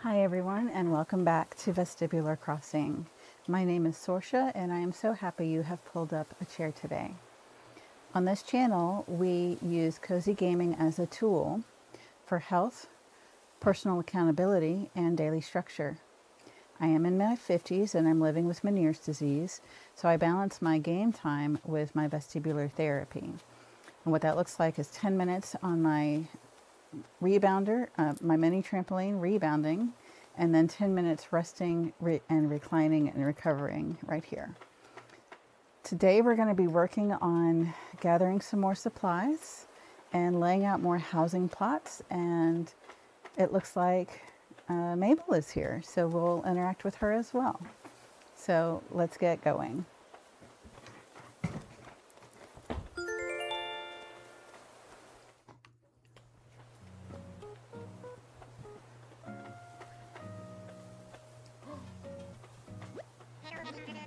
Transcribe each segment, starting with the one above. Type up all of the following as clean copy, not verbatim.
Hi everyone, and welcome back to Vestibular Crossing. My name is Sorsha, and I am so happy you have pulled up a chair today. On this channel, we use cozy gaming as a tool for health, personal accountability, and daily structure. I am in my 50s and I'm living with Meniere's disease, so I balance my game time with my vestibular therapy. And what that looks like is 10 minutes on my rebounder, my mini-trampoline rebounding, and then 10 minutes resting and reclining and recovering right here. Today we're going to be working on gathering some more supplies and laying out more housing plots, and it looks like Mabel is here, so we'll interact with her as well. So let's get going.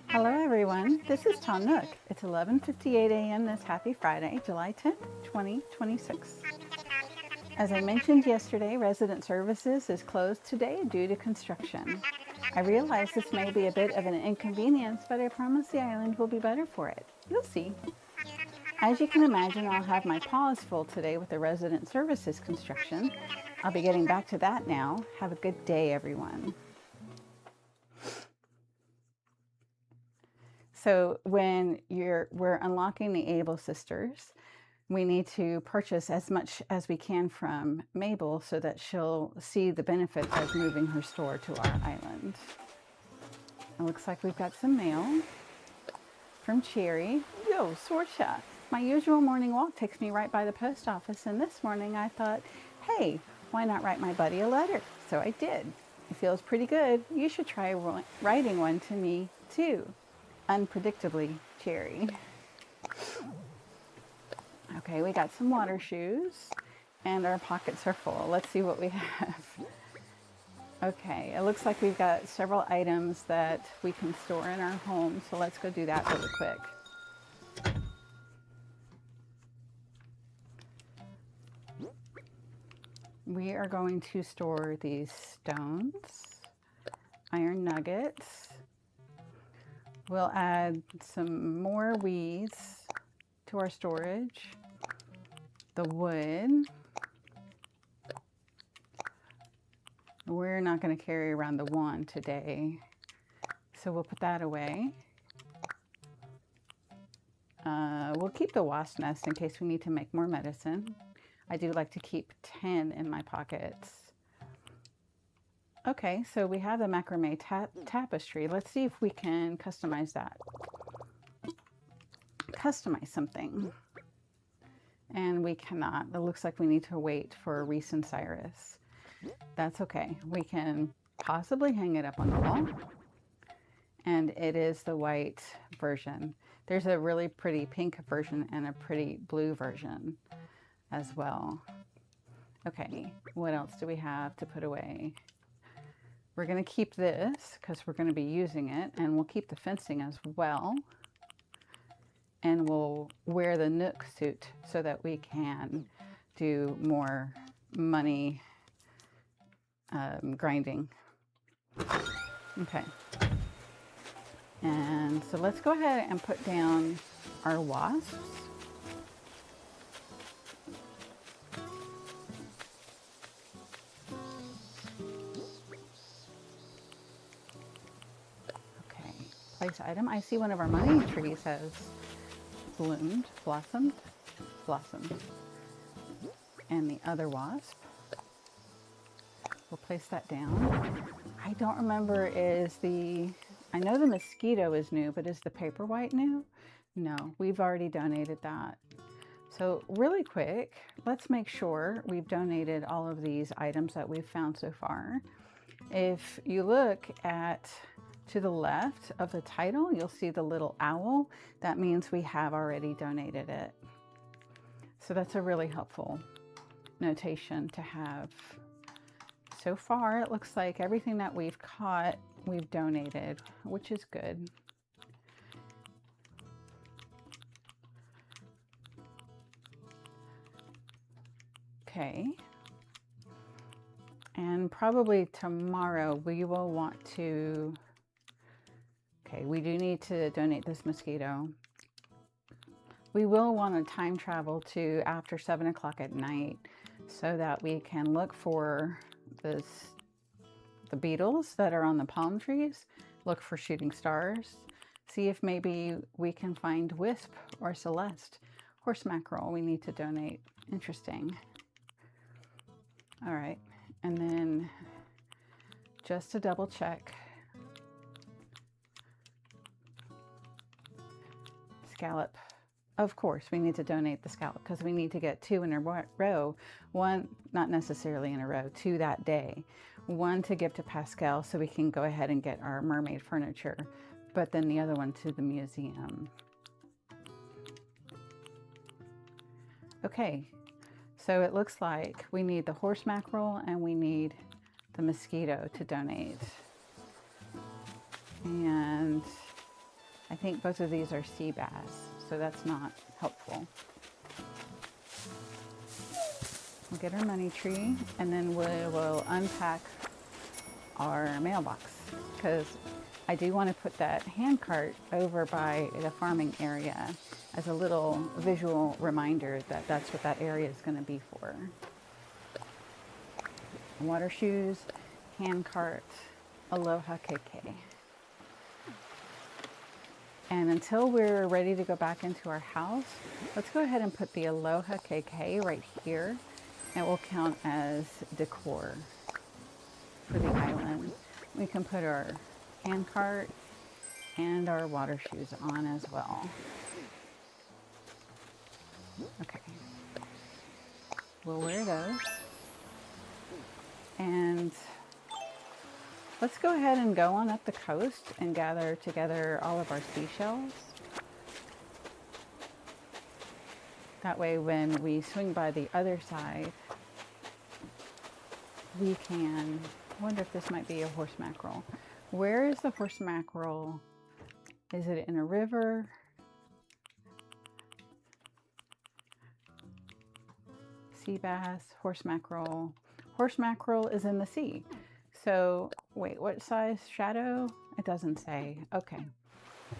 Hello everyone, this is Tom Nook. It's 11:58 a.m. this happy Friday, July 10th, 2026. As I mentioned yesterday, resident services is closed today due to construction. I realize this may be a bit of an inconvenience, but I promise the island will be better for it. You'll see. As you can imagine, I'll have my paws full today with the resident services construction. I'll be getting back to that now. Have a good day, everyone. So when we're unlocking the Able sisters, we need to purchase as much as we can from Mabel so that she'll see the benefits of moving her store to our island. It looks like we've got some mail from Cherry. Yo, Sorsha, my usual morning walk takes me right by the post office, and this morning I thought, hey, why not write my buddy a letter? So I did. It feels pretty good. You should try writing one to me too. Unpredictably, Cherry. Okay, we got some water shoes and our pockets are full. Let's see what we have. Okay, it looks like we've got several items that we can store in our home, so let's go do that really quick. We are going to store these stones, iron nuggets. We'll add some more weeds to our storage, the wood. We're not going to carry around the wand today, so we'll put that away. We'll keep the wasp nest in case we need to make more medicine. I do like to keep 10 in my pockets. Okay, so we have the macrame tapestry. Let's see if we can customize that. Customize something. And we cannot. It looks like we need to wait for Reese and Cyrus. That's okay. We can possibly hang it up on the wall. And it is the white version. There's a really pretty pink version and a pretty blue version as well. Okay, what else do we have to put away? We're going to keep this because we're going to be using it, and we'll keep the fencing as well. And we'll wear the Nook suit so that we can do more money grinding. Okay. And so let's go ahead and put down our wasps. Place item. I see one of our money trees has blossomed. And the other wasp. We'll place that down. I don't remember, I know the mosquito is new, but is the paper white new? No, we've already donated that. So really quick, let's make sure we've donated all of these items that we've found so far. If you look to the left of the title, you'll see the little owl. That means we have already donated it. So that's a really helpful notation to have. So far, it looks like everything that we've caught, we've donated, which is good. Okay. And probably tomorrow we will want to, okay, we do need to donate this mosquito. We will want to time travel to after 7 o'clock at night so that we can look for the beetles that are on the palm trees, look for shooting stars, see if maybe we can find wisp or celeste. Horse mackerel we need to donate. Interesting. All right, and then just to double check, scallop. Of course, we need to donate the scallop because we need to get 2 in a row. One, not necessarily in a row, 2 that day. One to give to Pascal so we can go ahead and get our mermaid furniture, but then the other one to the museum. Okay, so it looks like we need the horse mackerel and we need the mosquito to donate. And I think both of these are sea bass, so that's not helpful. We'll get our money tree and then we will unpack our mailbox because I do want to put that hand cart over by the farming area as a little visual reminder that that's what that area is going to be for. Water shoes, hand cart, aloha keke. And until we're ready to go back into our house, let's go ahead and put the aloha keke right here. It will count as decor for the island. We can put our hand cart and our water shoes on as well. Okay, we'll wear those. And let's go ahead and go on up the coast and gather together all of our seashells. That way when we swing by the other side, we can, I wonder if this might be a horse mackerel. Where is the horse mackerel? Is it in a river? Sea bass, horse mackerel. Horse mackerel is in the sea. So wait, what size shadow? It doesn't say. Okay.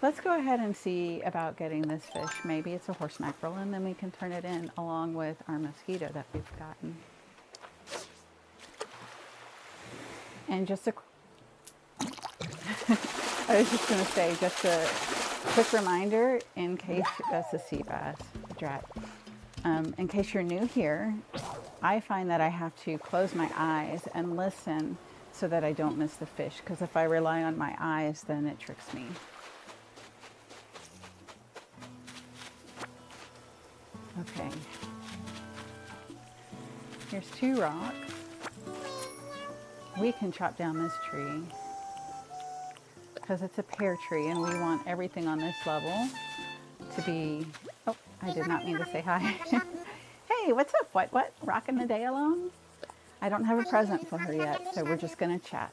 Let's go ahead and see about getting this fish. Maybe it's a horse mackerel and then we can turn it in along with our mosquito that we've gotten. And just a, I was just going to say, just a quick reminder in case, that's a sea bass, drat. In case you're new here, I find that I have to close my eyes and listen so that I don't miss the fish, because if I rely on my eyes, then it tricks me. Okay. Here's 2 rocks. We can chop down this tree because it's a pear tree and we want everything on this level to be, oh, I did not mean to say hi. Hey, what's up? What? Rocking the day alone? I don't have a present for her yet, so we're just gonna chat.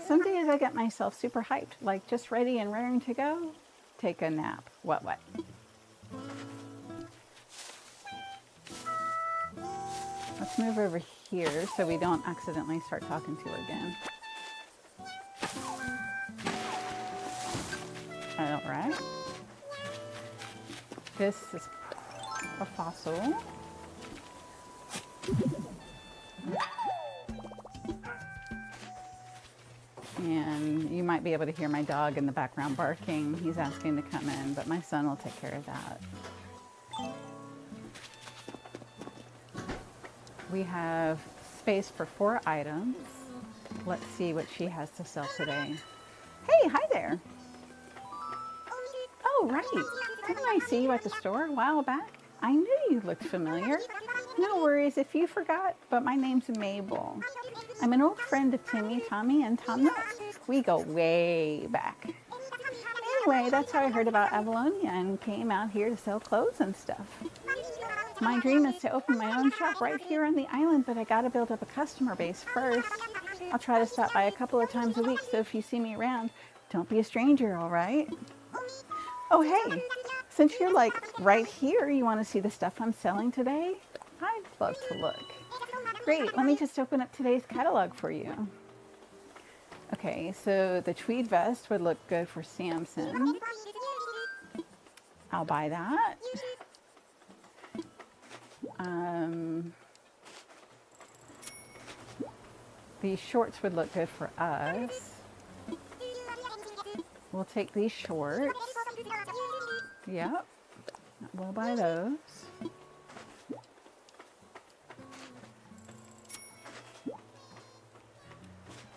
Some days I get myself super hyped, like just ready and raring to go. Take a nap. What? Let's move over here so we don't accidentally start talking to her again. All right. This is a fossil. And you might be able to hear my dog in the background barking. He's asking to come in, but my son will take care of that. We have space for 4 items. Let's see what she has to sell today. Hey, hi there. Oh, right. Didn't I see you at the store a while back? I knew you looked familiar. No worries if you forgot, but my name's Mabel. I'm an old friend of Timmy, Tommy, and Tom Nook. We go way back. Anyway, that's how I heard about Avalonia and came out here to sell clothes and stuff. My dream is to open my own shop right here on the island, but I gotta build up a customer base first. I'll try to stop by a couple of times a week, so if you see me around, don't be a stranger, all right? Oh, hey, since you're like right here, you want to see the stuff I'm selling today? I'd love to look. Great, let me just open up today's catalog for you. Okay, so the tweed vest would look good for Samson. I'll buy that. These shorts would look good for us. We'll take these shorts. Yep, we'll buy those.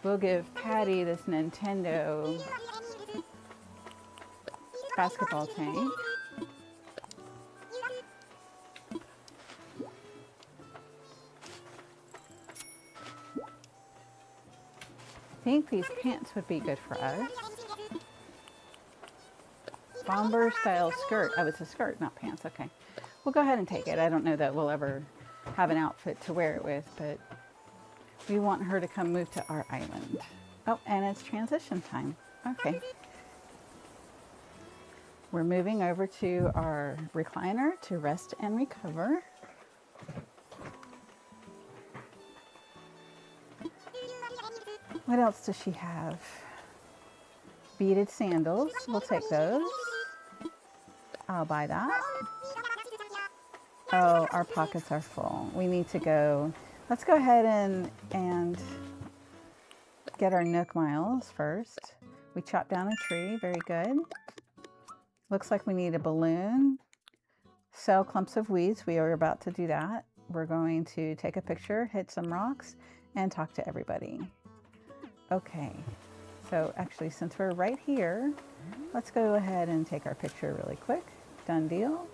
We'll give Patty this Nintendo basketball tank. I think these pants would be good for us. Bomber style skirt. Oh, it's a skirt, not pants. Okay. We'll go ahead and take it. I don't know that we'll ever have an outfit to wear it with, but we want her to come move to our island. Oh, and it's transition time. Okay. We're moving over to our recliner to rest and recover. What else does she have? Beaded sandals. We'll take those. I'll buy that. Oh, our pockets are full. We need to go. Let's go ahead and get our Nook miles first. We chopped down a tree. Very good. Looks like we need a balloon. Sell clumps of weeds. We are about to do that. We're going to take a picture, hit some rocks, and talk to everybody. Okay, so actually since we're right here, let's go ahead and take our picture really quick. Done deal.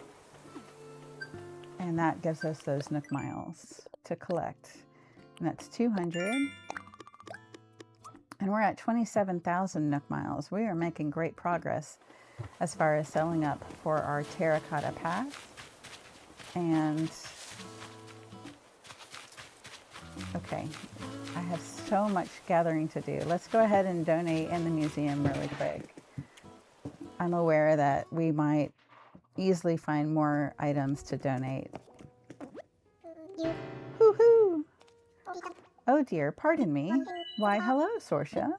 And that gives us those Nook miles to collect. And that's 200. And we're at 27,000 Nook miles. We are making great progress as far as selling up for our terracotta path. And okay, I have so much gathering to do. Let's go ahead and donate in the museum really quick. I'm aware that we might easily find more items to donate. Hoo-hoo! Oh dear, pardon me. Why, hello, Sorsha.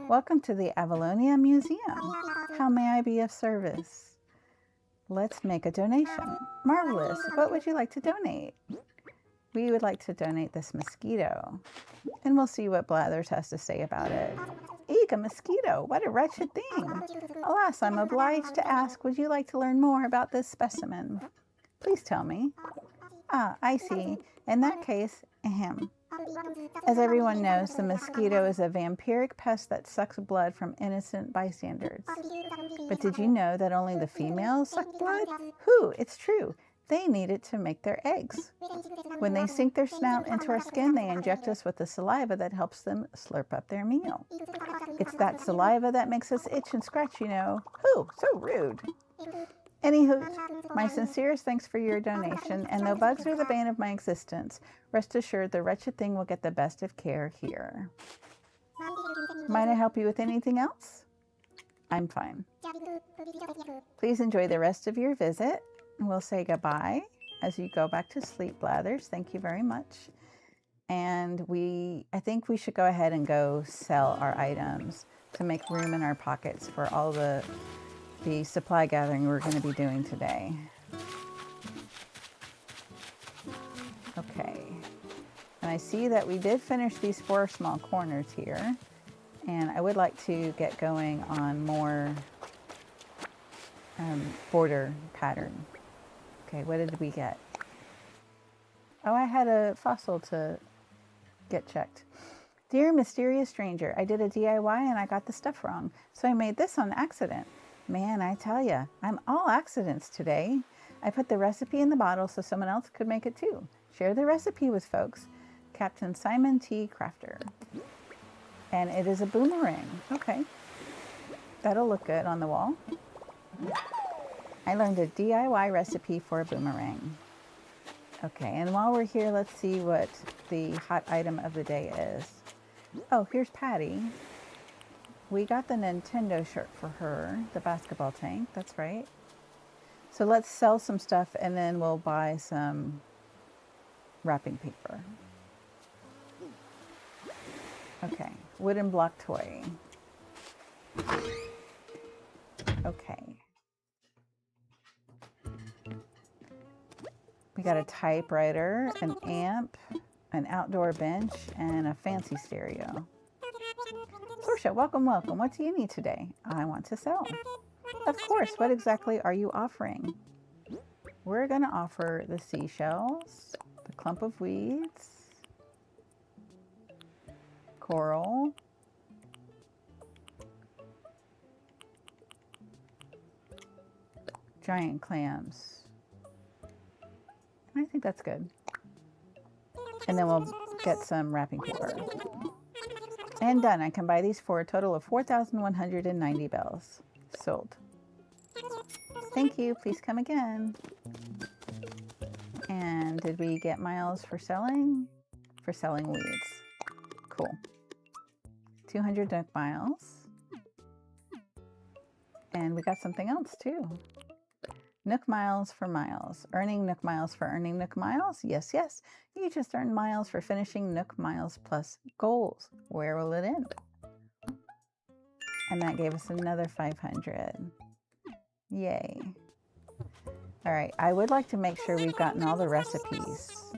Welcome to the Avalonia Museum. How may I be of service? Let's make a donation. Marvelous. What would you like to donate? We would like to donate this mosquito, and we'll see what Blathers has to say about it. Eek, a mosquito! What a wretched thing! Alas, I'm obliged to ask, would you like to learn more about this specimen? Please tell me. Ah, I see. In that case, ahem. As everyone knows, the mosquito is a vampiric pest that sucks blood from innocent bystanders. But did you know that only the females suck blood? Whew, it's true. They need it to make their eggs. When they sink their snout into our skin, they inject us with the saliva that helps them slurp up their meal. It's that saliva that makes us itch and scratch, you know. Whew, so rude. Anywho, my sincerest thanks for your donation, and though bugs are the bane of my existence, rest assured the wretched thing will get the best of care here. Might I help you with anything else? I'm fine. Please enjoy the rest of your visit. We'll say goodbye as you go back to sleep, Blathers. Thank you very much. And I think we should go ahead and go sell our items to make room in our pockets for all the supply gathering we're going to be doing today. Okay. And I see that we did finish these 4 small corners here. And I would like to get going on more border pattern. Okay, what did we get? Oh, I had a fossil to get checked. Dear mysterious stranger, I did a DIY and I got the stuff wrong, so I made this on accident. Man, I tell ya, I'm all accidents today. I put the recipe in the bottle so someone else could make it too. Share the recipe with folks. Captain Simon T. Crafter. And it is a boomerang. Okay. That'll look good on the wall. I learned a DIY recipe for a boomerang. Okay, and while we're here, let's see what the hot item of the day is. Oh, here's Patty. We got the Nintendo shirt for her, the basketball tank, that's right. So let's sell some stuff and then we'll buy some wrapping paper. wooden block toy. Okay. We got a typewriter, an amp, an outdoor bench, and a fancy stereo. Sorsha, welcome, welcome. What do you need today? I want to sell. Of course, what exactly are you offering? We're going to offer the seashells, the clump of weeds, coral, giant clams. I think that's good. And then we'll get some wrapping paper. And done. I can buy these for a total of 4,190 bells. Sold. Thank you. Please come again. And did we get miles for selling? For selling weeds. Cool. 200 Nook miles. And we got something else too. Nook miles for miles. Earning Nook miles for earning Nook miles? Yes, yes. You just earned miles for finishing Nook miles plus goals. Where will it end? And that gave us another 500. Yay. All right, I would like to make sure we've gotten all the recipes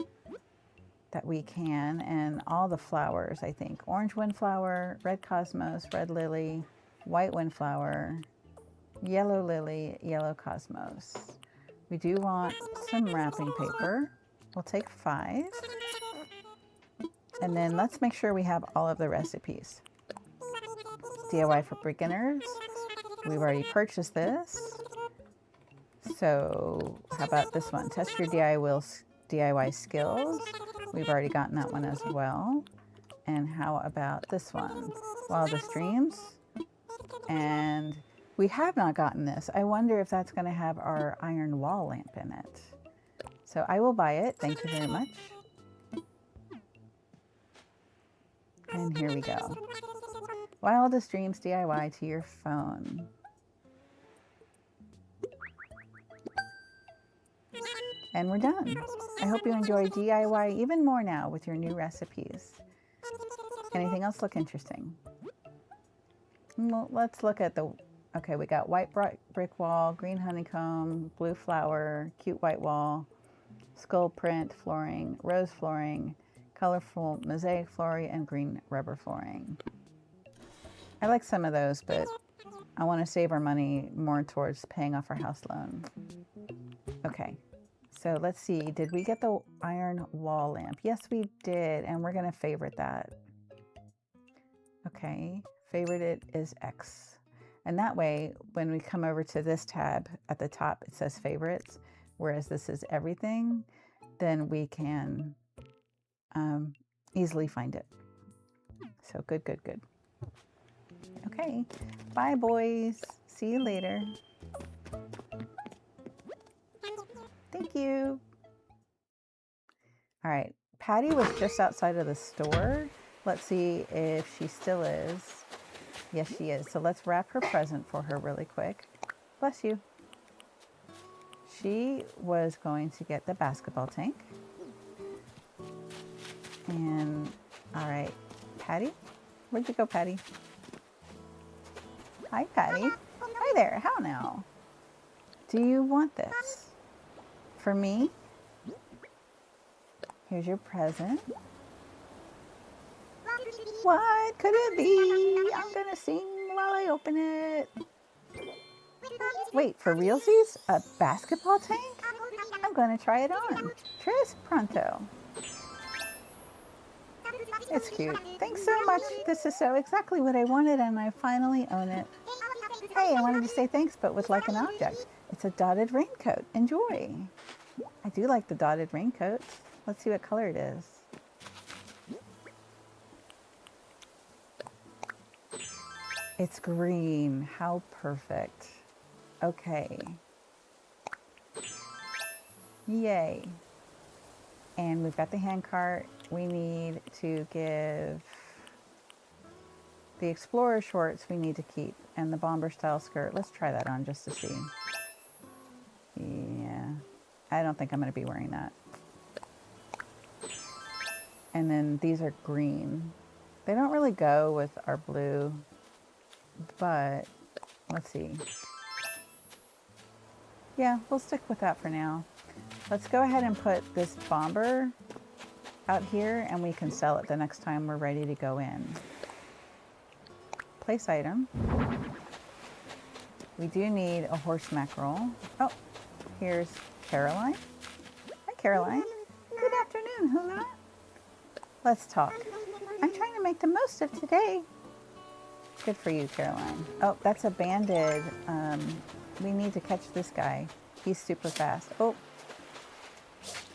that we can and all the flowers, I think. Orange windflower, red cosmos, red lily, white windflower, yellow lily, yellow cosmos. We do want some wrapping paper. We'll take 5. And then let's make sure we have all of the recipes. DIY for beginners. We've already purchased this. So how about this one? Test your DIY skills. We've already gotten that one as well. And how about this one? Wildest Dreams. And we have not gotten this. I wonder if that's going to have our iron wall lamp in it. So I will buy it. Thank you very much. And here we go. Wildest Dreams DIY to your phone. And we're done. I hope you enjoy DIY even more now with your new recipes. Anything else look interesting? Well, let's look at the, okay, we got white brick wall, green honeycomb, blue flower, cute white wall, skull print flooring, rose flooring, colorful mosaic flooring, and green rubber flooring. I like some of those, but I want to save our money more towards paying off our house loan. Okay. So let's see, did we get the iron wall lamp? Yes, we did, and we're going to favorite that. Okay, favorite it is X. And that way, when we come over to this tab at the top, it says favorites, whereas this is everything, then we can easily find it. So good, good, good. Okay, bye boys. See you later. Thank you. All right, Patty was just outside of the store. Let's see if she still is. Yes, she is. So let's wrap her present for her really quick. Bless you. She was going to get the basketball tank. And, all right, Patty, where'd you go, Patty? Hi, Patty. Hi there, how now? Do you want this? For me? Here's your present. What could it be? I'm gonna sing while I open it. Wait, for realsies? A basketball tank? I'm gonna try it on. Tres pronto. It's cute. Thanks so much. This is so exactly what I wanted, and I finally own it. Hey, I wanted to say thanks, but with like an object. It's a dotted raincoat. Enjoy. I do like the dotted raincoats. Let's see what color it is. It's green. How perfect. Okay. Yay. And we've got the hand cart. We need to give the Explorer shorts we need to keep, and the bomber style skirt. Let's try that on just to see. Yeah, I don't think I'm going to be wearing that. And then these are green. They don't really go with our blue, but let's see. Yeah, we'll stick with that for now. Let's go ahead and put this bomber out here and we can sell it the next time we're ready to go in. Place item. We do need a horse mackerel. Oh, here's Caroline. Hi, Caroline. Good afternoon. Hello. Let's talk. I'm trying to make the most of today. Good for you, Caroline. Oh, that's a banded. We need to catch this guy. He's super fast. Oh,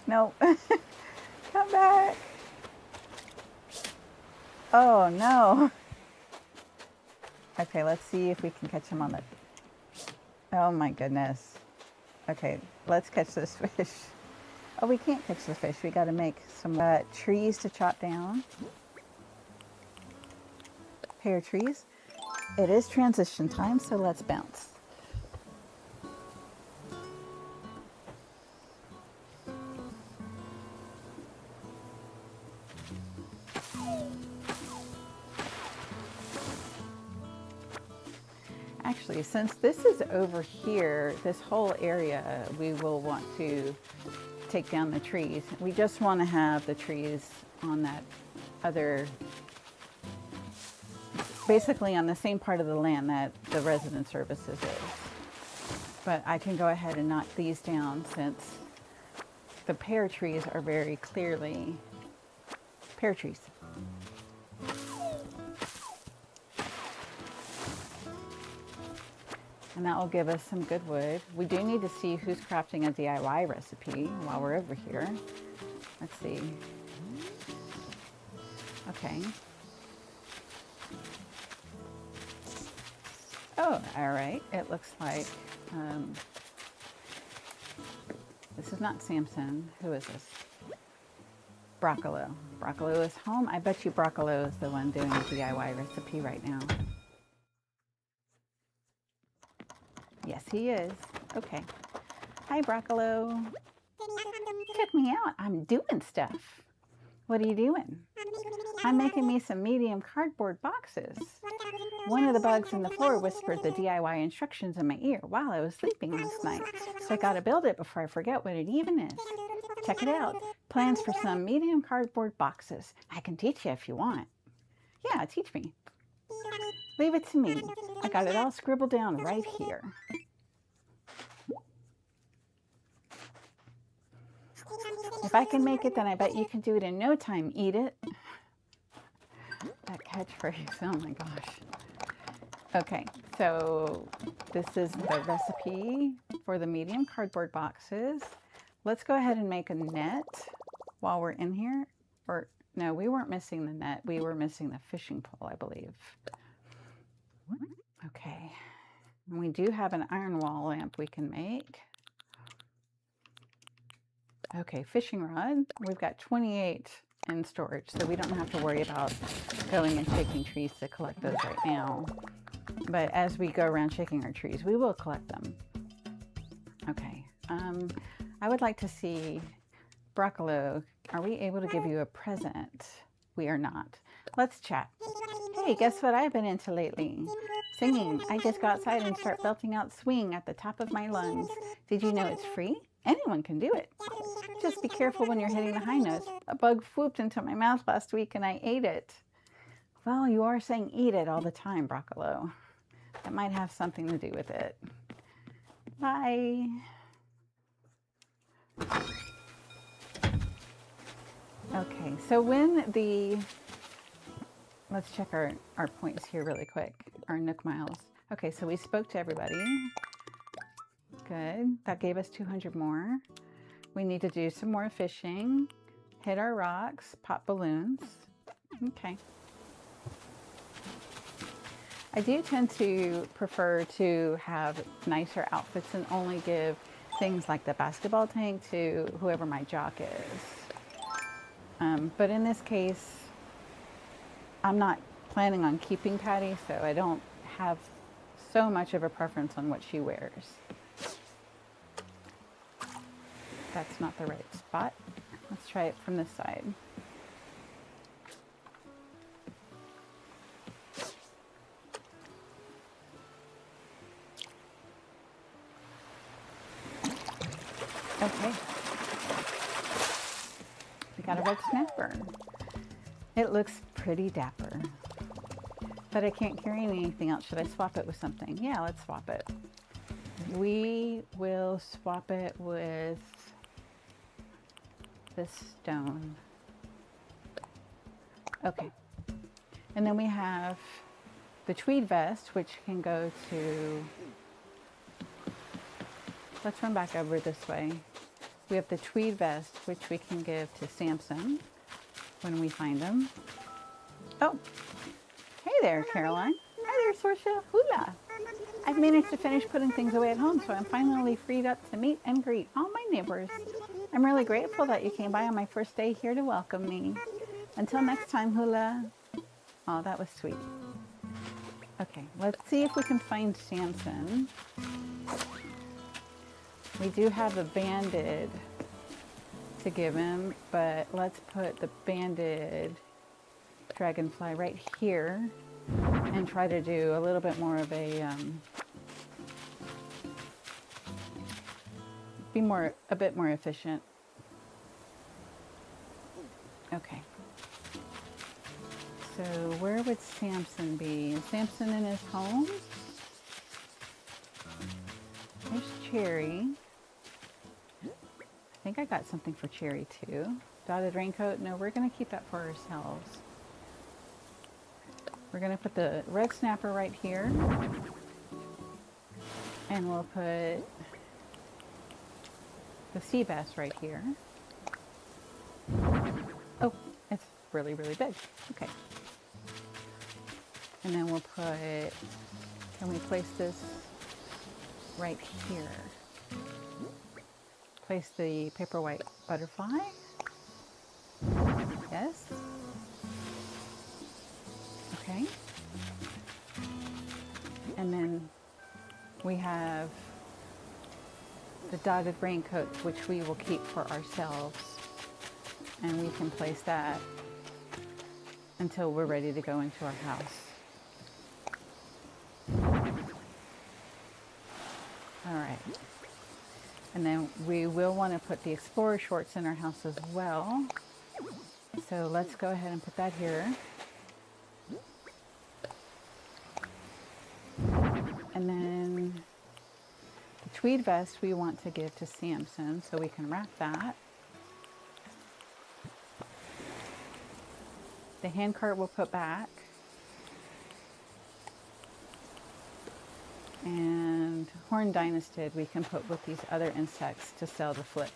no. Come back. Oh, no. Okay, let's see if we can catch him on the... Oh, my goodness. Okay, let's catch this fish. Oh, we can't catch the fish. We got to make some trees to chop down. Pear trees. It is transition time, so let's bounce. Actually, since this is over here, this whole area, we will want to take down the trees. We just want to have the trees on that other, basically on the same part of the land that the resident services is. But I can go ahead and knock these down since the pear trees are very clearly pear trees. And that will give us some good wood. We do need to see who's crafting a DIY recipe while we're over here. Let's see. Okay. Oh, all right. It looks like this is not Samson. Who is this? Broccolo. Broccolo is home. I bet you Broccolo is the one doing the DIY recipe right now. Yes, he is. Okay. Hi, Broccolo. Check me out. I'm doing stuff. What are you doing? I'm making me some medium cardboard boxes. One of the bugs in the floor whispered the DIY instructions in my ear while I was sleeping last night. So I gotta build it before I forget what it even is. Check it out. Plans for some medium cardboard boxes. I can teach you if you want. Yeah, teach me. Leave it to me. I got it all scribbled down right here. If I can make it, then I bet you can do it in no time. Eat it. That catchphrase, oh my gosh. Okay, so this is the recipe for the medium cardboard boxes. Let's go ahead and make a net while we're in here. Or no, we weren't missing the net. We were missing the fishing pole, I believe. Okay, and we do have an iron wall lamp we can make. Okay, fishing rod. We've got 28 in storage, so we don't have to worry about going and shaking trees to collect those right now. But as we go around shaking our trees, we will collect them. Okay, I would like to see, Broccolo, are we able to give you a present? We are not. Let's chat. Hey, guess what I've been into lately? Singing. I just go outside and start belting out swing at the top of my lungs. Did you know it's free? Anyone can do it. Just be careful when you're hitting the high notes. A bug swooped into my mouth last week and I ate it. Well, you are saying eat it all the time, Broccolo. That might have something to do with it. Bye. Okay, so when the... Let's check our points here really quick, our Nook miles. Okay, so we spoke to everybody. Good, that gave us 200 more. We need to do some more fishing, hit our rocks, pop balloons. Okay. I do tend to prefer to have nicer outfits and only give things like the basketball tank to whoever my jock is. But in this case, I'm not planning on keeping Patty, so I don't have so much of a preference on what she wears. That's not the right spot. Let's try it from this side. Okay. We got a red snapper. It looks pretty dapper, but I can't carry anything else. Should I swap it with something? Yeah, let's swap it. We will swap it with this stone. Okay. And then we have the tweed vest, which can go to, let's run back over this way. We have the tweed vest, which we can give to Samson when we find him. Oh, hey there, Caroline. Hi there, Sorsha. Hula. I've managed to finish putting things away at home, so I'm finally freed up to meet and greet all my neighbors. I'm really grateful that you came by on my first day here to welcome me. Until next time, Hula. Oh, that was sweet. Okay, let's see if we can find Samson. We do have a banded to give him, but let's put the banded dragonfly right here and try to do a little bit more of a, a bit more efficient. Okay. So where would Samson be? Is Samson in his home? There's Cherry. I think I got something for Cherry too. Dotted raincoat. No, we're going to keep that for ourselves. We're going to put the red snapper right here. And we'll put the sea bass right here. Oh, it's really, really big. Okay. And then we'll put, can we place this right here? Place the paper white butterfly. Yes. Okay. And then we have the dotted raincoat, which we will keep for ourselves. And we can place that until we're ready to go into our house. All right. And then we will want to put the Explorer shorts in our house as well. So let's go ahead and put that here. And then the tweed vest we want to give to Samson, so we can wrap that. The handcart we'll put back. And horn dynastid we can put with these other insects to sell the flick.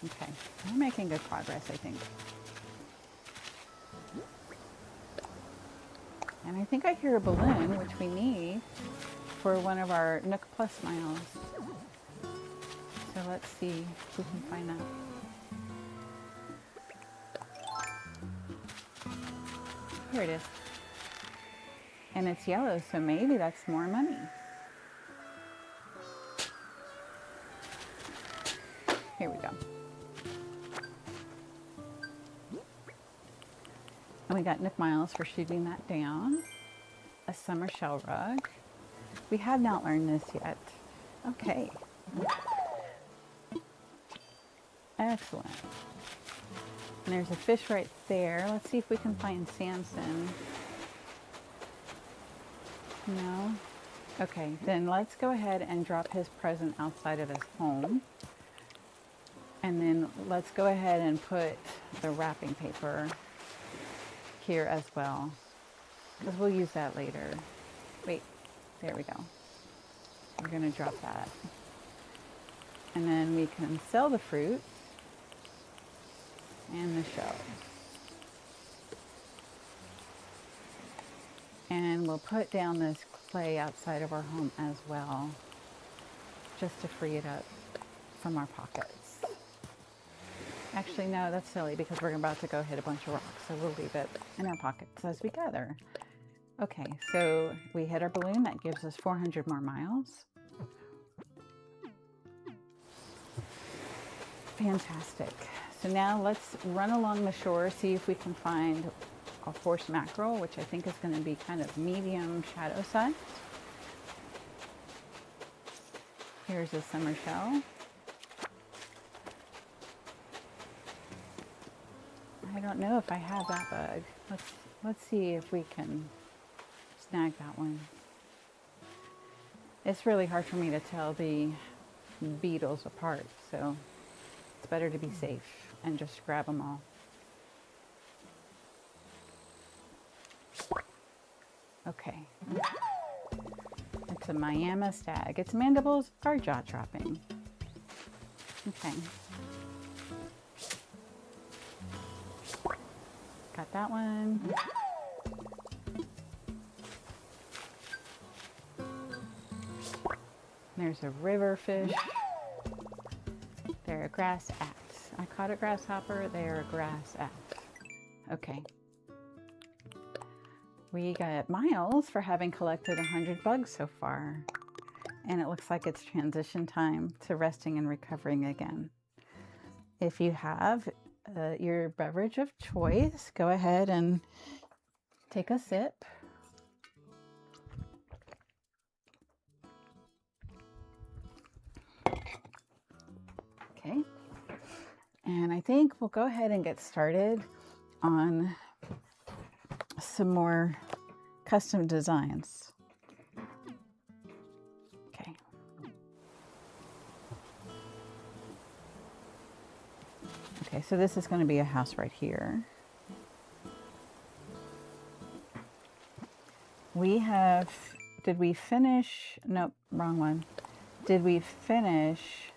Okay, we're making good progress, I think. And I think I hear a balloon, which we need for one of our Nook Plus miles. So let's see if we can find that. Here it is. And it's yellow, so maybe that's more money. Here we go. And we got Nook Miles for shooting that down. A summer shell rug. We have not learned this yet. Okay. Excellent. And there's a fish right there. Let's see if we can find Samson. No? Okay, then let's go ahead and drop his present outside of his home. And then let's go ahead and put the wrapping paper here as well, because we'll use that later. Wait, there we go. We're going to drop that. And then we can sell the fruit and the shells. And we'll put down this clay outside of our home as well, just to free it up from our pockets. Actually, no, that's silly because we're about to go hit a bunch of rocks, so we'll leave it in our pockets as we gather. Okay, so we hit our balloon. That gives us 400 more miles. Fantastic. So now let's run along the shore, see if we can find a horse mackerel, which I think is going to be kind of medium shadow sized. Here's a summer shell. I don't know if I have that bug. Let's see if we can snag that one. It's really hard for me to tell the beetles apart, so it's better to be safe and just grab them all. Okay. It's a Miami stag. Its mandibles are jaw-dropping. Okay. Got that one. There's a river fish. They're a grass act. I caught a grasshopper. They're a grass act. Okay. We got miles for having collected 100 bugs so far. And it looks like it's transition time to resting and recovering again. If you have your beverage of choice, go ahead and take a sip. Okay, and I think we'll go ahead and get started on some more custom designs. Okay. Okay, so this is going to be a house right here. We have, did we finish? Nope, wrong one. Did we finish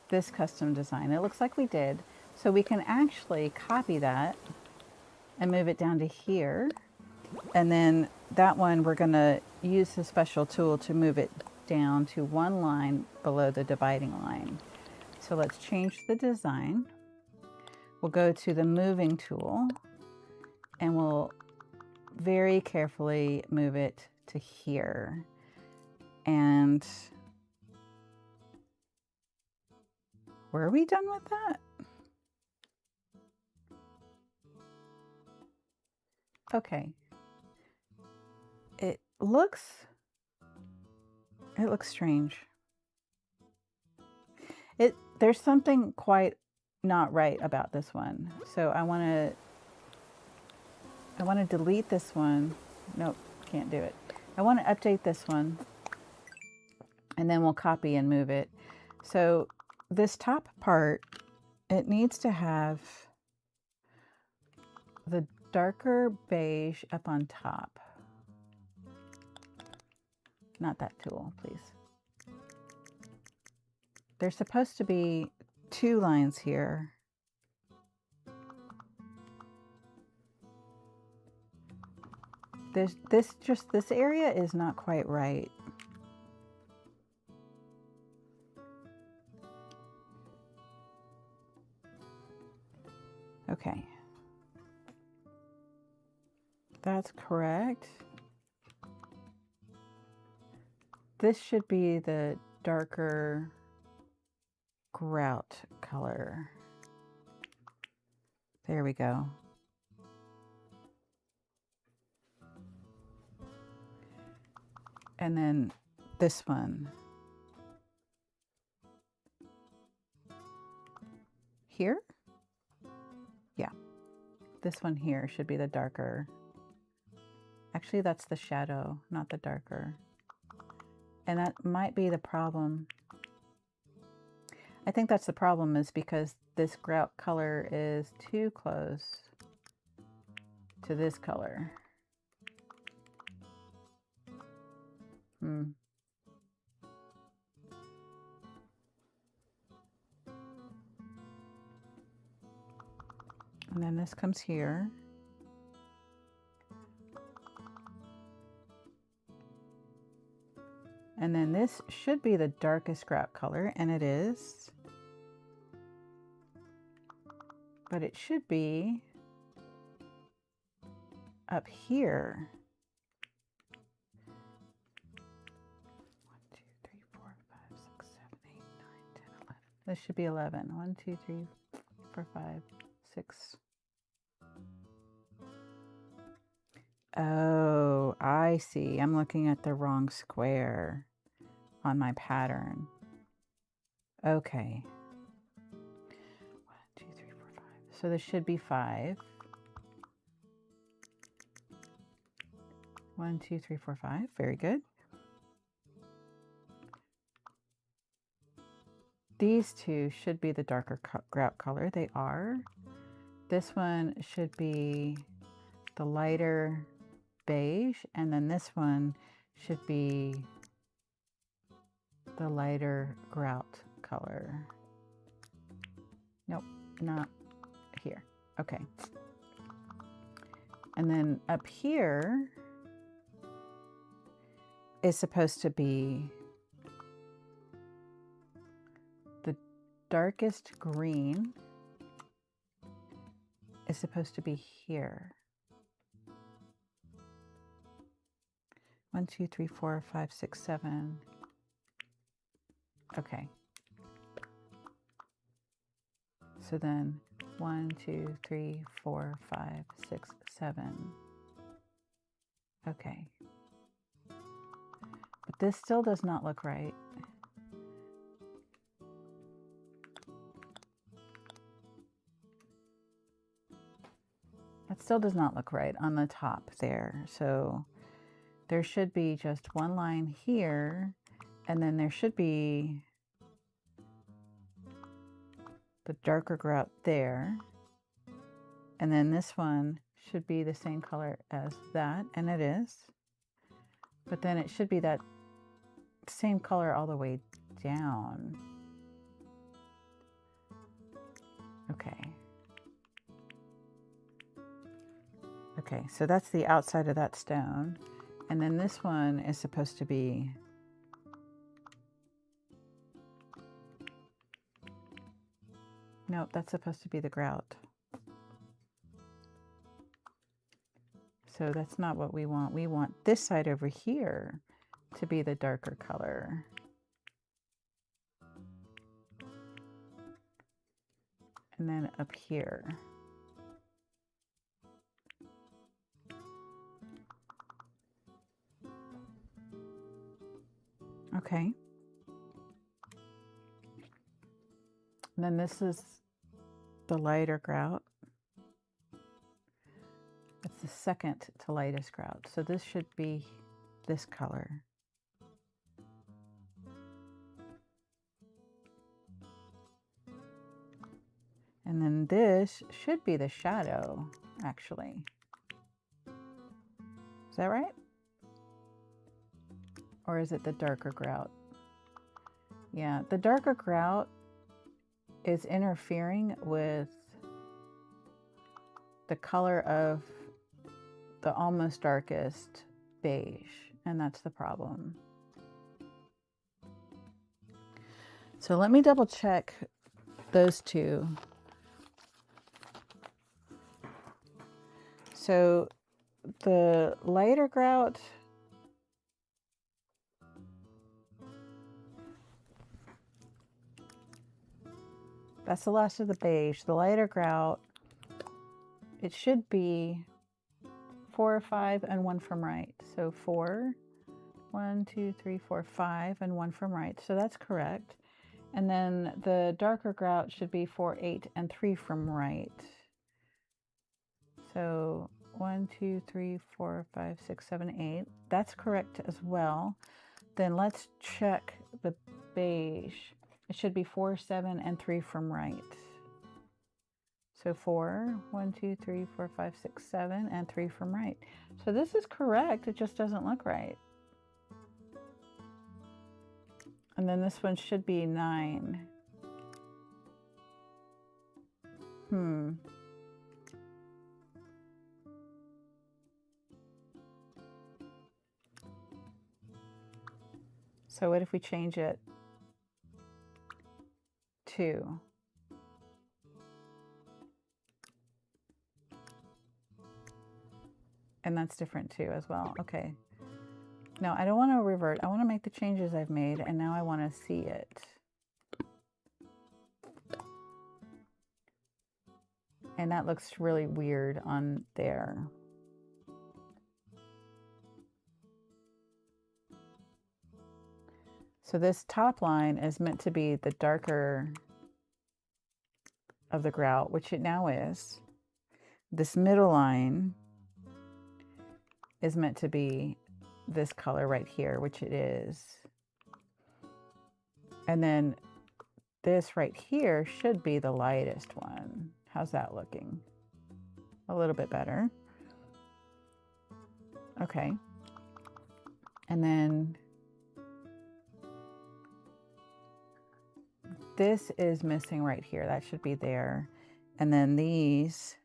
this custom design? It looks like we did. So we can actually copy that and move it down to here. And then that one, we're gonna use the special tool to move it down to one line below the dividing line. So let's change the design. We'll go to the moving tool and we'll very carefully move it to here. And were we done with that? Okay. It looks strange. There's something quite not right about this one. So I want to delete this one. Nope, can't do it. I want to update this one and then we'll copy and move it. So this top part, it needs to have the darker beige up on top. Not that tool, please. There's supposed to be 2 lines here. This area is not quite right. Okay. That's correct. This should be the darker grout color. There we go. And then this one. Here? Yeah. This one here should be the darker. Actually, that's the shadow, not the darker. And that might be the problem. I think that's the problem, is because this grout color is too close to this color. And then this comes here. And then this should be the darkest grout color, and it is. But it should be up here. 1, 2, 3, 4, 5, 6, 7, 8, 9, 10, 11. This should be 11. 1, 2, 3, 4, 5, 6. Oh, I see. I'm looking at the wrong square on my pattern. Okay. 1, 2, 3, 4, 5, So this should be 5. 1, 2, 3, 4, 5. Very good. These two should be the darker grout color. They are. This one should be the lighter beige, and then this one should be the lighter grout color. Nope, not here. Okay. And then up here is supposed to be the darkest green is supposed to be here. 1, 2, 3, 4, 5, 6, 7. Okay. So then 1, 2, 3, 4, 5, 6, 7. Okay. But this still does not look right. That still does not look right on the top there. So there should be just one line here, and then there should be the darker grout there. And then this one should be the same color as that, and it is. But then it should be that same color all the way down. Okay. Okay, so that's the outside of that stone. And then this one is supposed to be nope, that's supposed to be the grout. So that's not what we want. We want this side over here to be the darker color. And then up here. Okay. And then this is the lighter grout. It's the second to lightest grout. So this should be this color. And then this should be the shadow, actually. Is that right? Or is it the darker grout? Yeah, the darker grout is interfering with the color of the almost darkest beige, and that's the problem. So let me double check those two. So the lighter grout, that's the last of the beige. The lighter grout, it should be 4 or 5 and 1 from right. So 4, 1, 2, 3, 4, 5 and 1 from right. So that's correct. And then the darker grout should be 4, 8 and 3 from right. So 1, 2, 3, 4, 5, 6, 7, 8. That's correct as well. Then let's check the beige. It should be 4, 7 and 3 from right. So 4, 1, 2, 3, 4, 5, 6, 7, and 3 from right. So this is correct, it just doesn't look right. And then this one should be 9. So what if we change it to 2? And that's different too as well. Okay. No, I don't want to revert. I want to make the changes I've made, and now I want to see it. And that looks really weird on there. So this top line is meant to be the darker of the grout, which it now is. This middle line is meant to be this color right here, which it is. And then this right here should be the lightest one. How's that looking? A little bit better. Okay. And then this is missing right here. That should be there. And then these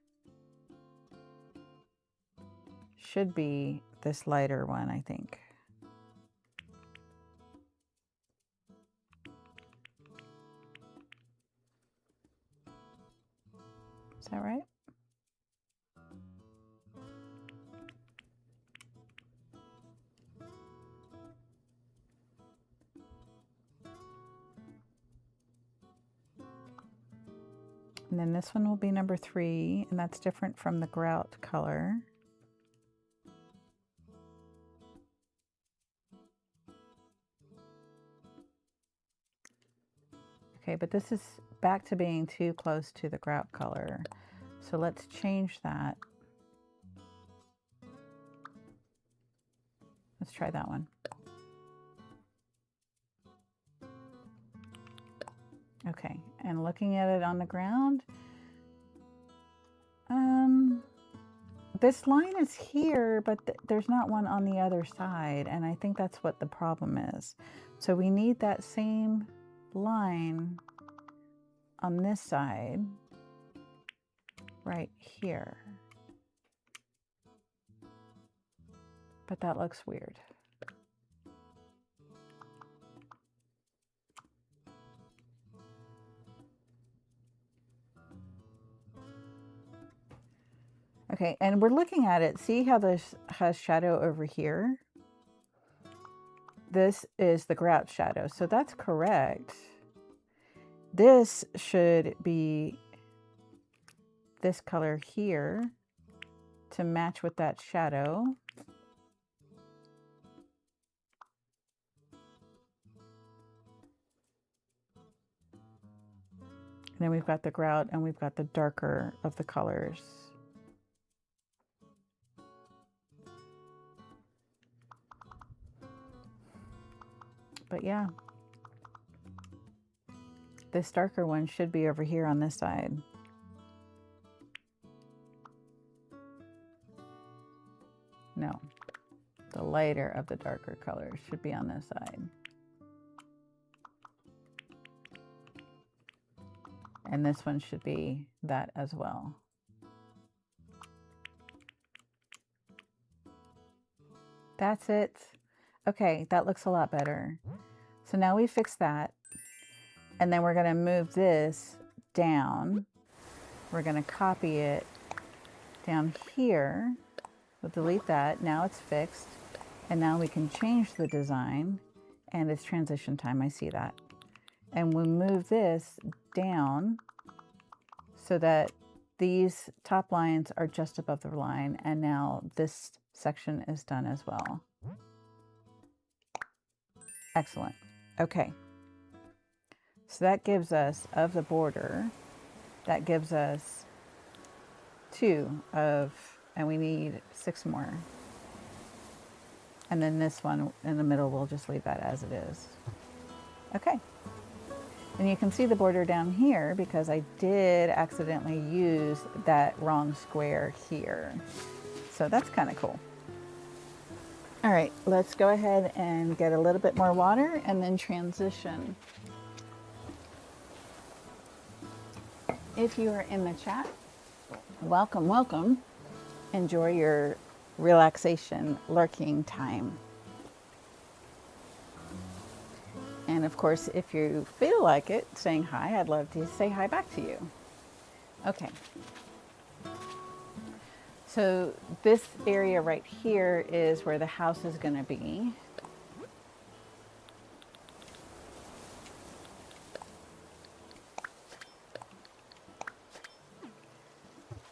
should be this lighter one, I think. Is that right? And then this one will be number 3, and that's different from the grout color. Okay, but this is back to being too close to the grout color. So let's change that. Let's try that one. Okay, and looking at it on the ground, this line is here, but there's not one on the other side, and I think that's what the problem is. So we need that same line on this side, right here. But that looks weird. Okay, and we're looking at it. See how this has shadow over here? This is the grout shadow, so that's correct. This should be this color here to match with that shadow. And then we've got the grout and we've got the darker of the colors. But yeah, this darker one should be over here on this side. No, the lighter of the darker colors should be on this side. And this one should be that as well. That's it. Okay, that looks a lot better. So now we fix that. And then we're going to move this down. We're going to copy it down here. We'll delete that. Now it's fixed. And now we can change the design. And it's transition time. I see that. And we'll move this down so that these top lines are just above the line. And now this section is done as well. Excellent. Okay. So that gives us, of the border, that gives us 2 of, and we need 6 more. And then this one in the middle, we'll just leave that as it is. Okay. And you can see the border down here because I did accidentally use that wrong square here. So that's kind of cool. All right, let's go ahead and get a little bit more water and then transition. If you are in the chat, welcome, welcome. Enjoy your relaxation lurking time. And of course, if you feel like it, saying hi, I'd love to say hi back to you. Okay. So this area right here is where the house is going to be.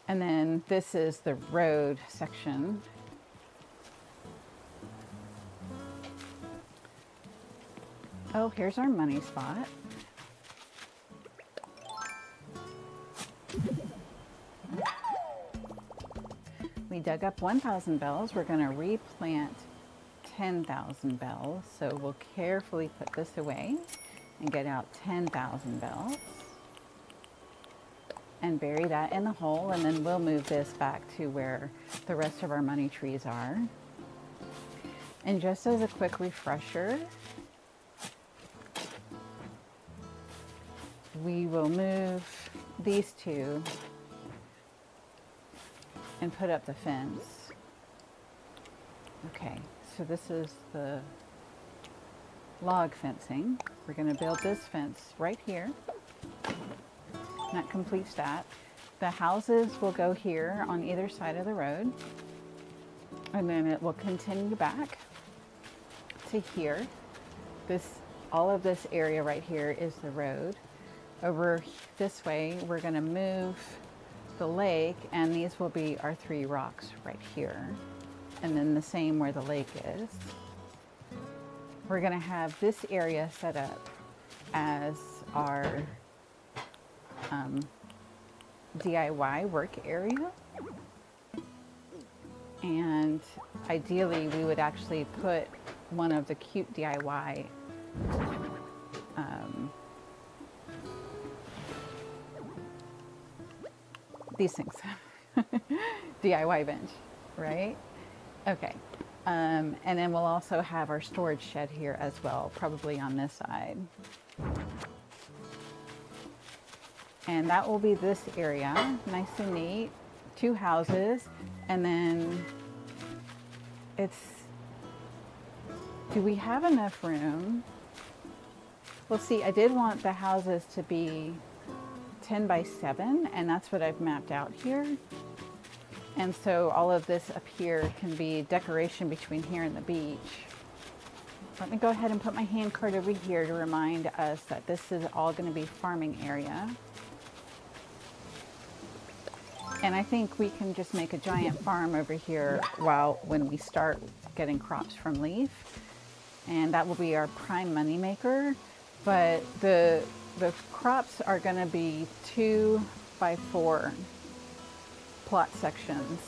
And then this is the road section. Oh, here's our money spot. We dug up 1,000 bells. We're going to replant 10,000 bells. So we'll carefully put this away and get out 10,000 bells and bury that in the hole, and then we'll move this back to where the rest of our money trees are. And just as a quick refresher, we will move these two and put up the fence. Okay, so this is the log fencing. We're going to build this fence right here. That completes that. The houses will go here on either side of the road, and then it will continue back to here. All of this area right here is the road. Over this way, we're going to move the lake, and these will be our 3 rocks right here, and then the same where the lake is. We're going to have this area set up as our DIY work area, and ideally we would actually put one of the cute DIY these things DIY bench, right? Okay. And then we'll also have our storage shed here as well, probably on this side. And that will be this area, nice and neat, 2 houses, and then do we have enough room? Well, see, I did want the houses to be 10 by 7, and that's what I've mapped out here. And so all of this up here can be decoration between here and the beach. Let me go ahead and put my hand card over here to remind us that this is all going to be farming area. And I think we can just make a giant farm over here when we start getting crops from leaf. And that will be our prime money maker. But the crops are going to be 2 by 4 plot sections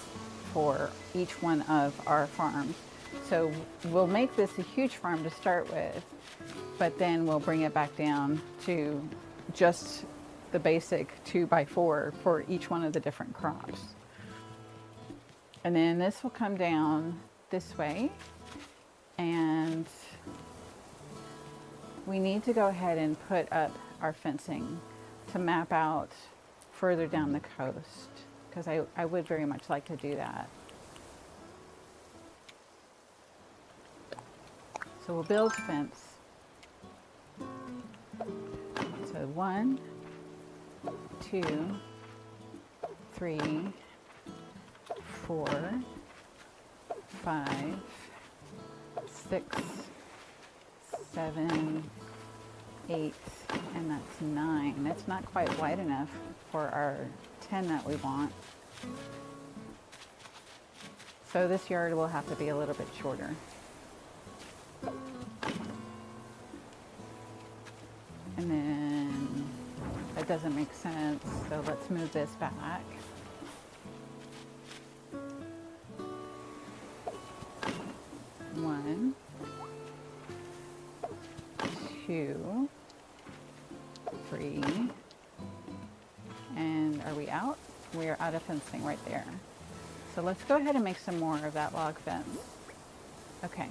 for each one of our farms. So we'll make this a huge farm to start with, but then we'll bring it back down to just the basic 2 by 4 for each one of the different crops. And then this will come down this way, and we need to go ahead and put up our fencing to map out further down the coast, because I would very much like to do that. So we'll build fence. So 1, 2, 3, 4, 5, 6, 7, 8, and that's 9. That's not quite wide enough for our 10 that we want. So this yard will have to be a little bit shorter. And then that doesn't make sense, so let's move this back. One, 2, 3, and are we out? We are out of fencing right there. So let's go ahead and make some more of that log fence. Okay.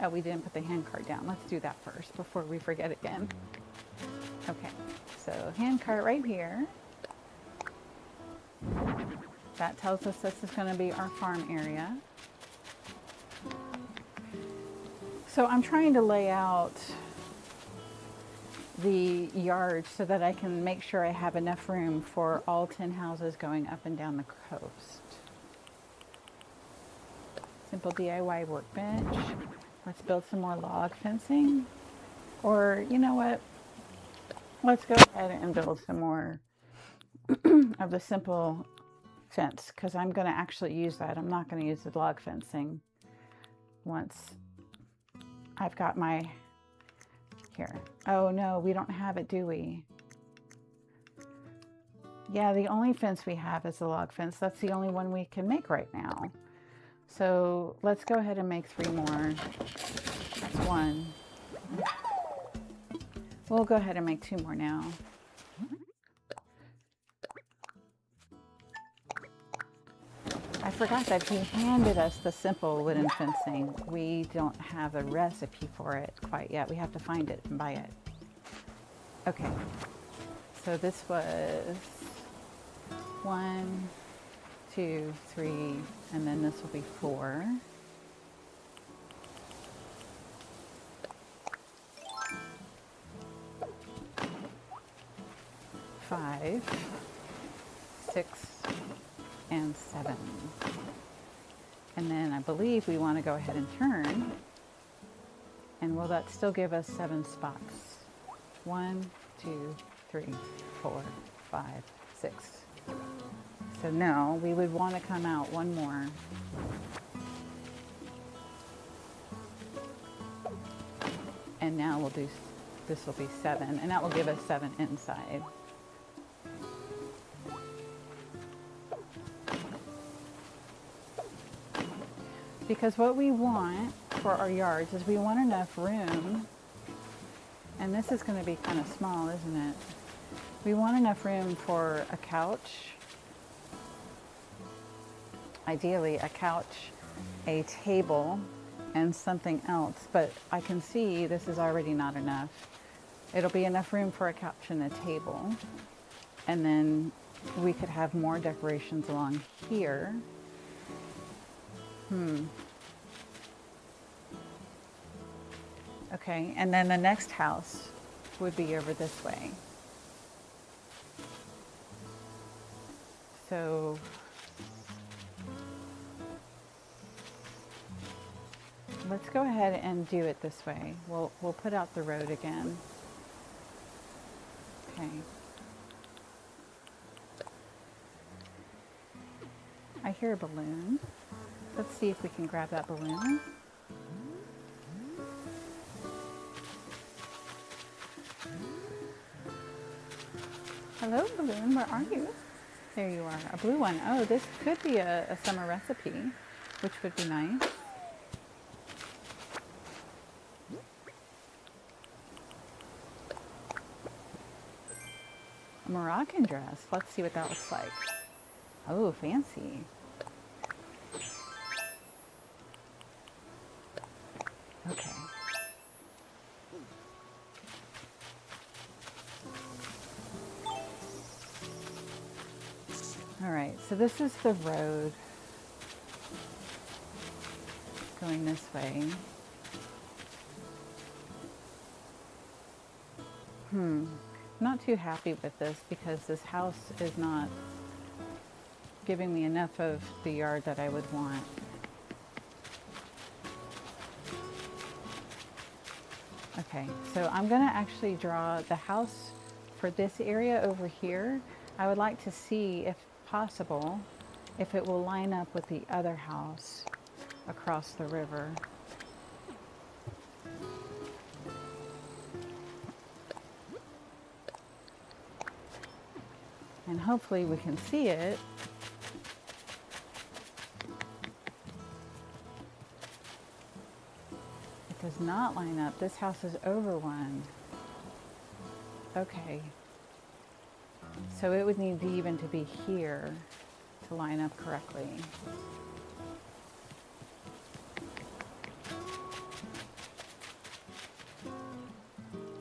Oh, we didn't put the hand cart down. Let's do that first before we forget again. Okay, so hand cart right here. That tells us this is going to be our farm area. So I'm trying to lay out the yard so that I can make sure I have enough room for all 10 houses going up and down the coast. Simple DIY workbench. Let's build some more log fencing. Or, you know what? Let's go ahead and build some more of the simple fence, because I'm going to actually use that. I'm not going to use the log fencing once I've got my... Here. Oh no, we don't have it, do we? Yeah, the only fence we have is the log fence. That's the only one we can make right now. So let's go ahead and make 3 more. That's 1. We'll go ahead and make 2 more now. I forgot that he handed us the simple wooden fencing. We don't have a recipe for it quite yet. We have to find it and buy it. Okay, so this was 1, 2, 3, and then this will be 4. Five, 6, and 7. And then I believe we want to go ahead and turn. And will that still give us 7 spots? 1, 2, 3, 4, 5, 6. So no, we would want to come out 1 more. And now we'll do, this will be 7, and that will give us 7 inside. Because what we want for our yards is we want enough room, and this is going to be kind of small, isn't it? We want enough room for a couch, ideally a couch, a table, and something else, but I can see this is already not enough. It'll be enough room for a couch and a table, and then we could have more decorations along here. Okay, and then the next house would be over this way. So let's go ahead and do it this way. We'll put out the road again. Okay. I hear a balloon. Let's see if we can grab that balloon. Hello, balloon, where are you? There you are, a blue one. Oh, this could be a summer recipe, which would be nice. A Moroccan dress. Let's see what that looks like. Oh, fancy. Okay. All right, so this is the road going this way. Not too happy with this because this house is not giving me enough of the yard that I would want. Okay, so I'm gonna actually draw the house for this area over here. I would like to see, if possible, if it will line up with the other house across the river. And hopefully we can see it. It does not line up. This house is over one. Okay. So it would need even to be here to line up correctly.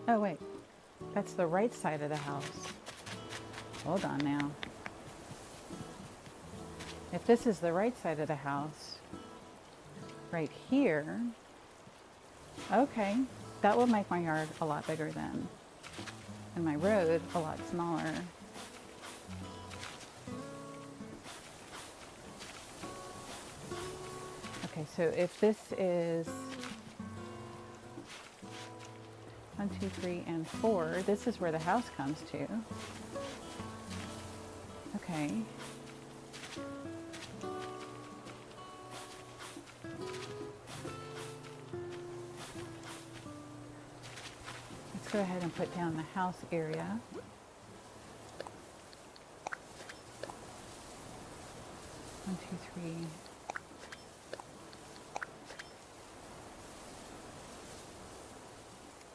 Oh wait, that's the right side of the house. Hold on now. If this is the right side of the house, right here, okay, that will make my yard a lot bigger then, and my road a lot smaller. Okay, so if this is 1, 2, 3, and 4, this is where the house comes to. Okay. Let's go ahead and put down the house area. 1, 2, 3.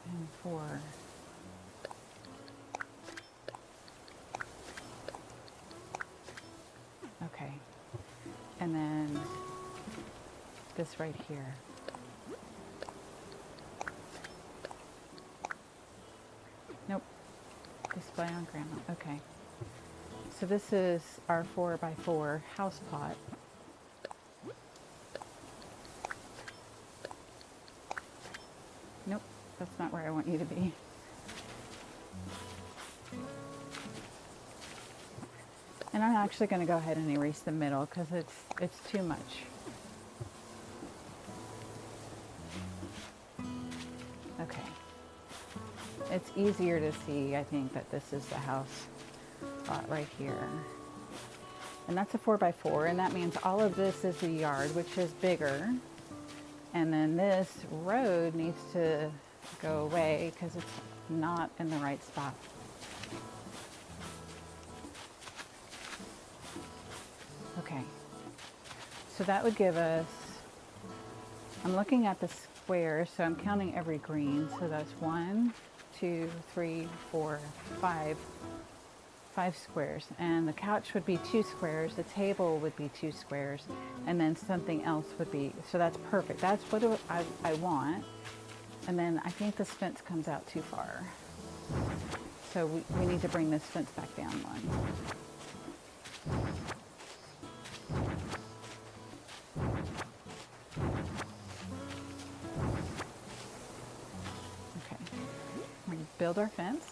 And 4. Okay. And then this right here. Nope. Display on grandma. Okay. So this is our 4x4 house pot. Nope, that's not where I want you to be. And I'm actually going to go ahead and erase the middle because it's too much. Okay. It's easier to see, I think, that this is the house spot right here. And that's a 4x4, and that means all of this is the yard, which is bigger. And then this road needs to go away because it's not in the right spot. Okay, so that would give us, I'm looking at the squares, so I'm counting every green. So that's 1, 2, 3, 4, 5 squares. And the couch would be 2 squares, the table would be 2 squares, and then something else would be, so that's perfect. That's what I want. And then I think this fence comes out too far. So we need to bring this fence back down one. Okay, we're going to build our fence.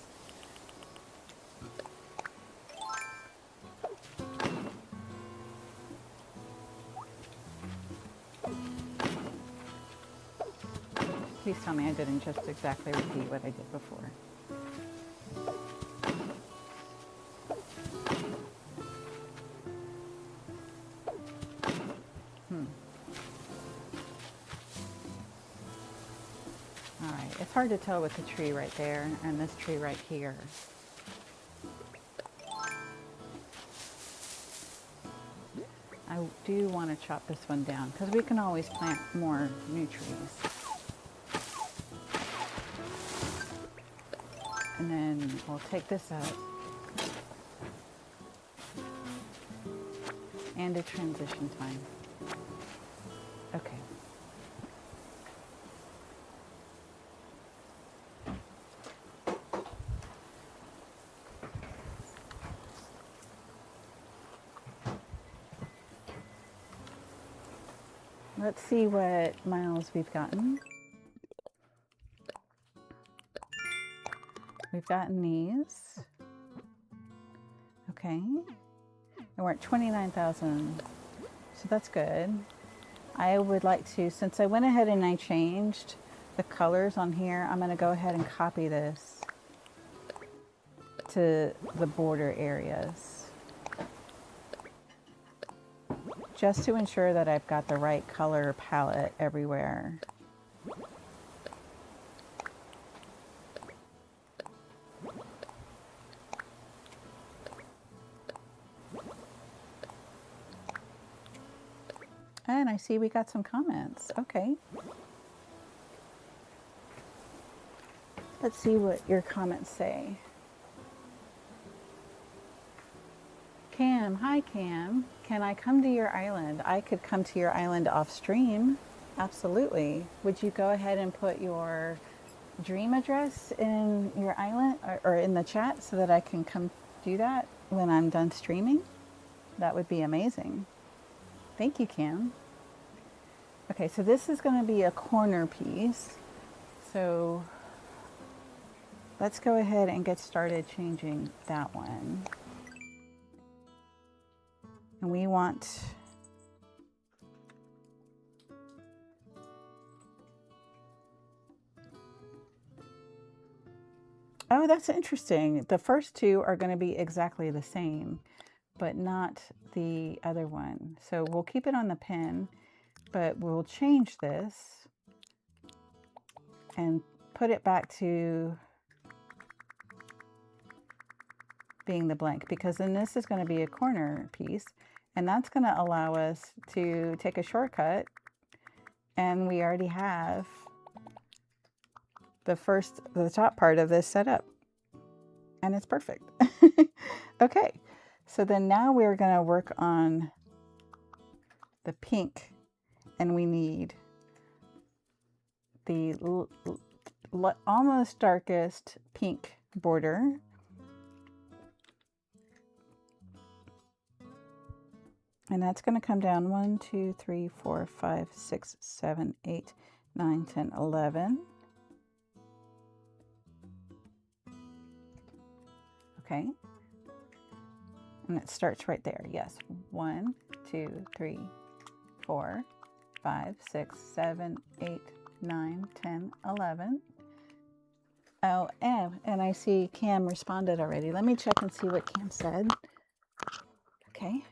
Please tell me I didn't just exactly repeat what I did before. All right, it's hard to tell with the tree right there and this tree right here. I do want to chop this one down because we can always plant more new trees. And then we'll take this out. And a transition time. Okay. Let's see what miles we've gotten. We've gotten these. Okay. And we're at 29,000. So that's good. I would like to, since I went ahead and I changed the colors on here, I'm going to go ahead and copy this to the border areas. Just to ensure that I've got the right color palette everywhere. And I see we got some comments. Okay. Let's see what your comments say. Cam, hi Cam. Can I come to your island? I could come to your island off stream. Absolutely. Would you go ahead and put your dream address in your island or in the chat so that I can come do that when I'm done streaming? That would be amazing. Thank you, Cam. Okay, so this is going to be a corner piece. So let's go ahead and get started changing that one. And we want oh, that's interesting. The first two are going to be exactly the same, but not the other one. So we'll keep it on the pin, but we'll change this and put it back to being the blank, because then this is going to be a corner piece And that's going to allow us to take a shortcut, and we already have the top part of this set up, and it's perfect. Okay, so then now we're going to work on the pink, and we need the almost darkest pink border. And that's going to come down 1, 2, 3, 4, 5, 6, 7, 8, 9, 10, 11. Okay. And it starts right there. Yes. 1, 2, 3, 4, 5, 6, 7, 8, 9, 10, 11. Oh, and I see Cam responded already. Let me check and see what Cam said. Okay.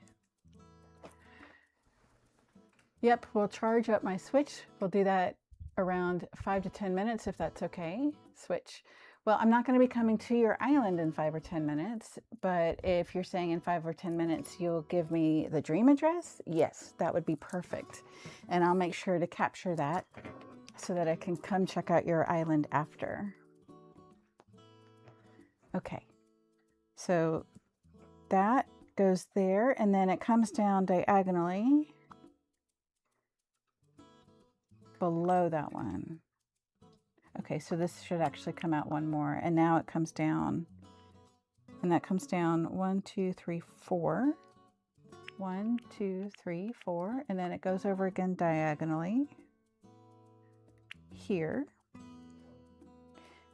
Yep, we'll charge up my switch. We'll do that around 5 to 10 minutes if that's okay. Switch. Well, I'm not going to be coming to your island in 5 or 10 minutes, but if you're saying in 5 or 10 minutes you'll give me the dream address, yes, that would be perfect. And I'll make sure to capture that so that I can come check out your island after. Okay, so that goes there, and then it comes down diagonally below that one. Okay, so this should actually come out one more, and now it comes down, and that comes down 1, 2, 3, 4. 1, 2, 3, 4, and then it goes over again diagonally here,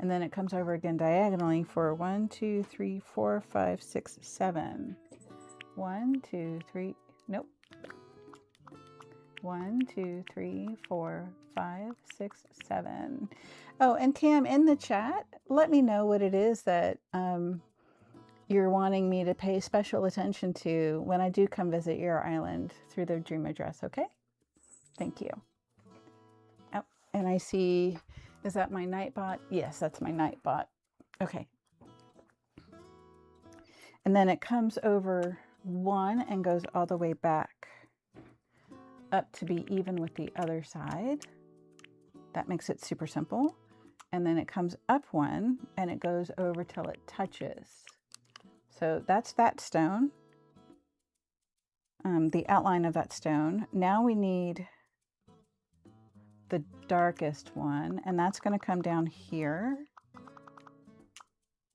and then it comes over again diagonally for 1, 2, 3, 4, 5, 6, 7. 1, 2, 3, nope. 1, 2, 3, 4, 5, 6, 7. Oh, and Cam, in the chat, let me know what it is that you're wanting me to pay special attention to when I do come visit your island through the dream address, okay? Thank you. Oh, and I see, is that my Nightbot? Yes, that's my Nightbot. Okay. And then it comes over one and goes all the way back up to be even with the other side. That makes it super simple. And then it comes up one and it goes over till it touches. So that's that stone, the outline of that stone. Now we need the darkest one, and that's going to come down here.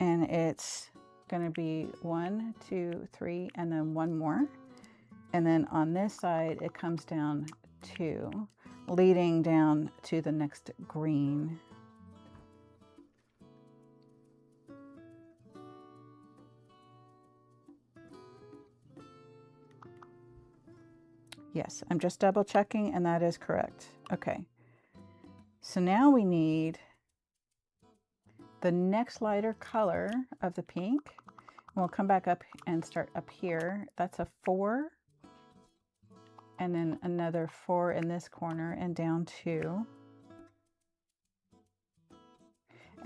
And it's going to be 1, 2, 3, and then one more. And then on this side, it comes down 2, leading down to the next green. Yes, I'm just double checking, and that is correct. Okay. So now we need the next lighter color of the pink. And we'll come back up and start up here. That's a 4. And then another 4 in this corner and down 2.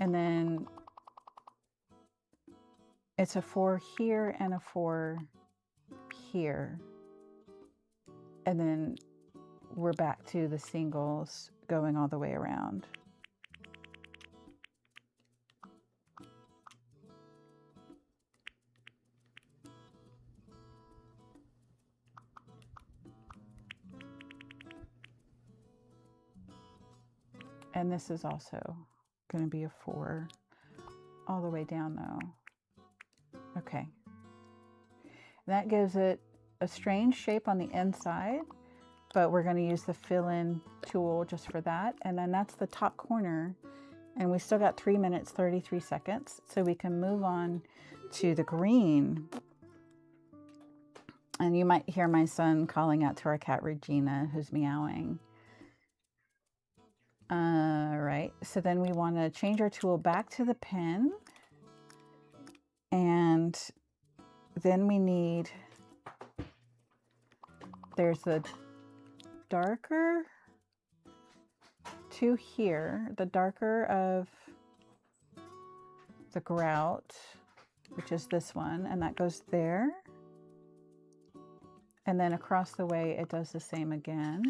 And then it's a 4 here and a 4 here. And then we're back to the singles going all the way around. And this is also going to be a 4 all the way down though. Okay. That gives it a strange shape on the inside, but we're going to use the fill-in tool just for that. And then that's the top corner. And we still got 3 minutes, 33 seconds. So we can move on to the green. And you might hear my son calling out to our cat Regina, who's meowing. Right, so then we want to change our tool back to the pen, and then we need, there's the darker 2 here, the darker of the grout, which is this one, and that goes there. And then across the way, it does the same again.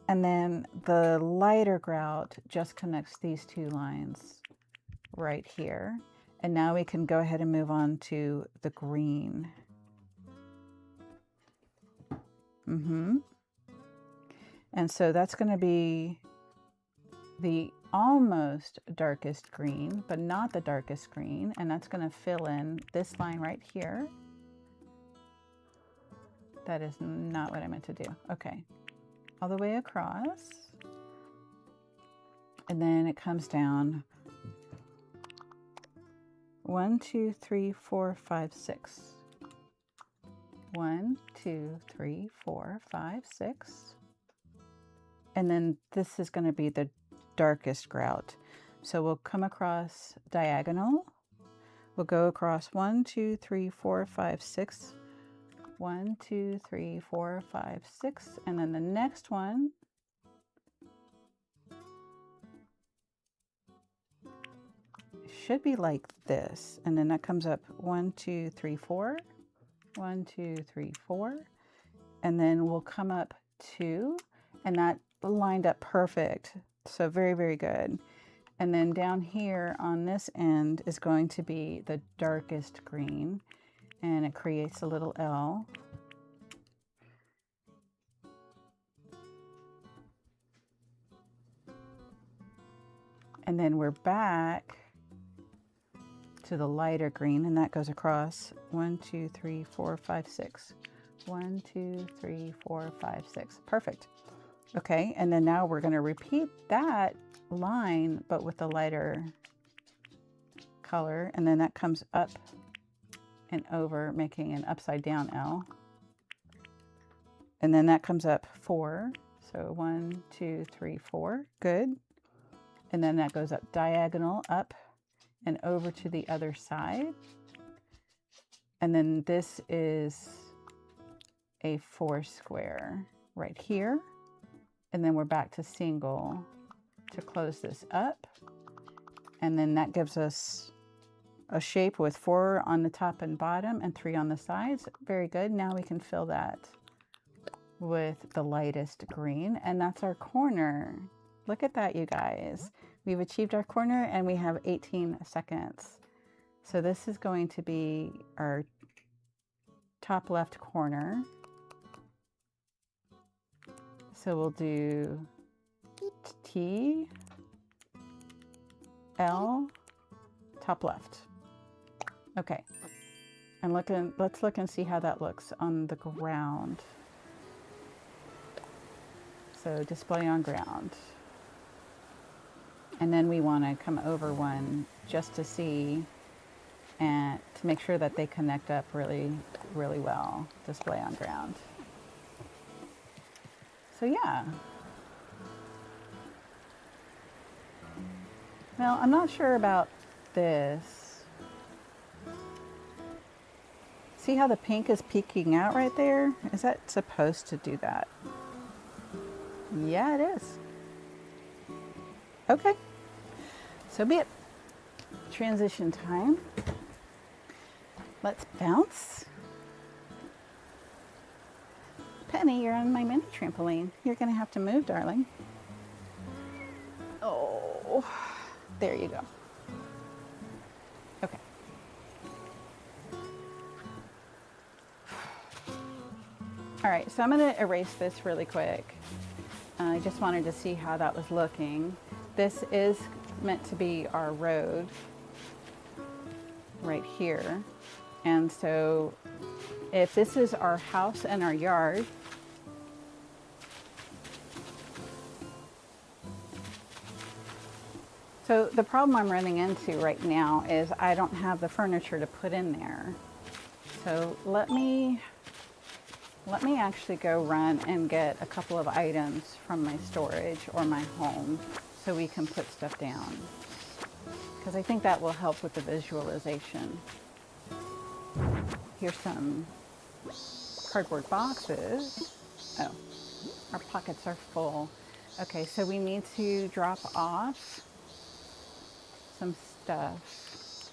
And then the lighter grout just connects these two lines right here. And now we can go ahead and move on to the green. And so that's going to be the almost darkest green, but not the darkest green. And that's going to fill in this line right here. That is not what I meant to do. Okay. All the way across. And then it comes down 1, 2, 3, 4, 5, 6. 1, 2, 3, 4, 5, 6. And then this is going to be the darkest grout. So we'll come across diagonal. We'll go across 1, 2, 3, 4, 5, 6. 1, 2, 3, 4, 5, 6. And then the next one should be like this. And then that comes up 1, 2, 3, 4. 1, 2, 3, 4. And then we'll come up 2. And that lined up perfect. So very, very good. And then down here on this end is going to be the darkest green. And it creates a little L. And then we're back to the lighter green, and that goes across 1, 2, 3, 4, 5, 6. 1, 2, 3, 4, 5, 6. Perfect. Okay, and then now we're going to repeat that line, but with the lighter color, and then that comes up and over, making an upside down L. And then that comes up 4. So 1, 2, 3, 4. Good. And then that goes up diagonal, up and over to the other side. And then this is a 4 square right here. And then we're back to single to close this up. And then that gives us a shape with 4 on the top and bottom and 3 on the sides. Very good. Now we can fill that with the lightest green, and that's our corner. Look at that, you guys. We've achieved our corner and we have 18 seconds. So this is going to be our top left corner. So we'll do T, L, top left. Okay, and let's look and see how that looks on the ground. So display on ground. And then we want to come over one just to see and to make sure that they connect up really, really well. Display on ground. So yeah. Now I'm not sure about this. See how the pink is peeking out right there? Is that supposed to do that? Yeah, it is. Okay. So be it. Transition time. Let's bounce. Penny, you're on my mini trampoline. You're going to have to move, darling. Oh, there you go. Okay. All right, so I'm going to erase this really quick. I just wanted to see how that was looking. This is meant to be our road right here. And so if this is our house and our yard, so the problem I'm running into right now is I don't have the furniture to put in there. So let me actually go run and get a couple of items from my storage or my home so we can put stuff down. Because I think that will help with the visualization. Here's some cardboard boxes. Oh, our pockets are full. Okay, so we need to drop off some stuff.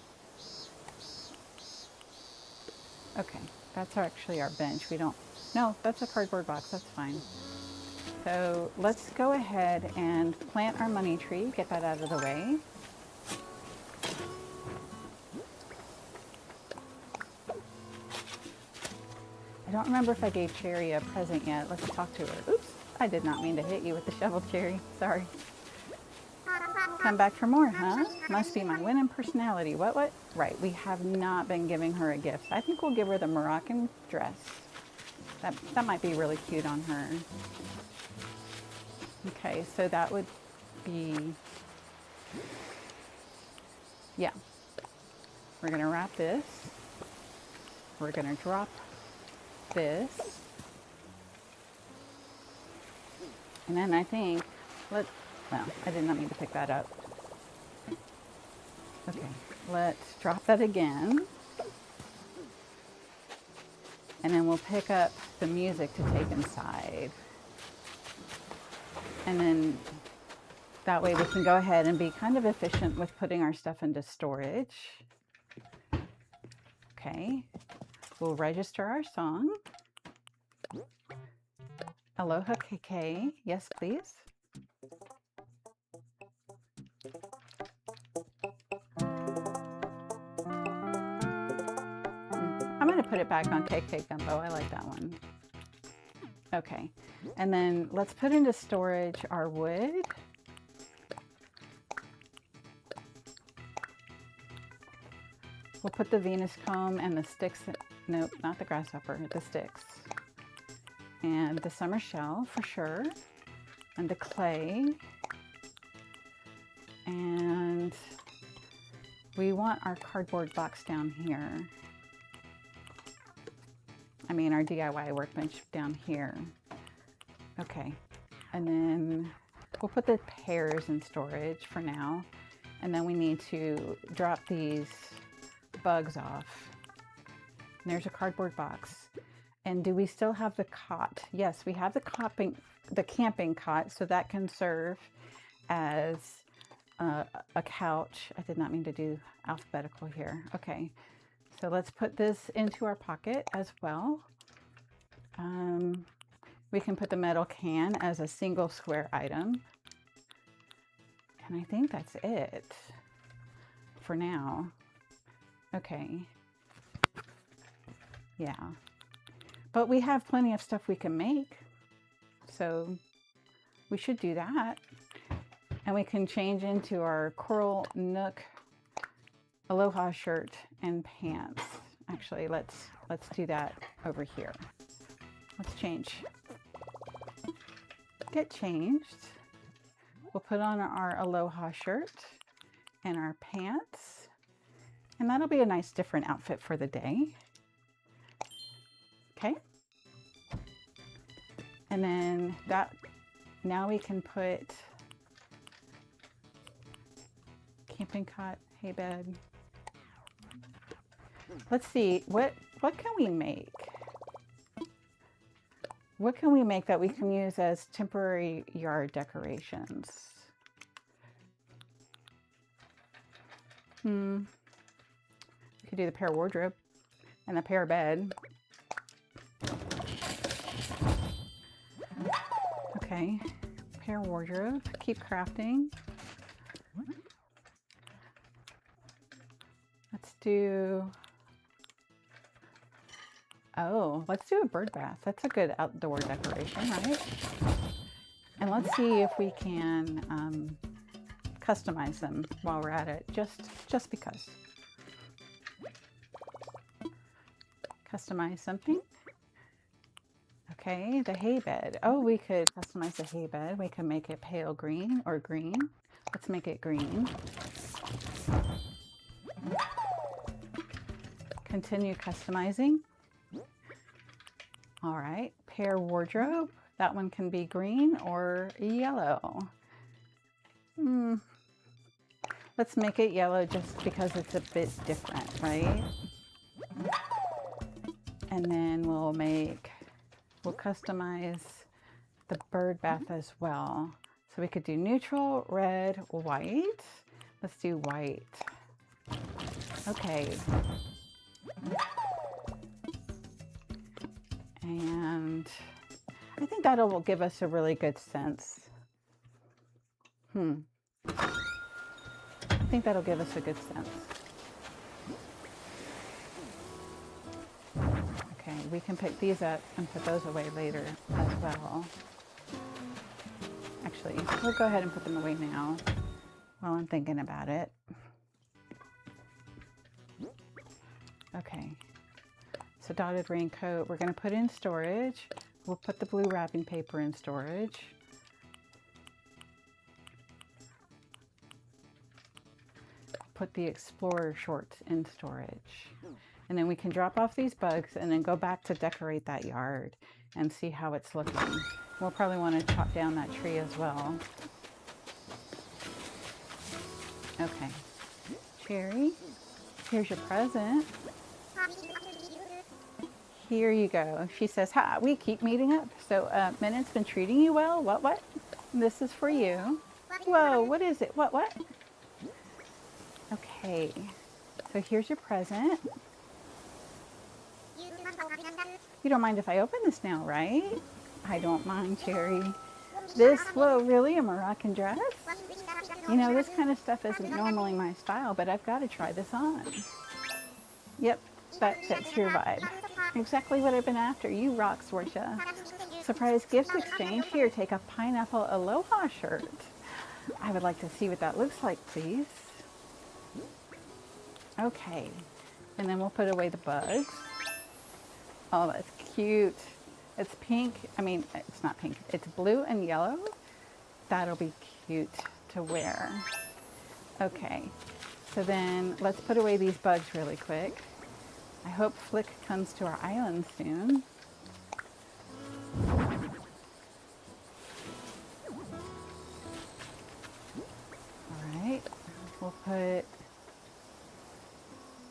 Okay, That's actually our bench. We don't, no, that's a cardboard box. That's fine. So let's go ahead and plant our money tree, get that out of the way. I don't remember if I gave Cherry a present yet. Let's talk to her. Oops, I did not mean to hit you with the shovel, Cherry. Sorry. Come back for more, huh? Must be my winning personality. What? Right, we have not been giving her a gift. I think we'll give her the Moroccan dress. That might be really cute on her. Okay, so that would be, yeah. We're gonna wrap this. We're gonna drop this. And then I think, well, I did not mean to pick that up. Okay, let's drop that again. And then we'll pick up the music to take inside. And then that way we can go ahead and be kind of efficient with putting our stuff into storage. Okay, we'll register our song. Aloha KK, yes please. I'm gonna put it back on KK Gumbo, I like that one. Okay, and then let's put into storage our wood. We'll put the Venus comb and the sticks, nope, not the grasshopper, the sticks. And the summer shell for sure, and the clay. And we want our cardboard box down here. I mean our DIY workbench down here. Okay, and then we'll put the pears in storage for now. And then we need to drop these bugs off. And there's a cardboard box. And do we still have the cot? Yes, we have the camping cot, so that can serve as a couch. I did not mean to do alphabetical here. Okay, so let's put this into our pocket as well. We can put the metal can as a single square item. And I think that's it for now. Okay. Yeah. But we have plenty of stuff we can make. So we should do that. And we can change into our Coral Nook Aloha shirt and pants. Actually, let's do that over here. Let's change. Get changed. We'll put on our Aloha shirt and our pants. And that'll be a nice different outfit for the day. Okay. And then now we can put camping cot, hay bed. Let's see, what can we make? What can we make that we can use as temporary yard decorations? We could do the pair wardrobe and the pair bed. Okay, pair wardrobe, keep crafting. Let's do a bird bath. That's a good outdoor decoration, right? And let's see if we can customize them while we're at it, just because. Customize something. Okay, the hay bed. Oh, we could customize the hay bed. We can make it pale green or green. Let's make it green. Continue customizing. All right, pair wardrobe. That one can be green or yellow. Let's make it yellow just because it's a bit different, right? And then we'll customize the bird bath as well. So we could do neutral, red, white. Let's do white. Okay. And I think that'll give us a really good sense. I think that'll give us a good sense. Okay, we can pick these up and put those away later as well. Actually, we'll go ahead and put them away now while I'm thinking about it. Okay, so dotted raincoat, we're going to put in storage. We'll put the blue wrapping paper in storage. Put the Explorer shorts in storage. And then we can drop off these bugs and then go back to decorate that yard and see how it's looking. We'll probably want to chop down that tree as well. Okay. Cherry, here's your present. Here you go. She says, hi, we keep meeting up. So, Minute's been treating you well? What? This is for you. Whoa, what is it? What? Okay. So here's your present. You don't mind if I open this now, right? I don't mind, Cherry. Whoa, really? A Moroccan dress? You know, this kind of stuff isn't normally my style, but I've got to try this on. Yep, that fits your vibe. Exactly what I've been after. You rock, Sorsha. Surprise gift exchange. Here, take a pineapple aloha shirt. I would like to see what that looks like, please. Okay, and then we'll put away the bugs. Oh, that's cute. It's pink. I mean, it's not pink. It's blue and yellow. That'll be cute to wear. Okay, so then let's put away these bugs really quick. I hope Flick comes to our island soon. All right, we'll put,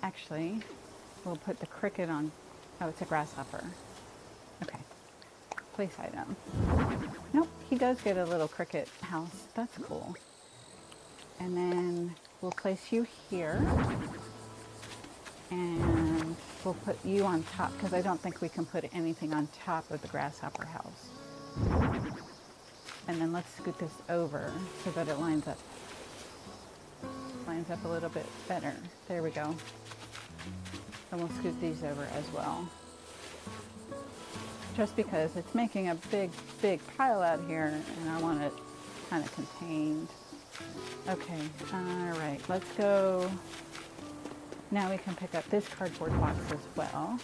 actually, we'll put the cricket on. Oh, it's a grasshopper. Okay, place item. Nope, he does get a little cricket house. That's cool. And then we'll place you here. And we'll put you on top because I don't think we can put anything on top of the grasshopper house. And then let's scoot this over so that it lines up a little bit better. There we go. And we'll scoot these over as well. Just because it's making a big pile out here and I want it kind of contained. Okay, all right, let's go. Now we can pick up this cardboard box as well.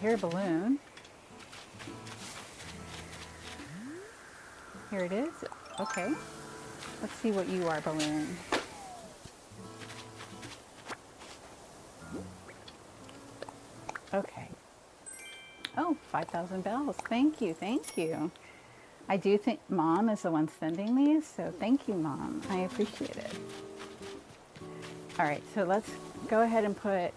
Here, a balloon. Here it is. Okay. Let's see what you are, balloon. Okay. Oh, 5,000 bells. Thank you. I do think Mom is the one sending these, so thank you, Mom. I appreciate it. All right, so let's go ahead and put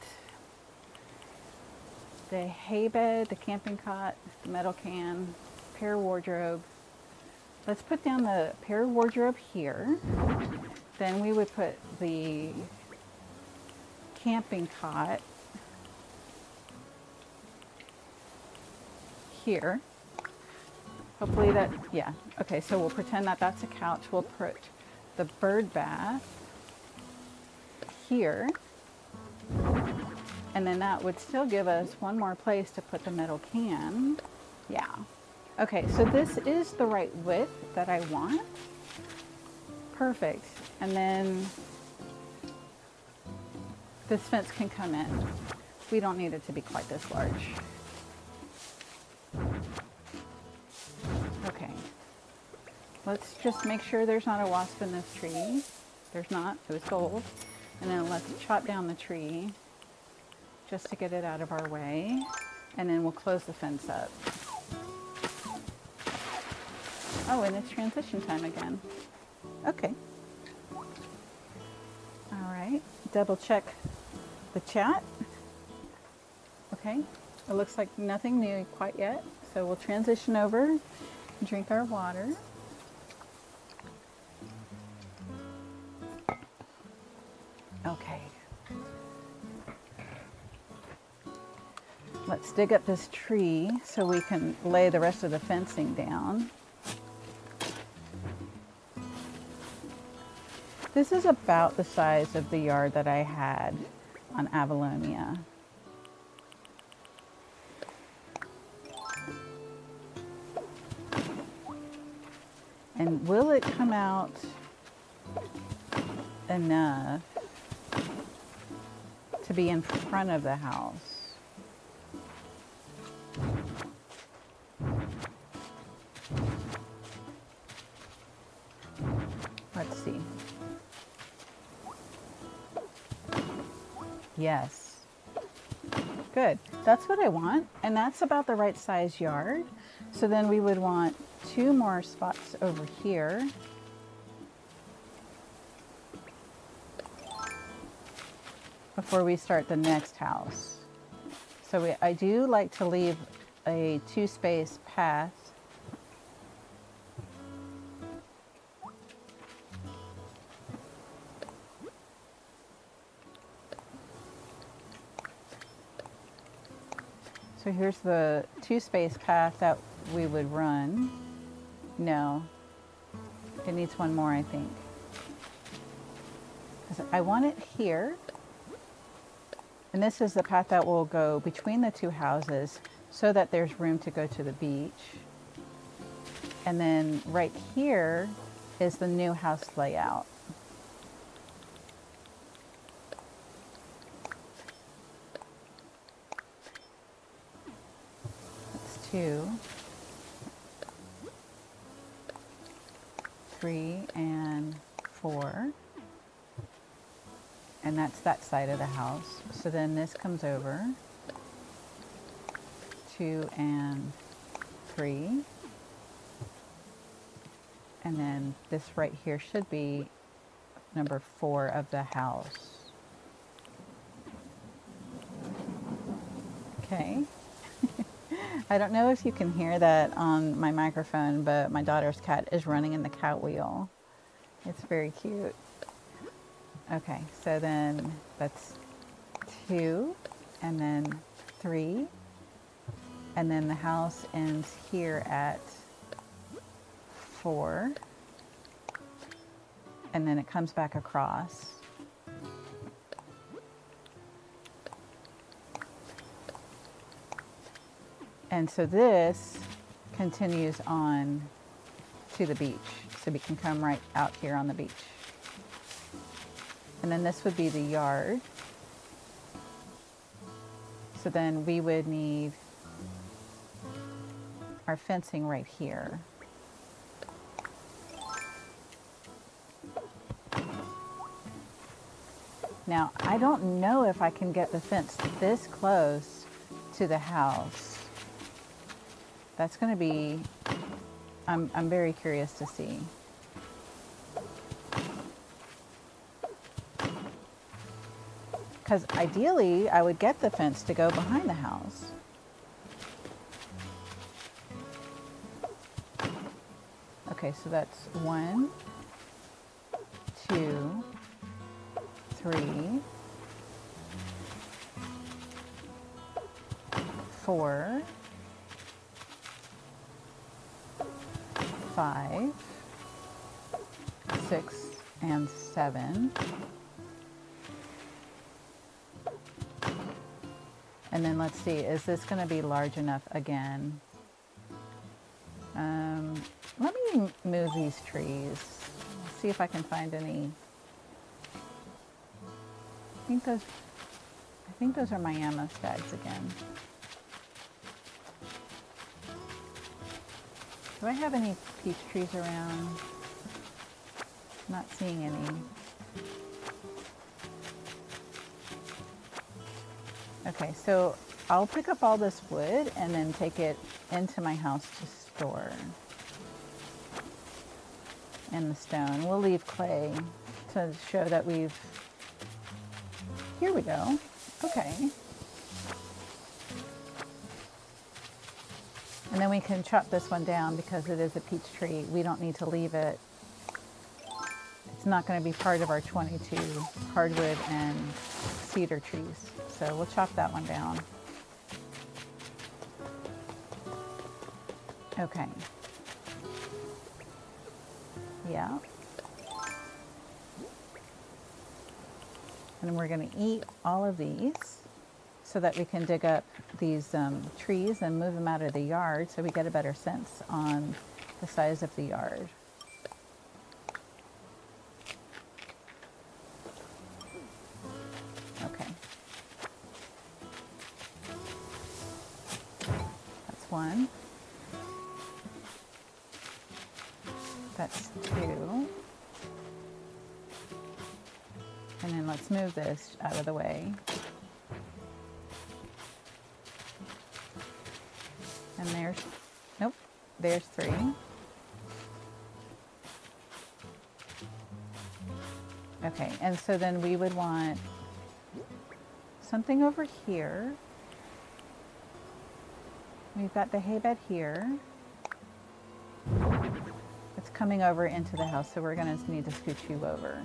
the hay bed, the camping cot, the metal can, pair wardrobe. Let's put down the pair wardrobe here. Then we would put the camping cot here. Hopefully that, yeah. Okay, so we'll pretend that that's a couch. We'll put the bird bath here. And then that would still give us one more place to put the metal can. Yeah. Okay, so this is the right width that I want. Perfect. And then this fence can come in. We don't need it to be quite this large. Okay. Let's just make sure there's not a wasp in this tree. There's not. It was gold. And then let's chop down the tree just to get it out of our way. And then we'll close the fence up. Oh, and it's transition time again. Okay. All right. Double check the chat. Okay. It looks like nothing new quite yet. So we'll transition over and drink our water. Okay. Let's let's dig up this tree so we can lay the rest of the fencing down. This is about the size of the yard that I had on Avalonia. And will it come out enough to be in front of the house? Let's see. Yes. Good. That's what I want. And that's about the right size yard. So then we would want 2 more spots over here. Before we start the next house. So I do like to leave a 2-space path. So here's the 2-space path that we would run. No, it needs 1 more, I think. 'Cause I want it here. And this is the path that will go between the 2 houses so that there's room to go to the beach. And then right here is the new house layout. That's 2, 3, and 4. And that's that side of the house. So then this comes over, 2 and 3. And then this right here should be number 4 of the house. Okay. I don't know if you can hear that on my microphone, but my daughter's cat is running in the cat wheel. It's very cute. Okay, so then that's 2, and then 3, and then the house ends here at 4, and then it comes back across. And so this continues on to the beach, so we can come right out here on the beach. And then this would be the yard. So then we would need our fencing right here. Now, I don't know if I can get the fence this close to the house. That's going to be, I'm very curious to see. Because ideally, I would get the fence to go behind the house. Okay, so that's 1, 2, 3, 4, 5, 6, and 7. And then let's see, is this going to be large enough again? Let me move these trees. See if I can find any. I think those are my ammo stags again. Do I have any peach trees around? Not seeing any. Okay, so I'll pick up all this wood and then take it into my house to store. And the stone. We'll leave clay to show that we've... Here we go. Okay. And then we can chop this one down because it is a peach tree. We don't need to leave it. It's not going to be part of our 22 hardwood and cedar trees. So we'll chop that one down. Okay. Yeah. And we're going to eat all of these so that we can dig up these trees and move them out of the yard so we get a better sense on the size of the yard. Okay. That's one. That's two. And then let's move this out of the way. And there's, nope, there's three. Okay, and so then we would want something over here. We've got the hay bed here. It's coming over into the house, so we're gonna need to scooch you over.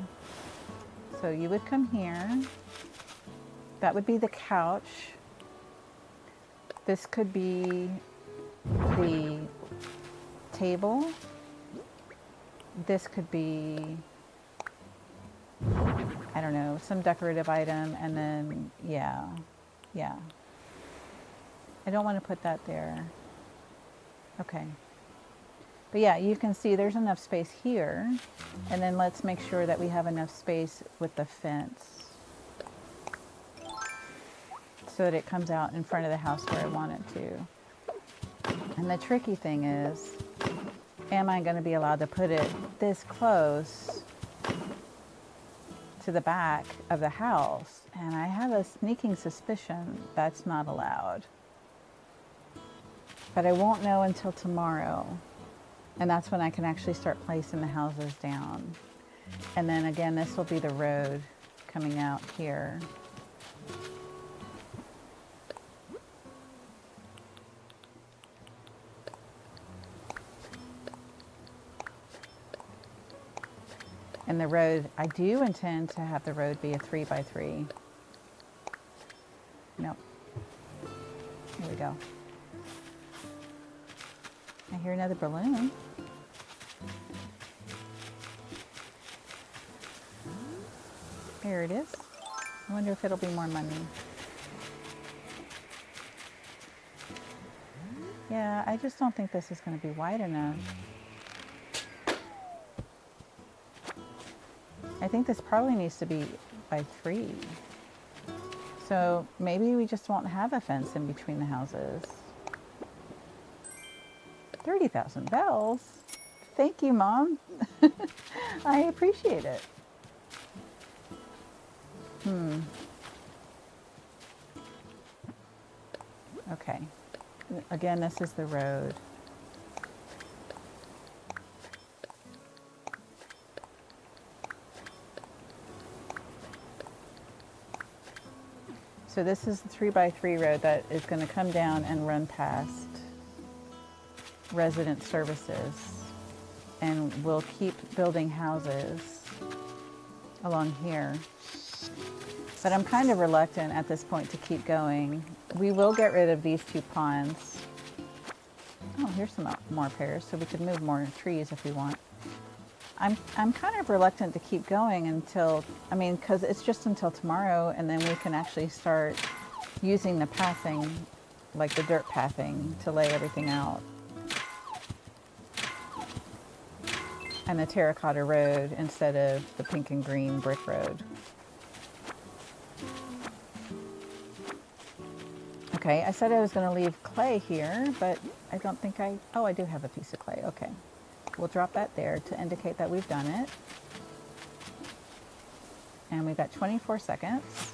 So you would come here. That would be the couch. This could be the table. This could be, I don't know, some decorative item, and then, yeah. I don't want to put that there. Okay. But yeah, you can see there's enough space here, and then let's make sure that we have enough space with the fence so that it comes out in front of the house where I want it to. And the tricky thing is, am I going to be allowed to put it this close to the back of the house? And I have a sneaking suspicion that's not allowed. But I won't know until tomorrow. And that's when I can actually start placing the houses down. And then again, this will be the road coming out here. And the road, I do intend to have the road be a 3x3. Nope. Here we go. I hear another balloon. Here it is. I wonder if it'll be more money. Yeah, I just don't think this is going to be wide enough. I think this probably needs to be by 3. So maybe we just won't have a fence in between the houses. 30,000 bells. Thank you, Mom. I appreciate it. Okay. Again, this is the road. So this is the 3x3 road that is going to come down and run past resident services, and we'll keep building houses along here. But I'm kind of reluctant at this point to keep going. We will get rid of these 2 ponds. Oh, here's some more pears, so we could move more trees if we want. I'm kind of reluctant to keep going until, because it's just until tomorrow, and then we can actually start using the pathing, like the dirt pathing, to lay everything out. And the terracotta road instead of the pink and green brick road. Okay, I said I was going to leave clay here, but I don't think I do have a piece of clay. Okay, we'll drop that there to indicate that we've done it. And we've got 24 seconds.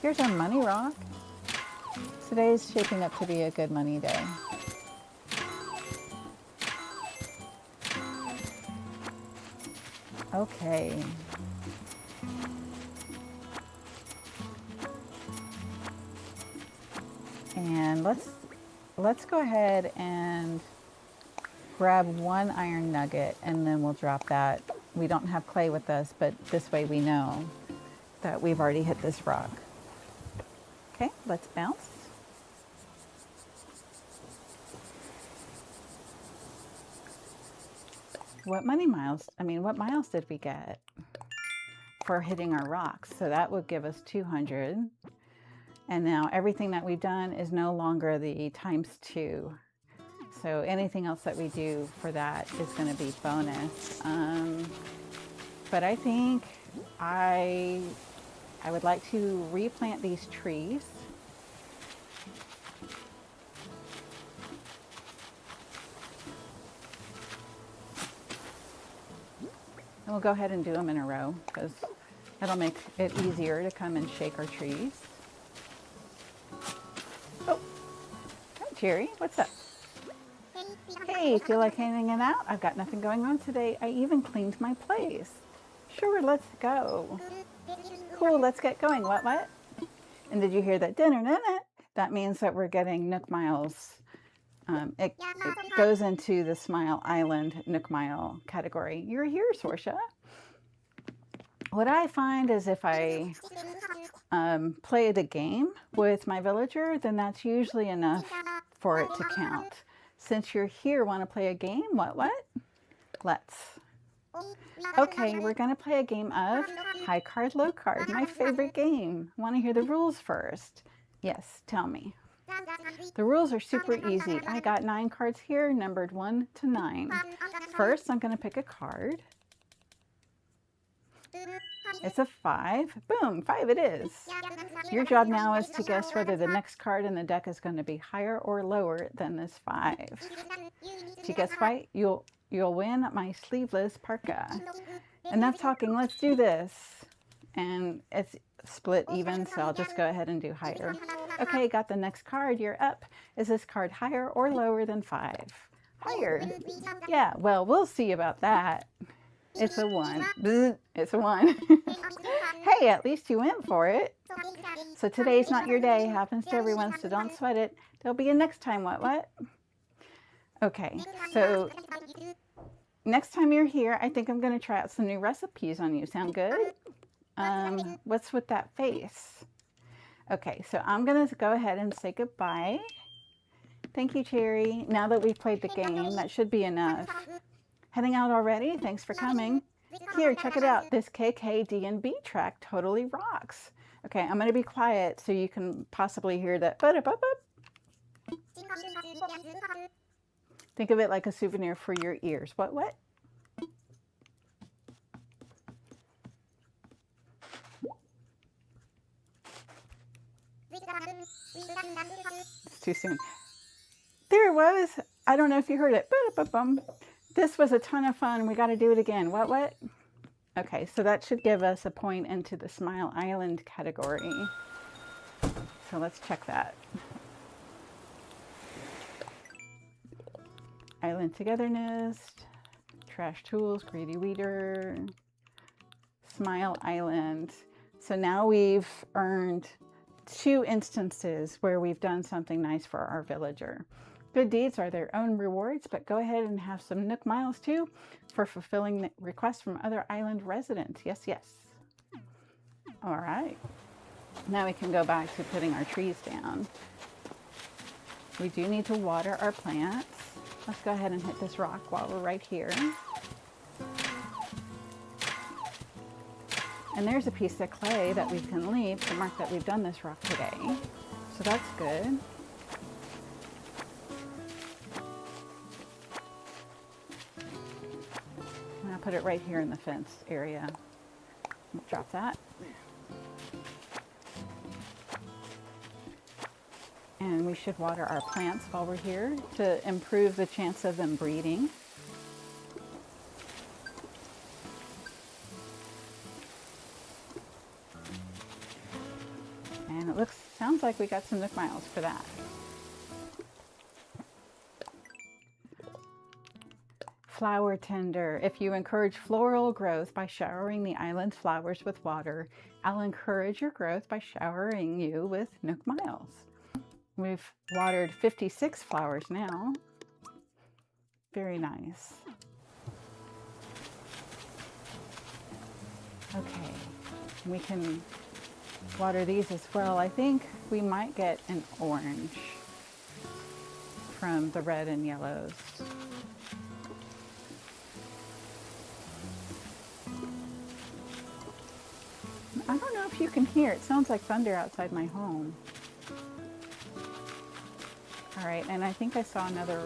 Here's our money rock. Today's shaping up to be a good money day. Okay. And let's go ahead and grab 1 iron nugget, and then we'll drop that. We don't have clay with us, but this way we know that we've already hit this rock. Okay, let's bounce. what what miles did we get for hitting our rocks? So that would give us 200. And now everything that we've done is no longer the ×2. So anything else that we do for that is going to be bonus. But I think I would like to replant these trees. And we'll go ahead and do them in a row because that'll make it easier to come and shake our trees. Oh, hi Jerry, what's up? Hey, feel like hanging out? I've got nothing going on today. I even cleaned my place. Sure, let's go. Cool, let's get going. What? And did you hear that? That means that we're getting Nook Miles. It goes into the Smile Island Nook Mile category. You're here, Sorsha. What I find is if I play the game with my villager, then that's usually enough for it to count. Since you're here, want to play a game? What? Let's. Okay, we're going to play a game of high card, low card, my favorite game. Want to hear the rules first? Yes, tell me. The rules are super easy. I got 9 cards here, numbered 1 to 9. First, I'm going to pick a card. It's a 5. Boom, 5 it is. Your job now is to guess whether the next card in the deck is going to be higher or lower than this 5. If you guess right, you'll win my sleeveless parka. Enough talking, let's do this. And it's split even, so I'll just go ahead and do higher. Okay, got the next card, you're up. Is this card higher or lower than 5? Higher. Yeah, well, we'll see about that. It's a 1. It's a 1. Hey, at least you went for it. So today's not your day. Happens to everyone, so don't sweat it. There'll be a next time. What? Okay, so next time you're here, I think I'm going to try out some new recipes on you. Sound good? What's with that face? Okay, so I'm going to go ahead and say goodbye. Thank you, Cherry. Now that we've played the game, that should be enough. Heading out already? Thanks for coming. Here, check it out. This KKD&B track totally rocks. Okay, I'm going to be quiet so you can possibly hear that. Think of it like a souvenir for your ears. What? It's too soon. There it was. I don't know if you heard it. This was a ton of fun. We got to do it again. What? Okay, so that should give us a point into the Smile Island category. So let's check that. Island Togetherness, Trash Tools, Greedy Weeder, Smile Island. So now we've earned 2 instances where we've done something nice for our villager. Good deeds are their own rewards, but go ahead and have some Nook Miles too for fulfilling requests from other island residents. Yes. All right. Now we can go back to putting our trees down. We do need to water our plants. Let's go ahead and hit this rock while we're right here. And there's a piece of clay that we can leave to mark that we've done this rock today. So that's good. I'll put it right here in the fence area. We'll drop that. And we should water our plants while we're here to improve the chance of them breeding. And it sounds like we got some Nook Miles for that. Flower tender. If you encourage floral growth by showering the island flowers with water, I'll encourage your growth by showering you with Nook Miles. We've watered 56 flowers now. Very nice. Okay, we can water these as well. I think we might get an orange from the red and yellows. I don't know if you can hear. It sounds like thunder outside my home. All right, and I think I saw another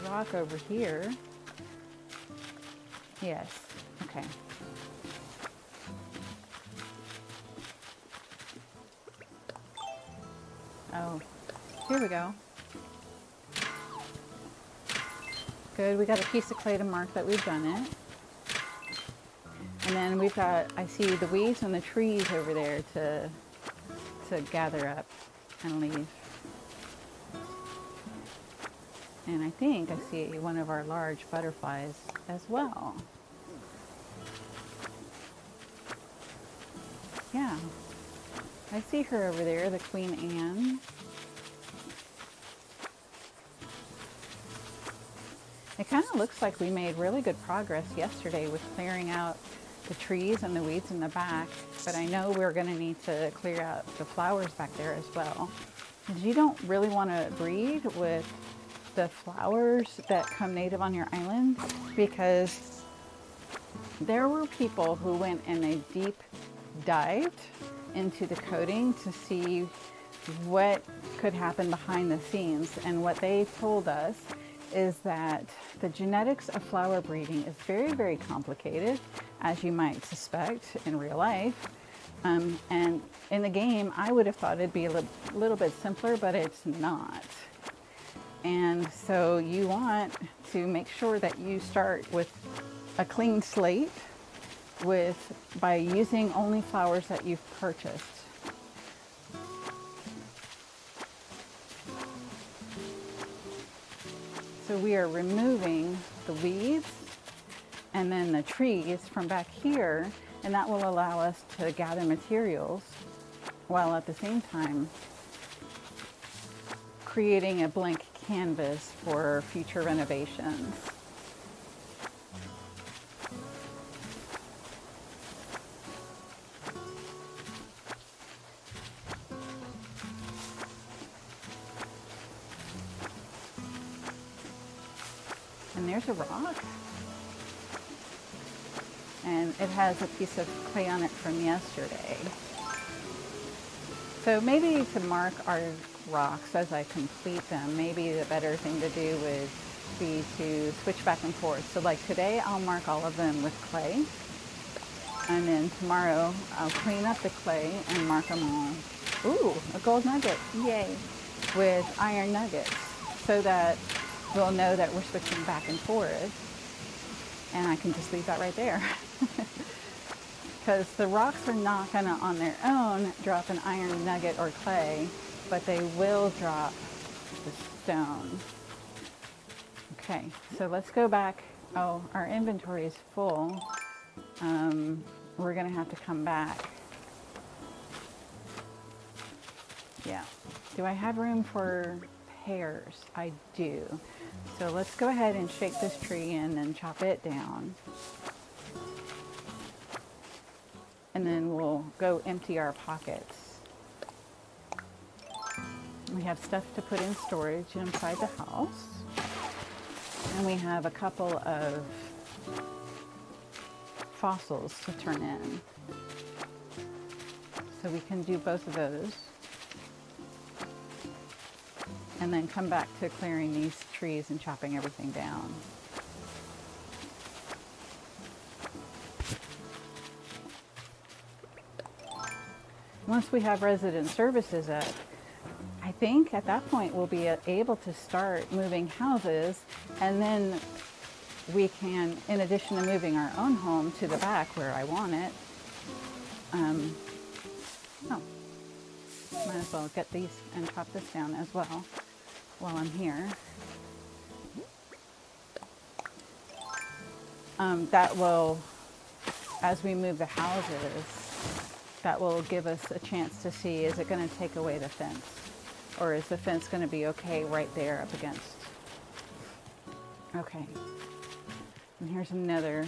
rock over here. Yes, okay. Oh, here we go. Good, we got a piece of clay to mark that we've done it. And then we've got, I see the weeds and the trees over there to gather up and leave. And I think I see one of our large butterflies as well. Yeah, I see her over there, the Queen Anne. It kind of looks like we made really good progress yesterday with clearing out the trees and the weeds in the back, but I know we're going to need to clear out the flowers back there as well. Because you don't really want to breed with the flowers that come native on your island, because there were people who went and they deep dived into the coding to see what could happen behind the scenes, and what they told us is that the genetics of flower breeding is very, very complicated, as you might suspect in real life. And in the game, I would have thought it'd be a little bit simpler, but it's not. And so you want to make sure that you start with a clean slate by using only flowers that you've purchased. So we are removing the weeds and then the trees from back here, and that will allow us to gather materials while at the same time creating a blank canvas for future renovations. And there's a rock, and it has a piece of clay on it from yesterday. So maybe to mark our rocks as I complete them, maybe the better thing to do would be to switch back and forth. So like today, I'll mark all of them with clay, and then tomorrow I'll clean up the clay and mark them all. Ooh, a gold nugget, yay, with iron nuggets, so that we'll know that we're switching back and forth, and I can just leave that right there. Because the rocks are not going to on their own drop an iron nugget or clay, but they will drop the stone. Okay, so let's go back. Oh, our inventory is full. We're going to have to come back. Yeah. Do I have room for pears? I do. So let's go ahead and shake this tree in and chop it down. And then we'll go empty our pockets. We have stuff to put in storage inside the house. And we have a couple of fossils to turn in. So we can do both of those. And then come back to clearing these trees and chopping everything down. Once we have resident services up, I think at that point we'll be able to start moving houses, and then we can, in addition to moving our own home to the back where I want it, might as well get these and chop this down as well while I'm here. That will, as we move the houses, that will give us a chance to see, is it going to take away the fence? Or is the fence going to be okay right there up against? Okay. And here's another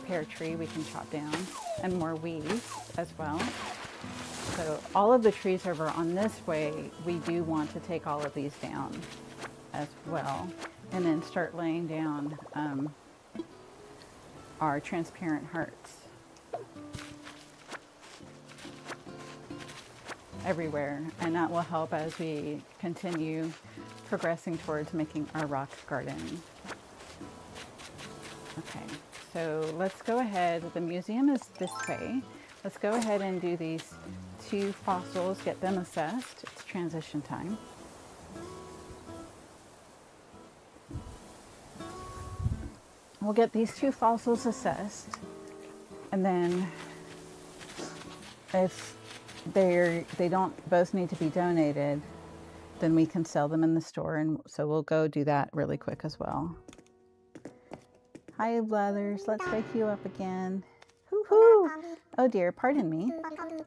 pear tree we can chop down, and more weeds as well. So all of the trees over on this way, we do want to take all of these down as well, and then start laying down our transparent hearts. everywhere, and that will help as we continue progressing towards making our rock garden. Okay, so let's go ahead. The museum is this way. Let's go ahead and do these 2 fossils, get them assessed. It's transition time. We'll get these 2 fossils assessed, and then if they don't both need to be donated, then we can sell them in the store, and so we'll go do that really quick as well. Hi, Blathers. Let's wake you up again. Hoo-hoo! Oh dear, pardon me.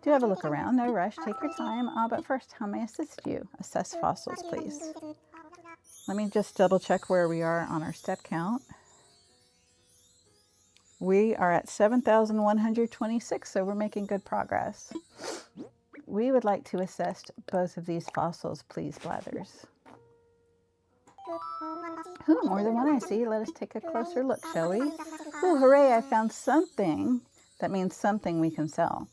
Do have a look around. No rush. Take your time. But first, how may I assist you? Assess fossils, please. Let me just double check where we are on our step count. We are at 7,126, so we're making good progress. We would like to assess both of these fossils, please, Blathers. Ooh, more than one I see. Let us take a closer look, shall we? Ooh, hooray, I found something. That means something we can sell.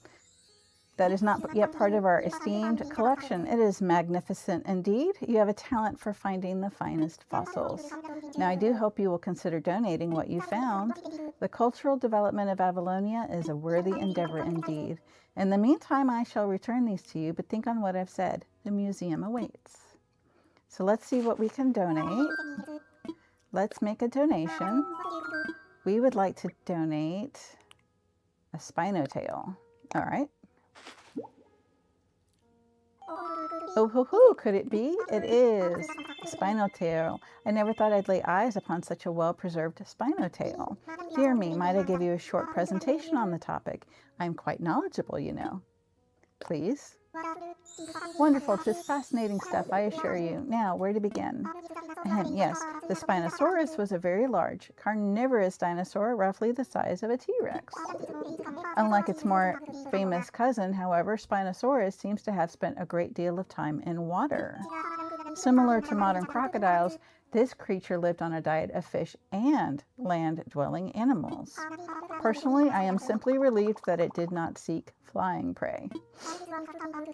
That is not yet part of our esteemed collection. It is magnificent indeed. You have a talent for finding the finest fossils. Now, I do hope you will consider donating what you found. The cultural development of Avalonia is a worthy endeavor indeed. In the meantime, I shall return these to you, but think on what I've said. The museum awaits. So let's see what we can donate. Let's make a donation. We would like to donate a Spinotail. All right. Oh, hoo, hoo, could it be? It is a Spinotail. I never thought I'd lay eyes upon such a well-preserved Spinotail. Dear me, might I give you a short presentation on the topic? I'm quite knowledgeable, you know. Please. Wonderful, 'tis fascinating stuff, I assure you. Now, where to begin? Yes, the Spinosaurus was a very large, carnivorous dinosaur, roughly the size of a T-Rex. Unlike its more famous cousin, however, Spinosaurus seems to have spent a great deal of time in water. Similar to modern crocodiles, this creature lived on a diet of fish and land-dwelling animals. Personally, I am simply relieved that it did not seek flying prey.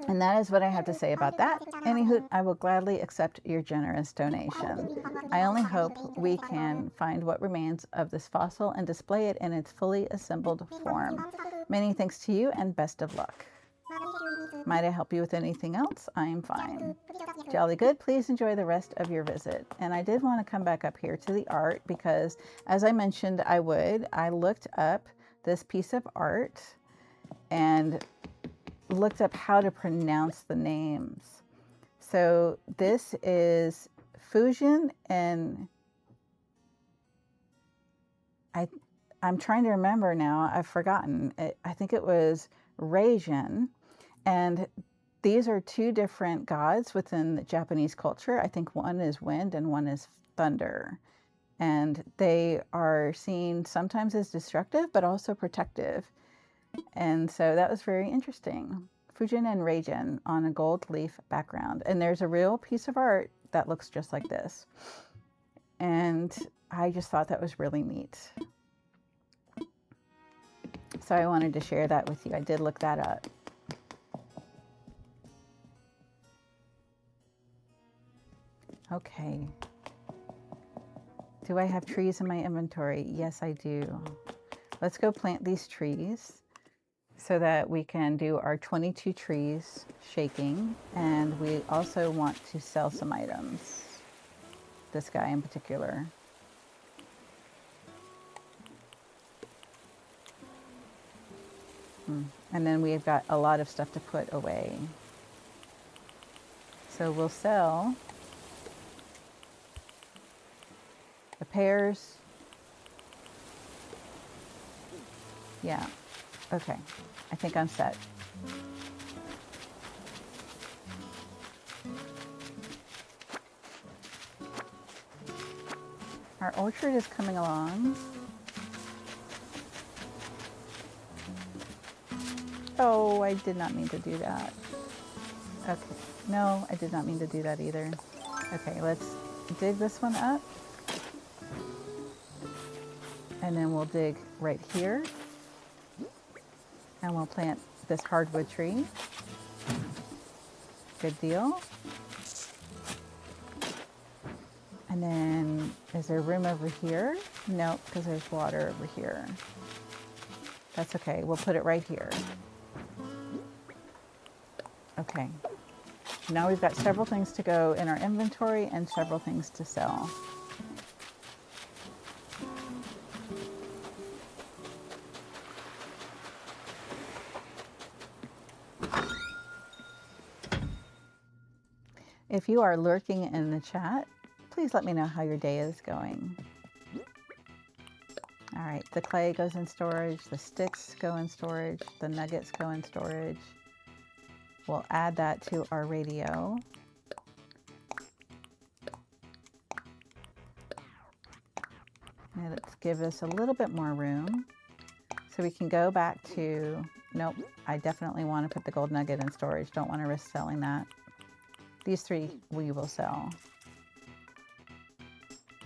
And that is what I have to say about that. Anywho, I will gladly accept your generous donation. I only hope we can find what remains of this fossil and display it in its fully assembled form. Many thanks to you and best of luck. Might I help you with anything else? I'm fine. Jolly good. Please enjoy the rest of your visit. And I did want to come back up here to the art because, as I mentioned I would, I looked up this piece of art and looked up how to pronounce the names. So this is Fusion, and I'm trying to remember now. I've forgotten. I think it was Reijin. And these are 2 different gods within the Japanese culture. I think one is wind and one is thunder. And they are seen sometimes as destructive, but also protective. And so that was very interesting. Fujin and Reijin on a gold leaf background. And there's a real piece of art that looks just like this. And I just thought that was really neat. So I wanted to share that with you. I did look that up. Okay. Do I have trees in my inventory? Yes, I do. Let's go plant these trees so that we can do our 22 trees shaking. And we also want to sell some items. This guy in particular. And then we've got a lot of stuff to put away. So we'll sell the pears. Yeah, okay, I think I'm set. Our orchard is coming along. Oh, I did not mean to do that. Okay, no, I did not mean to do that either. Okay, let's dig this one up. And then we'll dig right here. And we'll plant this hardwood tree. Good deal. And then, is there room over here? Nope, because there's water over here. That's okay, we'll put it right here. Okay, now we've got several things to go in our inventory and several things to sell. If you are lurking in the chat, please let me know how your day is going. All right, the clay goes in storage, the sticks go in storage, the nuggets go in storage. We'll add that to our radio. And let's give us a little bit more room so we can go back to, nope, I definitely want to put the gold nugget in storage. Don't want to risk selling that. These three we will sell.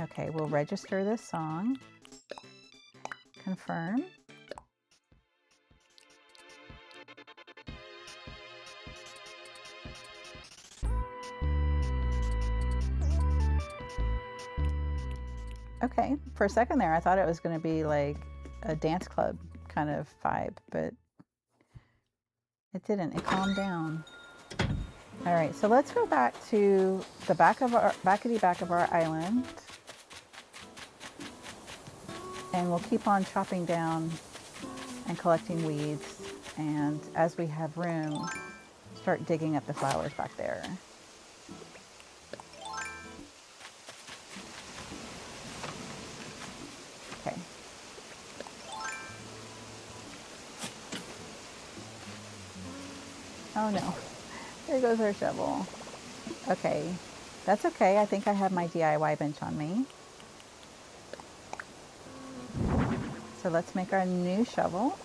Okay, we'll register this song. Confirm. Okay, for a second there, I thought it was going to be like a dance club kind of vibe, but it didn't. It calmed down. All right, so let's go back to the back of our back of our island, and we'll keep on chopping down and collecting weeds. And as we have room, start digging up the flowers back there. Okay. Oh no, there goes our shovel. Okay, that's okay. I think I have my DIY bench on me. So let's make our new shovel.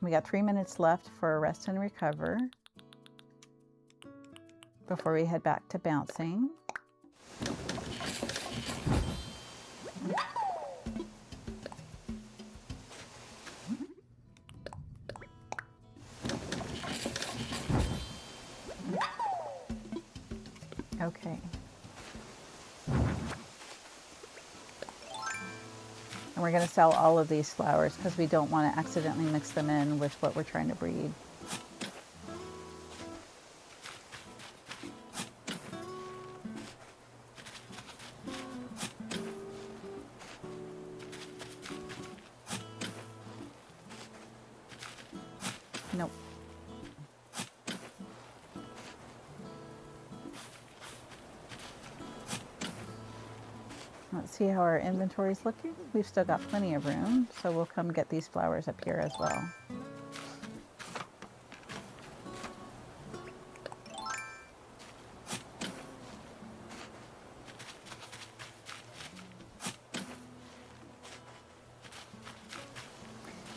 We got 3 minutes left for a rest and recover before we head back to bouncing. Okay. And we're going to sell all of these flowers because we don't want to accidentally mix them in with what we're trying to breed. Nope. Let's see how our inventory is looking. We've still got plenty of room, so we'll come get these flowers up here as well.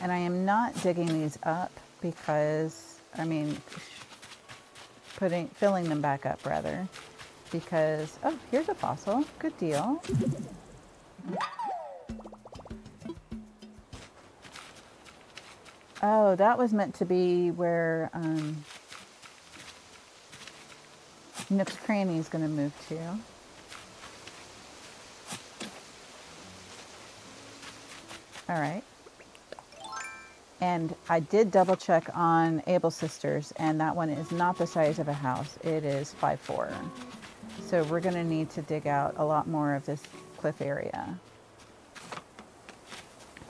And I am not digging these up because, filling them back up rather, because, oh, here's a fossil. Good deal. Oh, that was meant to be where Nook's Cranny is going to move to. All right. And I did double check on Able Sisters, and that one is not the size of a house. It is 5'4". So we're going to need to dig out a lot more of this cliff area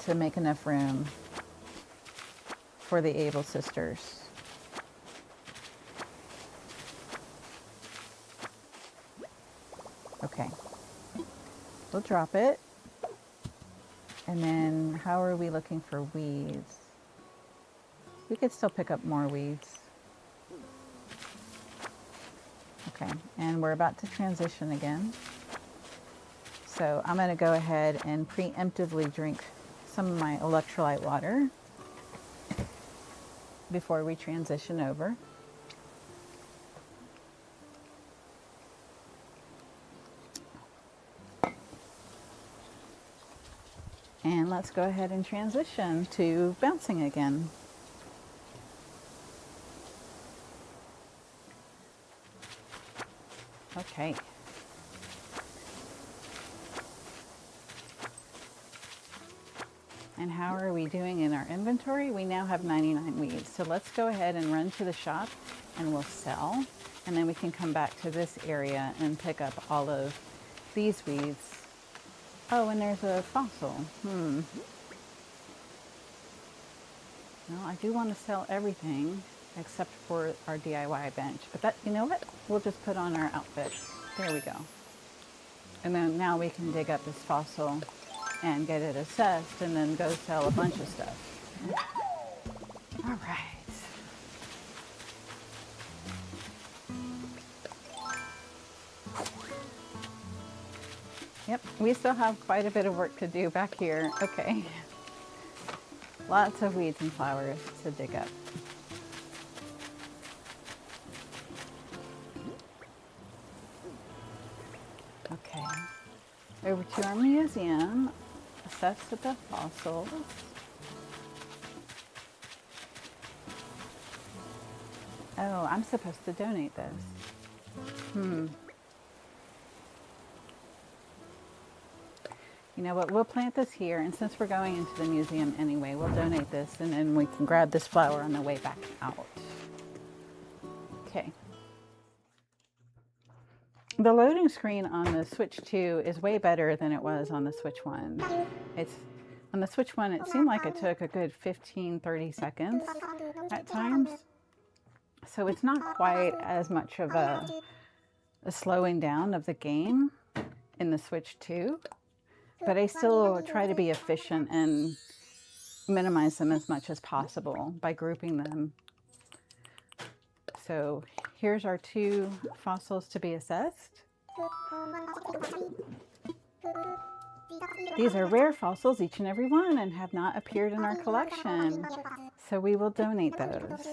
to make enough room for the Able Sisters. Okay, we'll drop it. And then how are we looking for weeds? We could still pick up more weeds. Okay, and we're about to transition again. So I'm going to go ahead and preemptively drink some of my electrolyte water before we transition over. And let's go ahead and transition to bouncing again. Okay. And how are we doing in our inventory? We now have 99 weeds. So let's go ahead and run to the shop and we'll sell. And then we can come back to this area and pick up all of these weeds. Oh, and there's a fossil. Well, I do want to sell everything except for our DIY bench. But that, you know what? We'll just put on our outfit. There we go. And then now we can dig up this fossil and get it assessed and then go sell a bunch of stuff. All right. Yep, we still have quite a bit of work to do back here. Okay. Lots of weeds and flowers to dig up. Okay. Over to our museum. Assess the fossils. Oh, I'm supposed to donate this. You know what, we'll plant this here, and since we're going into the museum anyway, we'll donate this, and then we can grab this flower on the way back out. Okay. The loading screen on the Switch 2 is way better than it was on the Switch 1. On the Switch 1, it seemed like it took a good 15-30 seconds at times. So it's not quite as much of a slowing down of the game in the Switch 2. But I still try to be efficient and minimize them as much as possible by grouping them. So here's our 2 fossils to be assessed. These are rare fossils, each and every one, and have not appeared in our collection. So we will donate those.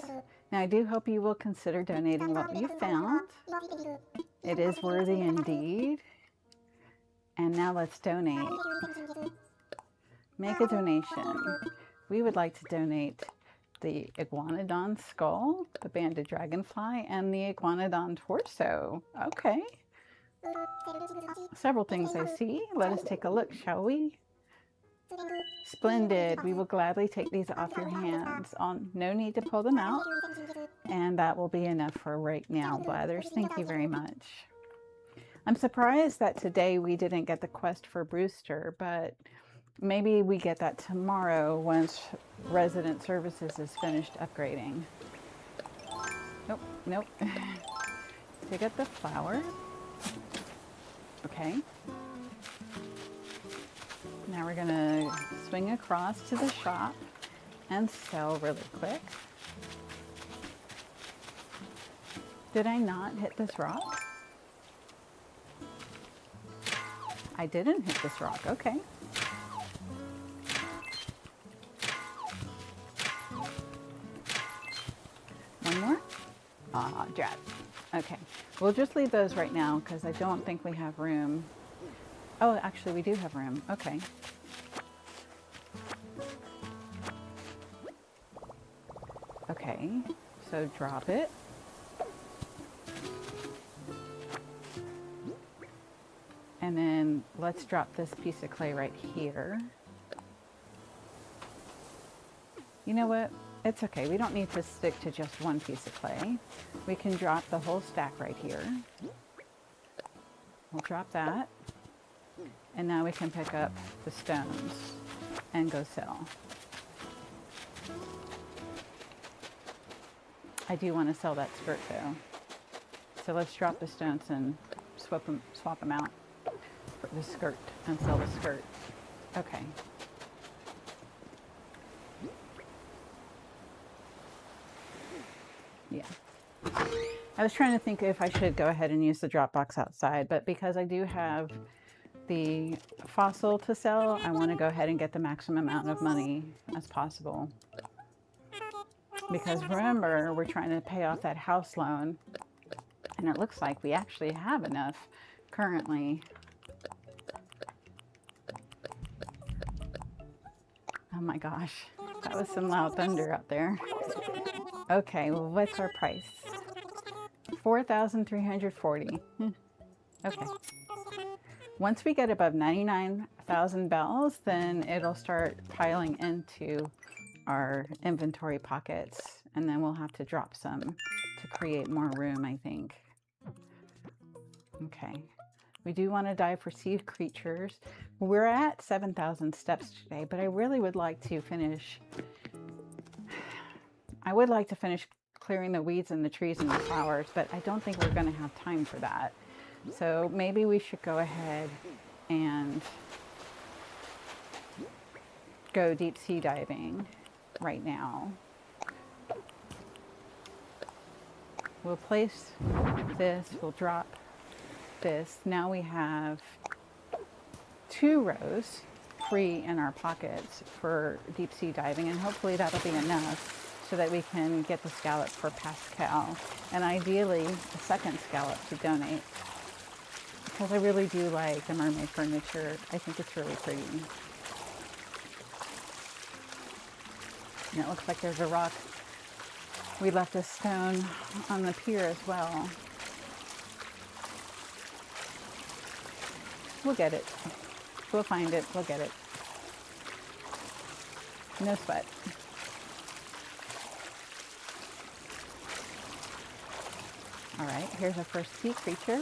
Now I do hope you will consider donating what you found. It is worthy indeed. And now let's donate. Make a donation. We would like to donate the iguanodon skull, the banded dragonfly, and the iguanodon torso. Okay. Several things I see. Let us take a look, shall we? Splendid. We will gladly take these off your hands. No need to pull them out. And that will be enough for right now, Blathers. Thank you very much. I'm surprised that today we didn't get the quest for Brewster, but maybe we get that tomorrow once Resident Services is finished upgrading. Nope, nope. Dig up the flower. Okay. Now we're gonna swing across to the shop and sell really quick. Did I not hit this rock? I didn't hit this rock, okay. One more? Ah, drat. Okay, we'll just leave those right now because I don't think we have room. Oh, actually we do have room, okay. Okay, so drop it. And then let's drop this piece of clay right here. You know what? It's okay. We don't need to stick to just one piece of clay. We can drop the whole stack right here. We'll drop that. And now we can pick up the stones and go sell. I do want to sell that skirt though. So let's drop the stones and swap them out. The skirt and sell the skirt. Okay. Yeah. I was trying to think if I should go ahead and use the drop box outside, but because I do have the fossil to sell, I want to go ahead and get the maximum amount of money as possible. Because remember, we're trying to pay off that house loan, and it looks like we actually have enough currently. Oh my gosh, that was some loud thunder out there. Okay, well, what's our price? 4,340. Okay. Once we get above 99,000 bells, then it'll start piling into our inventory pockets, and then we'll have to drop some to create more room, I think. Okay. We do want to dive for sea creatures. We're at 7,000 steps today, but I really would like to finish. I would like to finish clearing the weeds and the trees and the flowers, but I don't think we're going to have time for that. So maybe we should go ahead and go deep sea diving right now. We'll place this, we'll drop this. Now we have 2 rows free in our pockets for deep sea diving, and hopefully that'll be enough so that we can get the scallop for Pascal, and ideally a second scallop to donate, because I really do like the mermaid furniture. I think it's really pretty. And it looks like there's a rock. We left a stone on the pier as well. We'll get it. We'll find it. We'll get it. No sweat. All right, here's our first sea creature.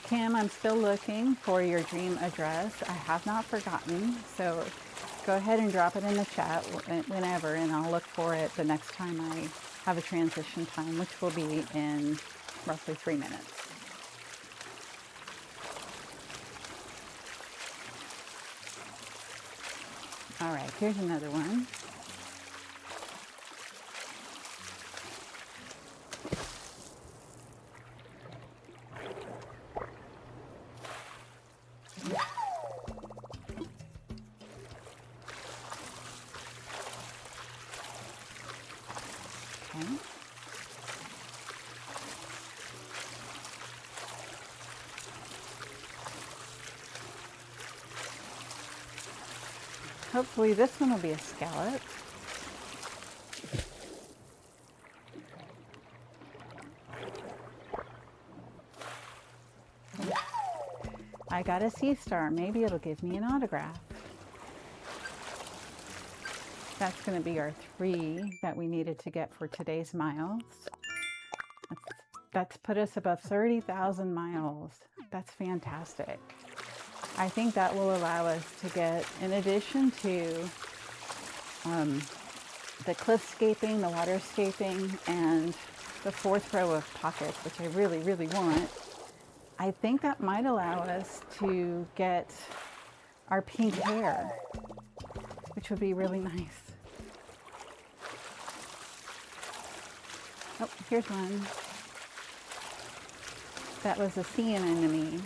Kim, I'm still looking for your dream address. I have not forgotten, so go ahead and drop it in the chat whenever, and I'll look for it the next time I have a transition time, which will be in roughly 3 minutes. All right, here's another one. Okay. Hopefully this one will be a scallop. I got a sea star. Maybe it'll give me an autograph. That's going to be our 3 that we needed to get for today's miles. That's put us above 30,000 miles. That's fantastic. I think that will allow us to get, in addition to the cliffscaping, the waterscaping, and the 4th row of pockets, which I really, really want, I think that might allow us to get our pink hair, which would be really nice. Oh, here's one. That was a sea anemone.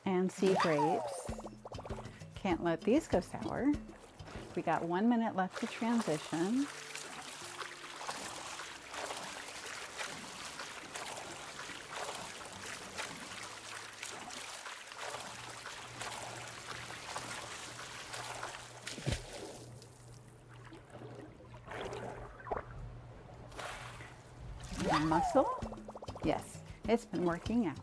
And sea grapes. Can't let these go sour. We got 1 minute left to transition. Mussel? Yes, it's been working out.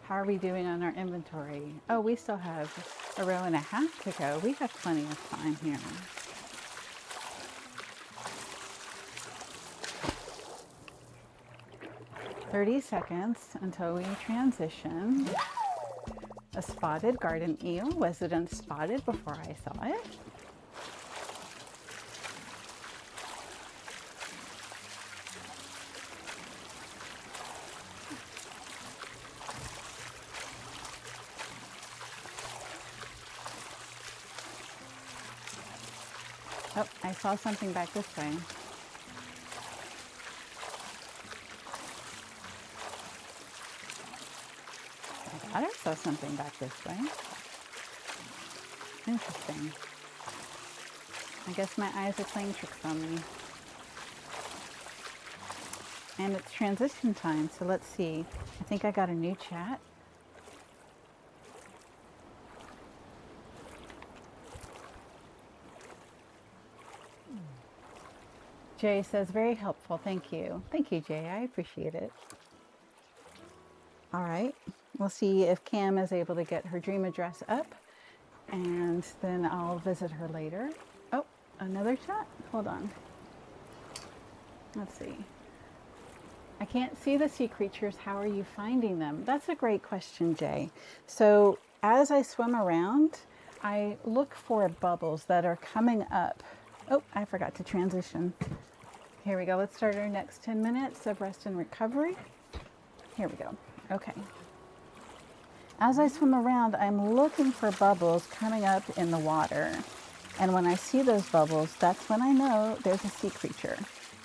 How are we doing on our inventory? Oh, we still have a row and a half to go. We have plenty of time here. "30 seconds until we transition." A spotted garden eel. Was it unspotted before I saw it? Oh, I saw something back this way. I thought I saw something back this way. Interesting. I guess my eyes are playing tricks on me. And it's transition time, so let's see. I think I got a new chat. Jay says, very helpful, thank you. Thank you, Jay, I appreciate it. All right, we'll see if Cam is able to get her dream address up, and then I'll visit her later. Oh, another chat, hold on. Let's see. I can't see the sea creatures. How are you finding them? That's a great question, Jay. So as I swim around, I look for bubbles that are coming up. Oh, I forgot to transition. Here we go. Let's start our next 10 minutes of rest and recovery. Here we go. Okay. As I swim around, I'm looking for bubbles coming up in the water. And when I see those bubbles, that's when I know there's a sea creature.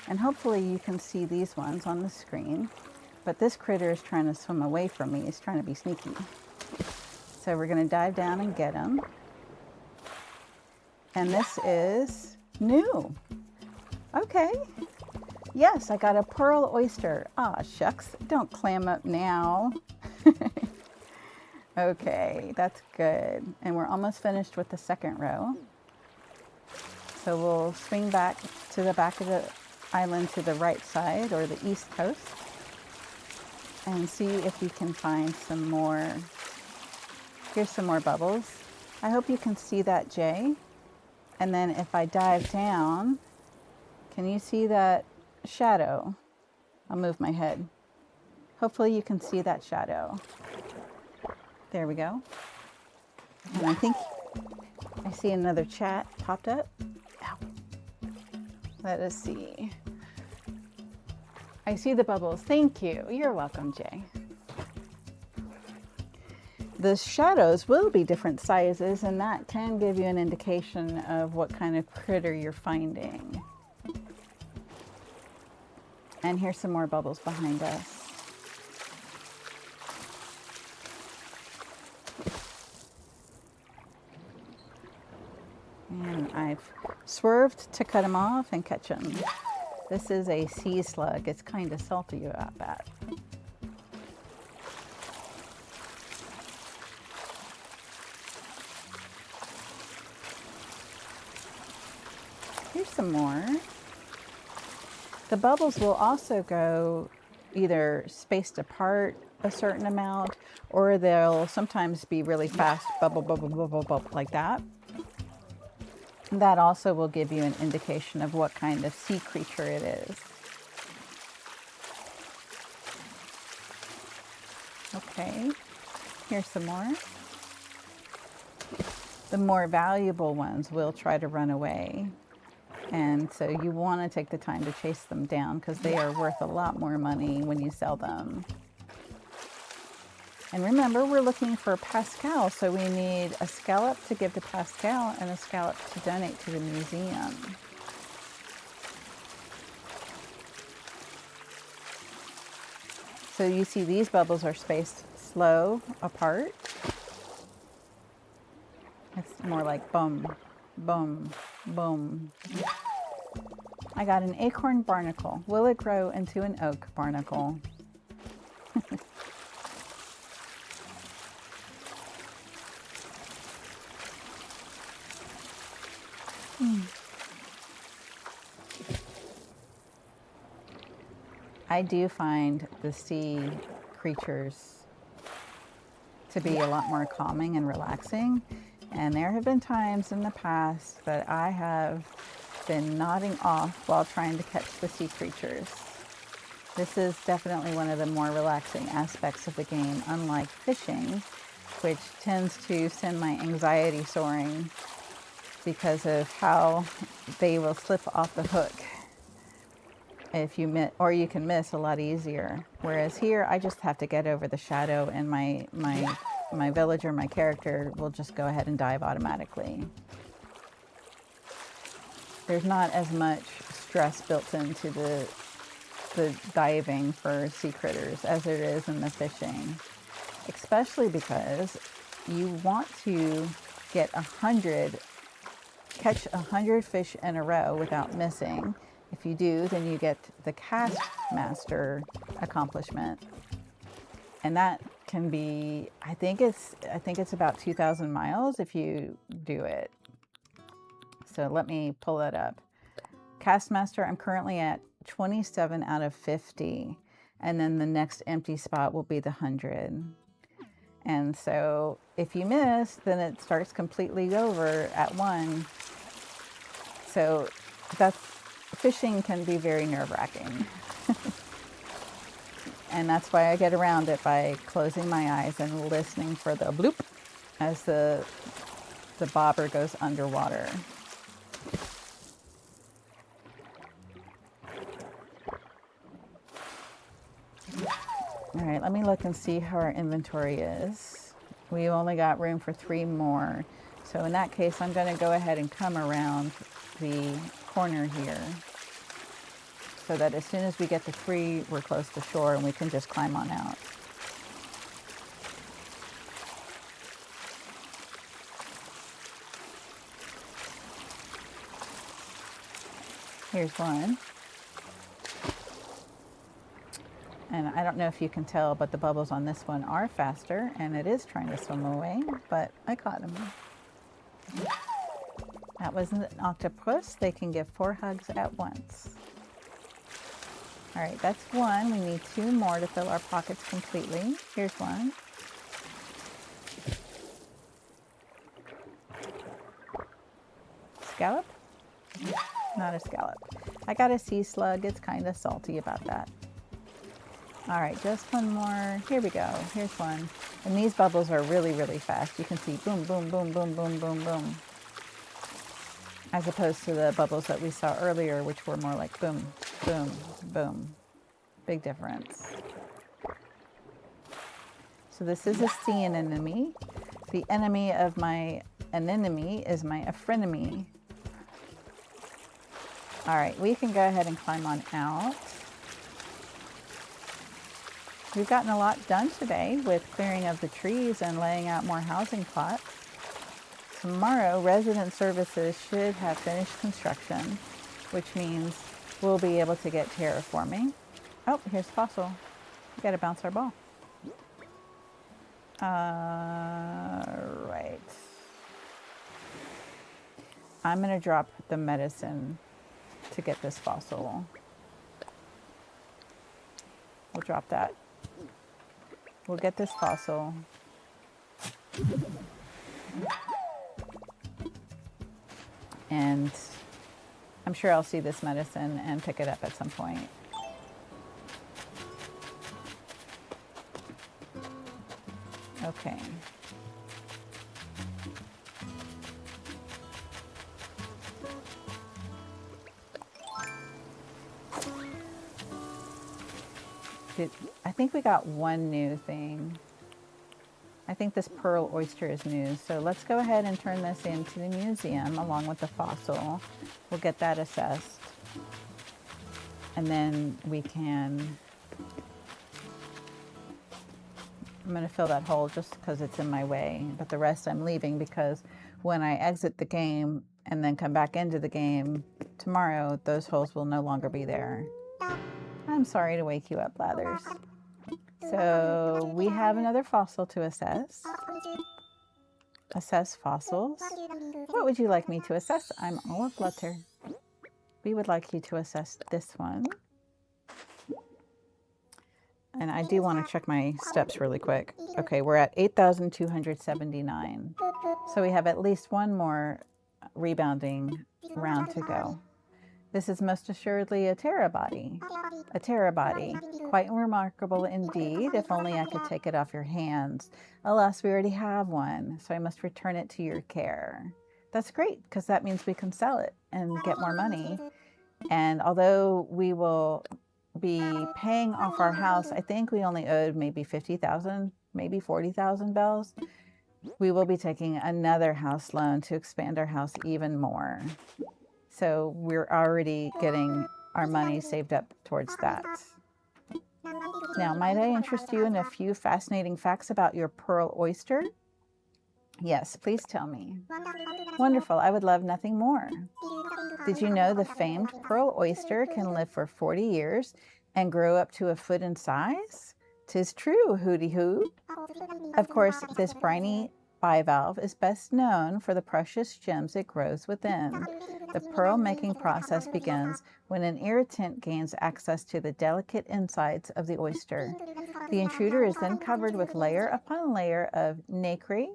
And hopefully you can see these ones on the screen. But this critter is trying to swim away from me. He's trying to be sneaky. So we're going to dive down and get him. And this is new. Okay. Yes, I got a pearl oyster. Ah, shucks. Don't clam up now. Okay, that's good. And we're almost finished with the second row. So we'll swing back to the back of the island to the right side, or the east coast, and see if you can find some more. Here's some more bubbles. I hope you can see that, Jay. And then if I dive down, can you see that shadow? I'll move my head. Hopefully you can see that shadow. There we go. And I think I see another chat popped up. Ow. Let us see. I see the bubbles. Thank you. You're welcome, Jay. The shadows will be different sizes, and that can give you an indication of what kind of critter you're finding. And here's some more bubbles behind us. And I've swerved to cut them off and catch them. This is a sea slug. It's kind of salty about that. Here's some more. The bubbles will also go either spaced apart a certain amount, or they'll sometimes be really fast, bubble, bubble, bubble, bubble, like that. That also will give you an indication of what kind of sea creature it is. Okay, here's some more. The more valuable ones will try to run away. And so you want to take the time to chase them down, because they are worth a lot more money when you sell them. And remember, we're looking for Pascal, so we need a scallop to give to Pascal and a scallop to donate to the museum. So you see these bubbles are spaced slow apart. It's more like boom, boom, boom. I got an acorn barnacle. Will it grow into an oak barnacle? I do find the sea creatures to be a lot more calming and relaxing. And there have been times in the past that I have been nodding off while trying to catch the sea creatures. This is definitely one of the more relaxing aspects of the game, unlike fishing, which tends to send my anxiety soaring because of how they will slip off the hook if you miss, or you can miss a lot easier. Whereas here, I just have to get over the shadow, and my villager, my character, will just go ahead and dive automatically. There's not as much stress built into the diving for sea critters as there is in the fishing, especially because you want to get 100 catch 100 fish in a row without missing. If you do, then you get the cast master accomplishment. And that can be, I think it's about 2,000 miles if you do it. So let me pull that up. Cast master, I'm currently at 27 out of 50. And then the next empty spot will be the 100. And so if you miss, then it starts completely over at 1. So fishing can be very nerve-wracking. And that's why I get around it by closing my eyes and listening for the bloop as the bobber goes underwater. All right, let me look and see how our inventory is. We only got room for 3 more. So in that case, I'm going to go ahead and come around the corner here, so that as soon as we get to 3, we're close to shore and we can just climb on out. Here's one. And I don't know if you can tell, but the bubbles on this one are faster, and it is trying to swim away, but I caught him. That was an octopus. They can give 4 hugs at once. All right, that's 1. We need 2 more to fill our pockets completely. Here's one. Scallop? Not a scallop. I got a sea slug. It's kind of salty about that. All right, just 1 more. Here we go. Here's one. And these bubbles are really, really fast. You can see boom, boom, boom, boom, boom, boom, boom. As opposed to the bubbles that we saw earlier, which were more like boom, boom, boom. Big difference. So this is a sea anemone. The enemy of my anemone is my frenemy. All right, we can go ahead and climb on out. We've gotten a lot done today with clearing of the trees and laying out more housing plots. Tomorrow, resident services should have finished construction, which means we'll be able to get terraforming. Oh, here's fossil. We gotta bounce our ball. Right. I'm gonna drop the medicine to get this fossil. We'll drop that. We'll get this fossil. And I'm sure I'll see this medicine and pick it up at some point. Okay. I think we got 1 new thing. I think this pearl oyster is new. So let's go ahead and turn this into the museum along with the fossil. We'll get that assessed. And then we can, I'm going to fill that hole just because it's in my way. But the rest I'm leaving because when I exit the game and then come back into the game tomorrow, those holes will no longer be there. I'm sorry to wake you up, Blathers. So we have another fossil to assess. Assess fossils. What would you like me to assess? I'm all of flutter. We would like you to assess this one. And I do want to check my steps really quick. Okay, we're at 8,279. So we have at least 1 more rebounding round to go. This is most assuredly a Terra body. A Terra body. Quite remarkable indeed. If only I could take it off your hands. Alas, we already have one, so I must return it to your care. That's great, because that means we can sell it and get more money. And although we will be paying off our house, I think we only owed maybe 50,000, maybe 40,000 bells. We will be taking another house loan to expand our house even more. So we're already getting our money saved up towards that. Now, might I interest you in a few fascinating facts about your pearl oyster? Yes, please tell me. Wonderful. I would love nothing more. Did you know the famed pearl oyster can live for 40 years and grow up to a foot in size? 'Tis true, hooty hoo. Of course, this briny bivalve is best known for the precious gems it grows within. The pearl making process begins when an irritant gains access to the delicate insides of the oyster. The intruder is then covered with layer upon layer of nacre.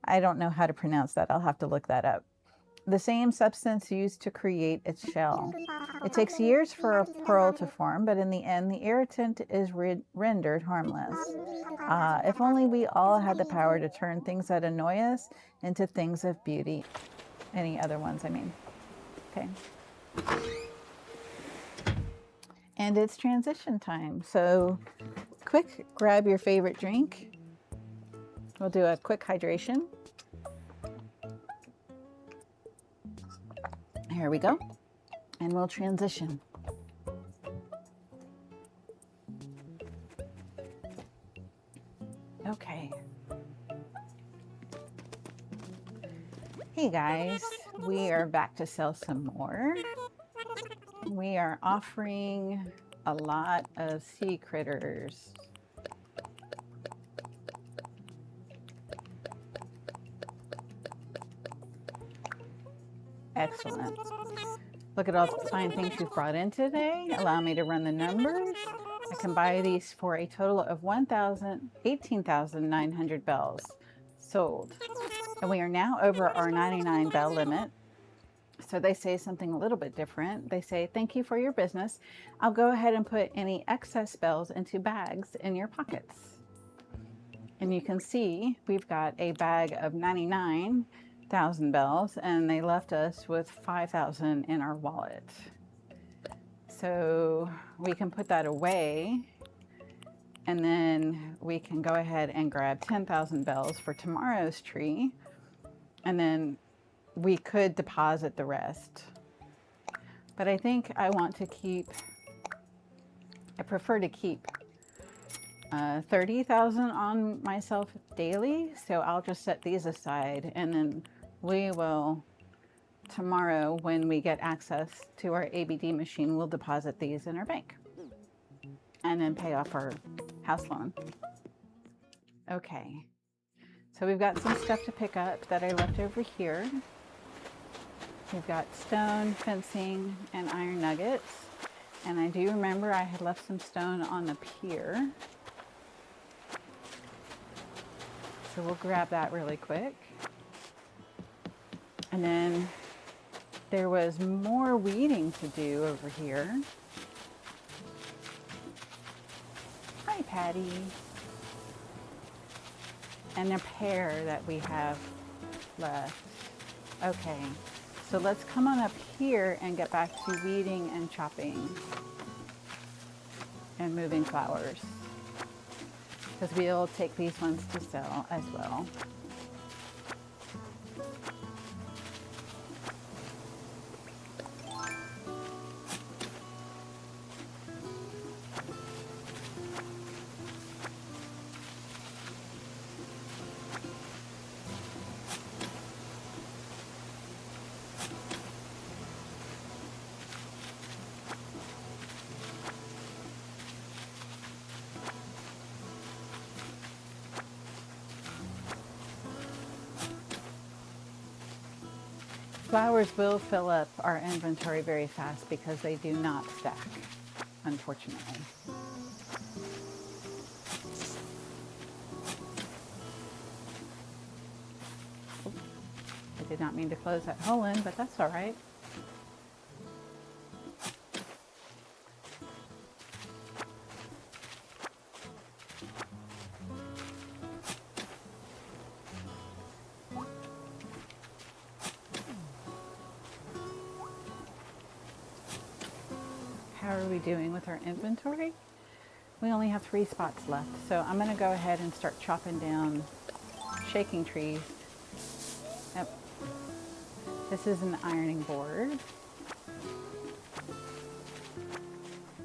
I don't know how to pronounce that. I'll have to look that up. The same substance used to create its shell. It takes years for a pearl to form, but in the end, the irritant is rendered harmless. If only we all had the power to turn things that annoy us into things of beauty. Any other ones, I mean. Okay. And it's transition time. So quick, grab your favorite drink. We'll do a quick hydration. Here we go. And we'll transition. Okay. Hey guys, we are back to sell some more. We are offering a lot of sea critters. Excellent. Look at all the fine things you've brought in today. Allow me to run the numbers. I can buy these for a total of 18,900 bells sold. And we are now over our 99 bell limit. So they say something a little bit different. They say, thank you for your business. I'll go ahead and put any excess bells into bags in your pockets. And you can see we've got a bag of 99,000 bells, and they left us with 5,000 in our wallet. So we can put that away, and then we can go ahead and grab 10,000 bells for tomorrow's tree, and then we could deposit the rest. But I think I want to keep, I prefer to keep 30,000 on myself daily. So I'll just set these aside, and then we will, tomorrow when we get access to our ABD machine, we'll deposit these in our bank and then pay off our house loan. Okay, so we've got some stuff to pick up that I left over here. We've got stone, fencing, and iron nuggets. And I do remember I had left some stone on the pier. So we'll grab that really quick. And then there was more weeding to do over here. Hi, Patty. And a pear that we have left. Okay, so let's come on up here and get back to weeding and chopping and moving flowers, because we'll take these ones to sell as well. Flowers will fill up our inventory very fast because they do not stack, unfortunately. Oops. I did not mean to close that hole in, but that's all right. How are we doing with our inventory? We only have 3 spots left, so I'm going to go ahead and start chopping down shaking trees. Yep. This is an ironing board.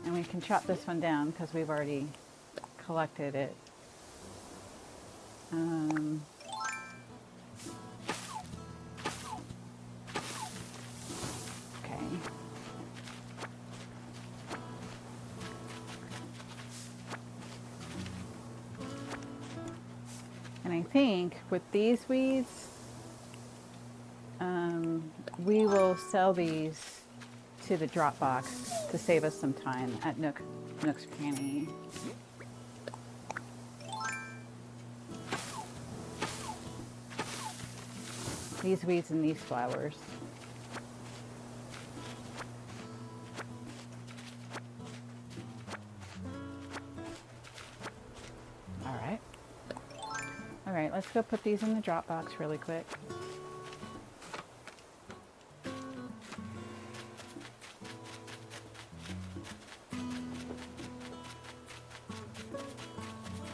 And we can chop this one down because we've already collected it. I think with these weeds, we will sell these to the drop box to save us some time at Nook's Cranny. These weeds and these flowers. All right, let's go put these in the drop box really quick.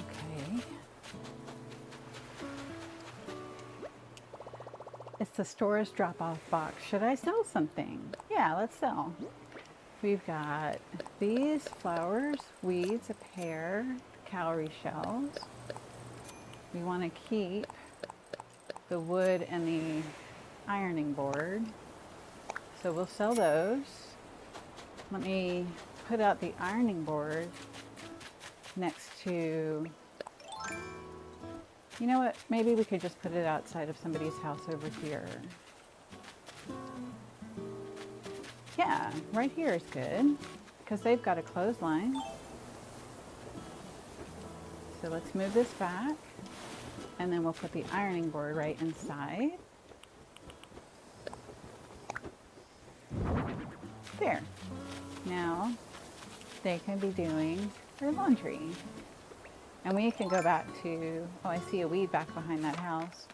Okay. It's the store's drop-off box. Should I sell something? Yeah, let's sell. We've got these flowers, weeds, a pair, calorie shells. We want to keep the wood and the ironing board. So we'll sell those. Let me put out the ironing board next to, you know what, maybe we could just put it outside of somebody's house over here. Yeah, right here is good because they've got a clothesline. So let's move this back. And then we'll put the ironing board right inside. There. Now they can be doing their laundry. And we can go back to, oh, I see a weed back behind that house.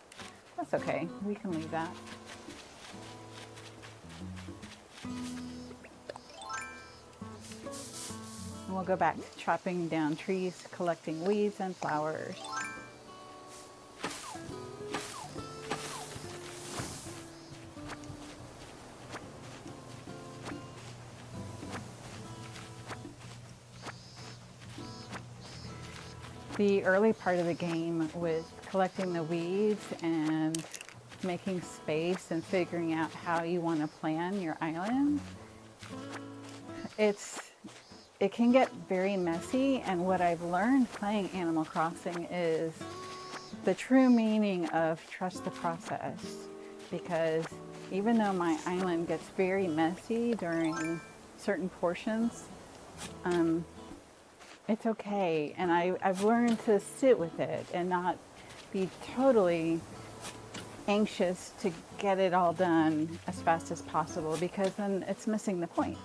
That's okay, we can leave that. And we'll go back to chopping down trees, collecting weeds and flowers. The early part of the game was collecting the weeds and making space and figuring out how you want to plan your island. It can get very messy, and what I've learned playing Animal Crossing is the true meaning of trust the process, because even though my island gets very messy during certain portions, it's okay, and I've learned to sit with it and not be totally anxious to get it all done as fast as possible, because then it's missing the point.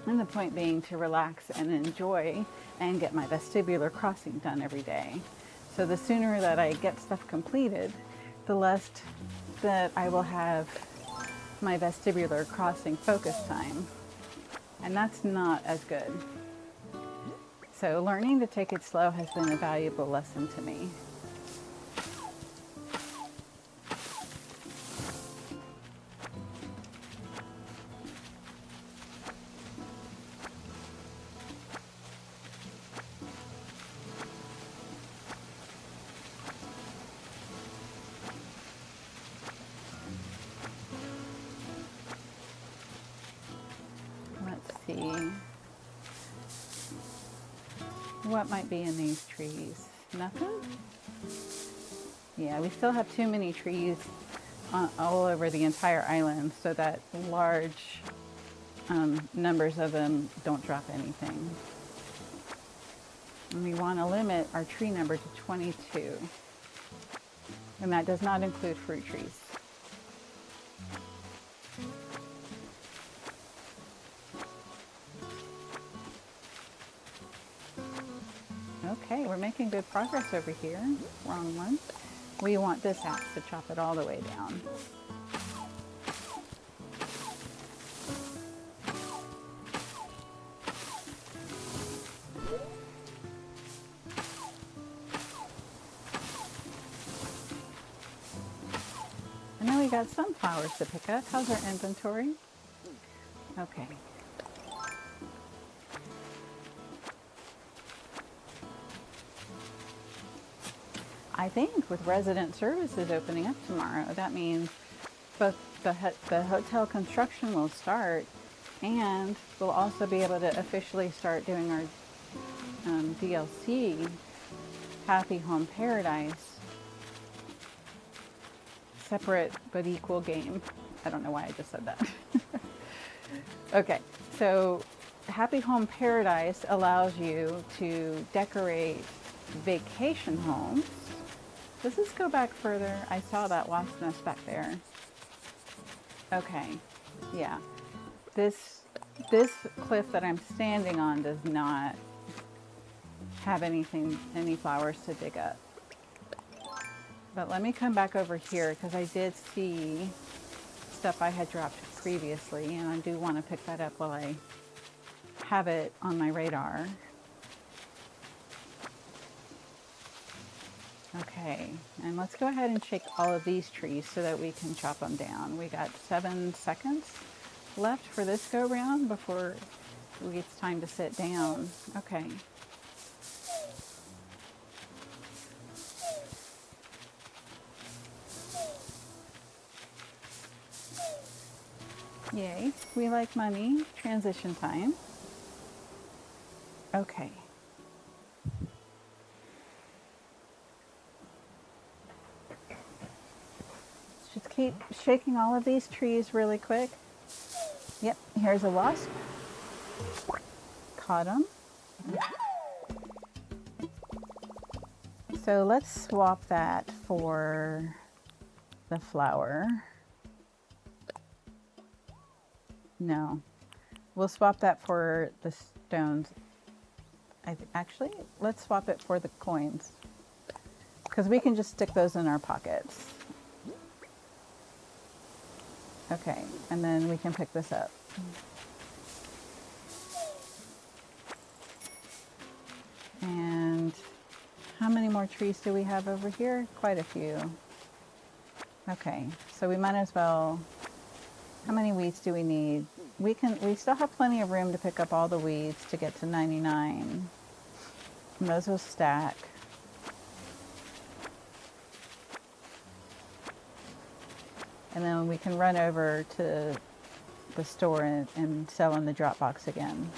And the point being to relax and enjoy and get my vestibular crossing done every day. So the sooner that I get stuff completed, the less that I will have my vestibular crossing focus time. And that's not as good. So learning to take it slow has been a valuable lesson to me. Let's see. What might be in these trees? Nothing? Yeah, we still have too many trees all over the entire island so that large numbers of them don't drop anything. And we want to limit our tree number to 22. And that does not include fruit trees. Okay, we're making good progress over here. Wrong one. We want this axe to chop it all the way down. And then we got sunflowers to pick up. How's our inventory? Okay. I think with resident services opening up tomorrow, that means both the hotel construction will start, and we'll also be able to officially start doing our DLC, Happy Home Paradise, separate but equal game. I don't know why I just said that. Okay, so Happy Home Paradise allows you to decorate vacation homes. Does this go back further? I saw that wasp nest back there. Okay, yeah. This cliff that I'm standing on does not have any flowers to dig up. But let me come back over here because I did see stuff I had dropped previously, and I do want to pick that up while I have it on my radar. Okay, and let's go ahead and shake all of these trees so that we can chop them down. We got 7 seconds left for this go round before it's time to sit down. Okay. Yay, we like money. Transition time. Okay. Just keep shaking all of these trees really quick. Yep, here's a wasp. Caught him. So let's swap that for the flower. No, we'll swap that for the stones. Actually, let's swap it for the coins because we can just stick those in our pockets. Okay, and then we can pick this up. And how many more trees do we have over here? Quite a few. Okay, so we might as well. How many weeds do we need? We still have plenty of room to pick up all the weeds to get to 99. And those will stack. And then we can run over to the store and sell in the drop box again.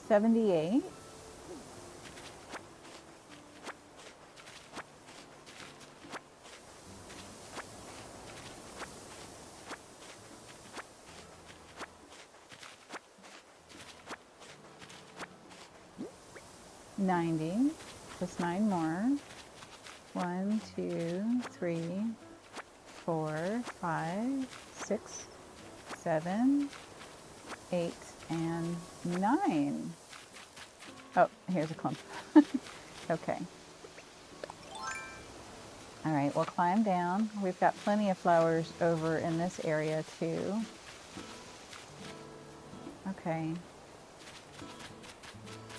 $78. $90. Just 9 more. 1, 2, 3, 4, 5, 6, 7, 8, and 9. Oh, here's a clump. Okay. All right, we'll climb down. We've got plenty of flowers over in this area too. Okay.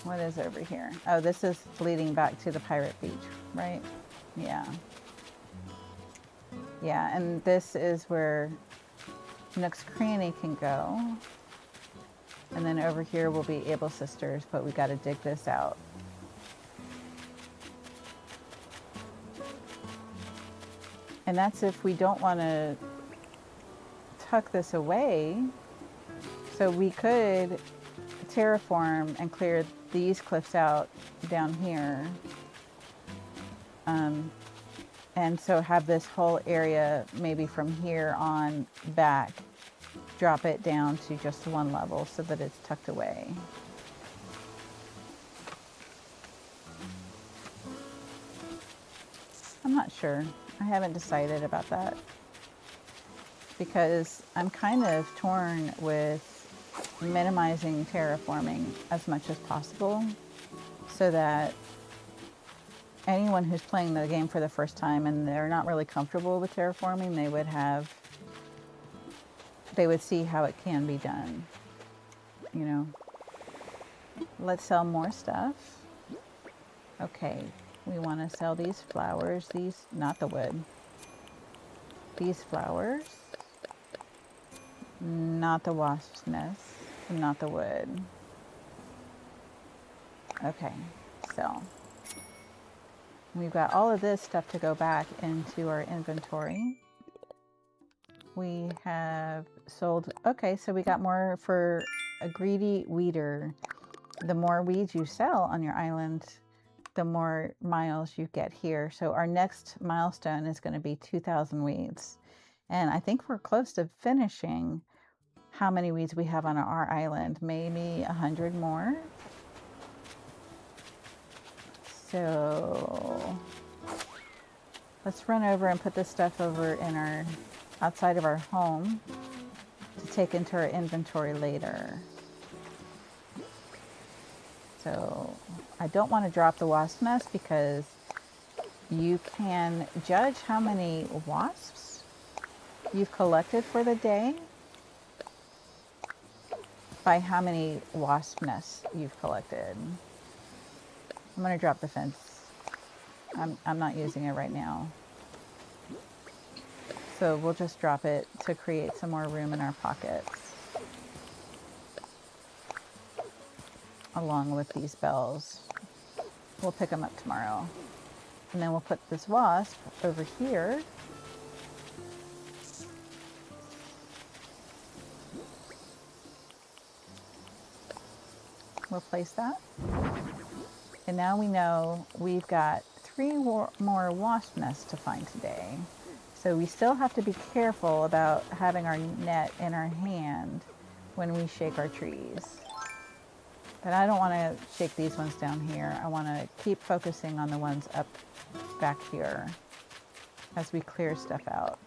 What is over here? Oh, this is leading back to the Pirate Beach, right? Yeah. Yeah, and this is where Nook's Cranny can go. And then over here will be Able Sisters, but we got to dig this out. And that's if we don't want to tuck this away. So we could terraform and clear these cliffs out down here. And so have this whole area maybe from here on back, drop it down to just one level so that it's tucked away. I'm not sure. I haven't decided about that because I'm kind of torn with minimizing terraforming as much as possible so that anyone who's playing the game for the first time and they're not really comfortable with terraforming, they would see how it can be done. You know, let's sell more stuff. Okay, we want to sell these flowers, not the wood. These flowers, not the wasp's nest, not the wood. Okay, so we've got all of this stuff to go back into our inventory. we have sold. Okay, so we got more for a greedy weeder. The more weeds you sell on your island, the more miles you get here. So our next milestone is going to be 2,000 weeds. And I think we're close to finishing how many weeds we have on our island. Maybe 100 more. So let's run over and put this stuff over in our outside of our home to take into our inventory later. So I don't want to drop the wasp nest because you can judge how many wasps you've collected for the day by how many wasp nests you've collected. I'm going to drop the fence. I'm not using it right now. So we'll just drop it to create some more room in our pockets, along with these bells. We'll pick them up tomorrow. And then we'll put this wasp over here. We'll place that. And now we know we've got 3 more wasp nests to find today. So we still have to be careful about having our net in our hand when we shake our trees. But I don't want to shake these ones down here. I want to keep focusing on the ones up back here as we clear stuff out.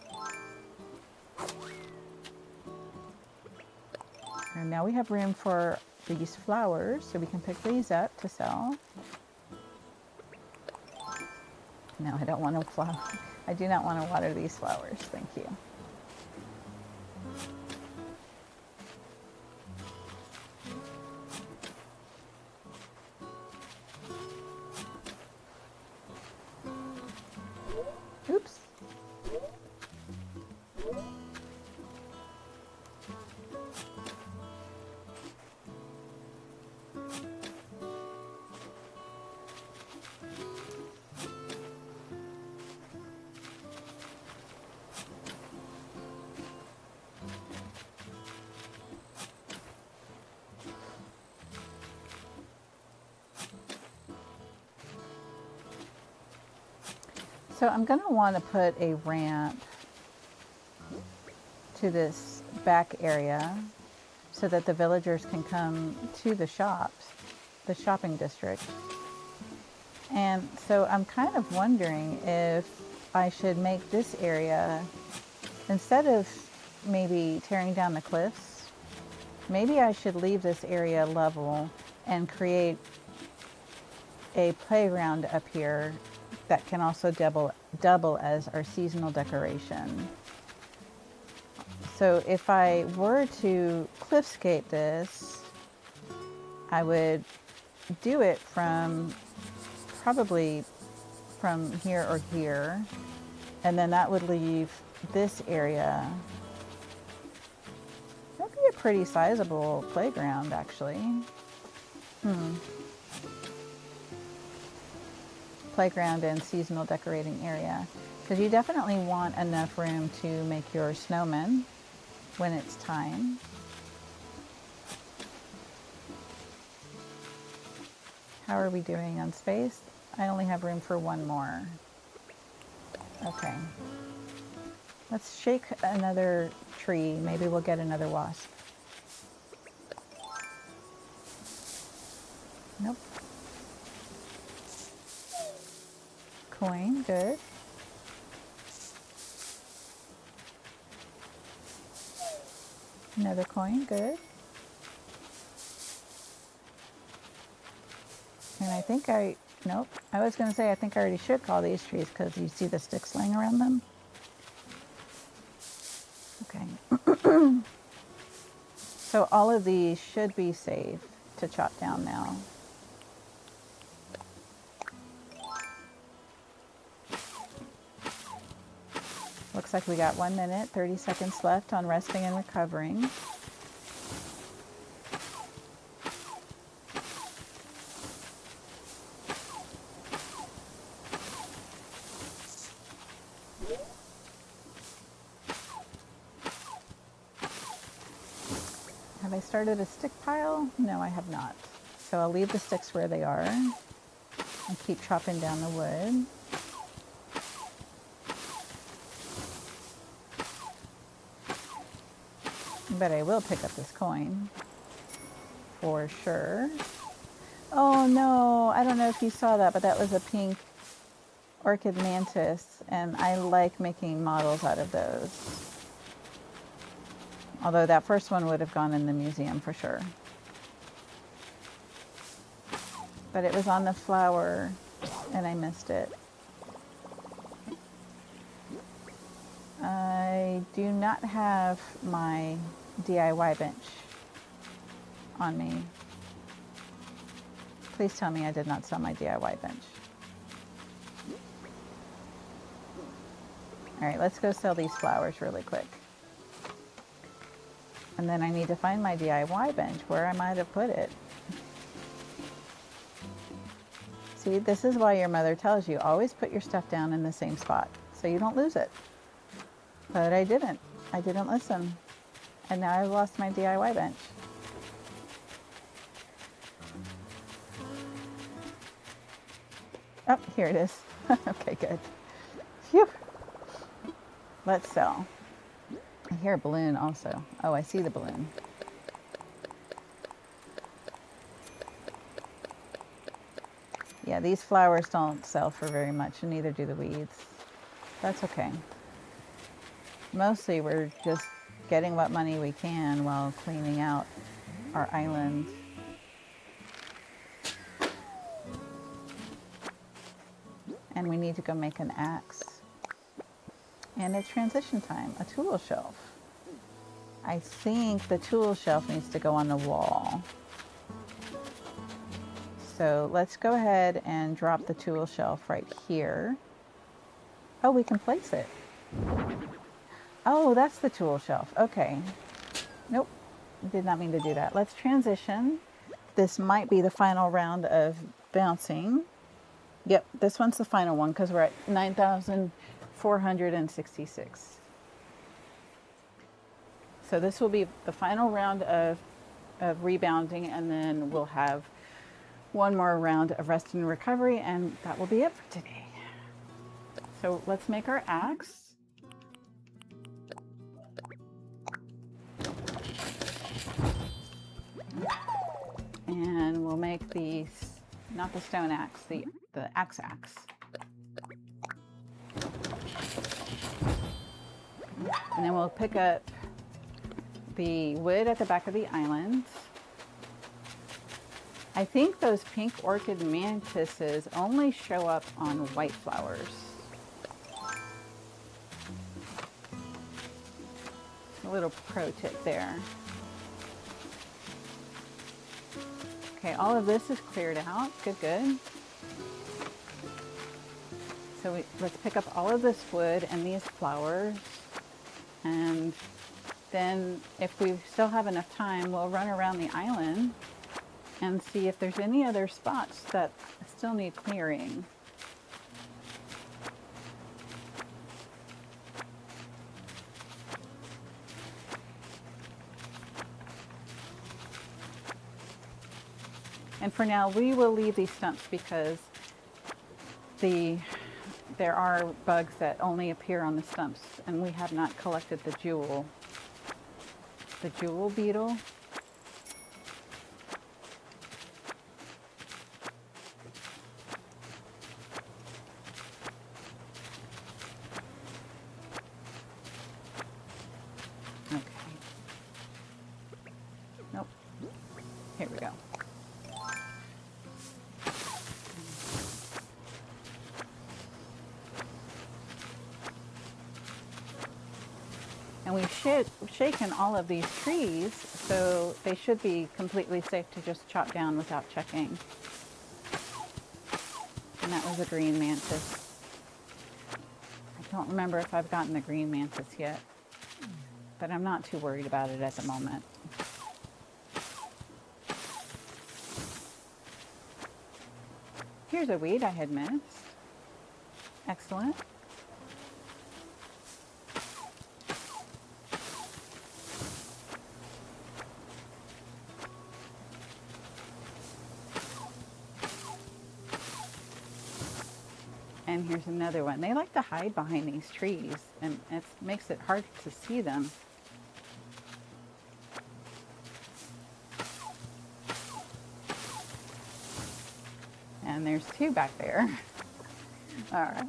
And now we have room for these flowers, so we can pick these up to sell. No, I don't want to flower. I do not want to water these flowers. Thank you. Oops. So I'm going to want to put a ramp to this back area so that the villagers can come to the shops, the shopping district. And so I'm kind of wondering if I should make this area, instead of maybe tearing down the cliffs, maybe I should leave this area level and create a playground up here that can also double as our seasonal decoration. So if I were to cliffscape this, I would do it from probably from here or here, and then that would leave this area. That'd be a pretty sizable playground, actually. Playground and seasonal decorating area, because you definitely want enough room to make your snowmen when it's time. How are we doing on space? I only have room for 1 more. Okay. Let's shake another tree. Maybe we'll get another wasp. Nope. Coin, good. Another coin, good. And I think nope. I was going to say I think I already shook all these trees because you see the sticks laying around them. Okay. So all of these should be safe to chop down now. Looks like we got 1 minute, 30 seconds left on resting and recovering. Have I started a stick pile? No, I have not. So I'll leave the sticks where they are and keep chopping down the wood. But I will pick up this coin for sure. Oh no, I don't know if you saw that, but that was a pink orchid mantis, and I like making models out of those. Although that first one would have gone in the museum for sure. But it was on the flower and I missed it. I do not have my DIY bench on me. Please tell me I did not sell my DIY bench. All right, let's go sell these flowers really quick. And then I need to find my DIY bench, where I might have put it. See, this is why your mother tells you, always put your stuff down in the same spot so you don't lose it. But I didn't. I didn't listen. And now I've lost my DIY bench. Oh, here it is. Okay, good. Phew. Let's sell. I hear a balloon also. Oh, I see the balloon. Yeah, these flowers don't sell for very much, and neither do the weeds. That's okay. Mostly we're just getting what money we can while cleaning out our island. And we need to go make an axe. And it's transition time, a tool shelf. I think the tool shelf needs to go on the wall. So let's go ahead and drop the tool shelf right here. Oh, we can place it. Oh, that's the tool shelf. Okay. Nope, did not mean to do that. Let's transition. This might be the final round of bouncing. Yep, this one's the final one because we're at 9,466. So this will be the final round of rebounding, and then we'll have one more round of rest and recovery, and that will be it for today. So let's make our axe. And we'll make these, not the stone axe, the axe. And then we'll pick up the wood at the back of the island. I think those pink orchid mantises only show up on white flowers. A little pro tip there. Okay, all of this is cleared out. Good, good. So let's pick up all of this wood and these flowers. And then if we still have enough time, we'll run around the island and see if there's any other spots that still need clearing. And for now, we will leave these stumps because there are bugs that only appear on the stumps, and we have not collected the jewel beetle. Okay. Nope. Here we go. And we've shaken all of these trees, so they should be completely safe to just chop down without checking. And that was a green mantis. I don't remember if I've gotten the green mantis yet, but I'm not too worried about it at the moment. Here's a weed I had missed. Excellent. And here's another one. They like to hide behind these trees, and it makes it hard to see them. And there's two back there. All right.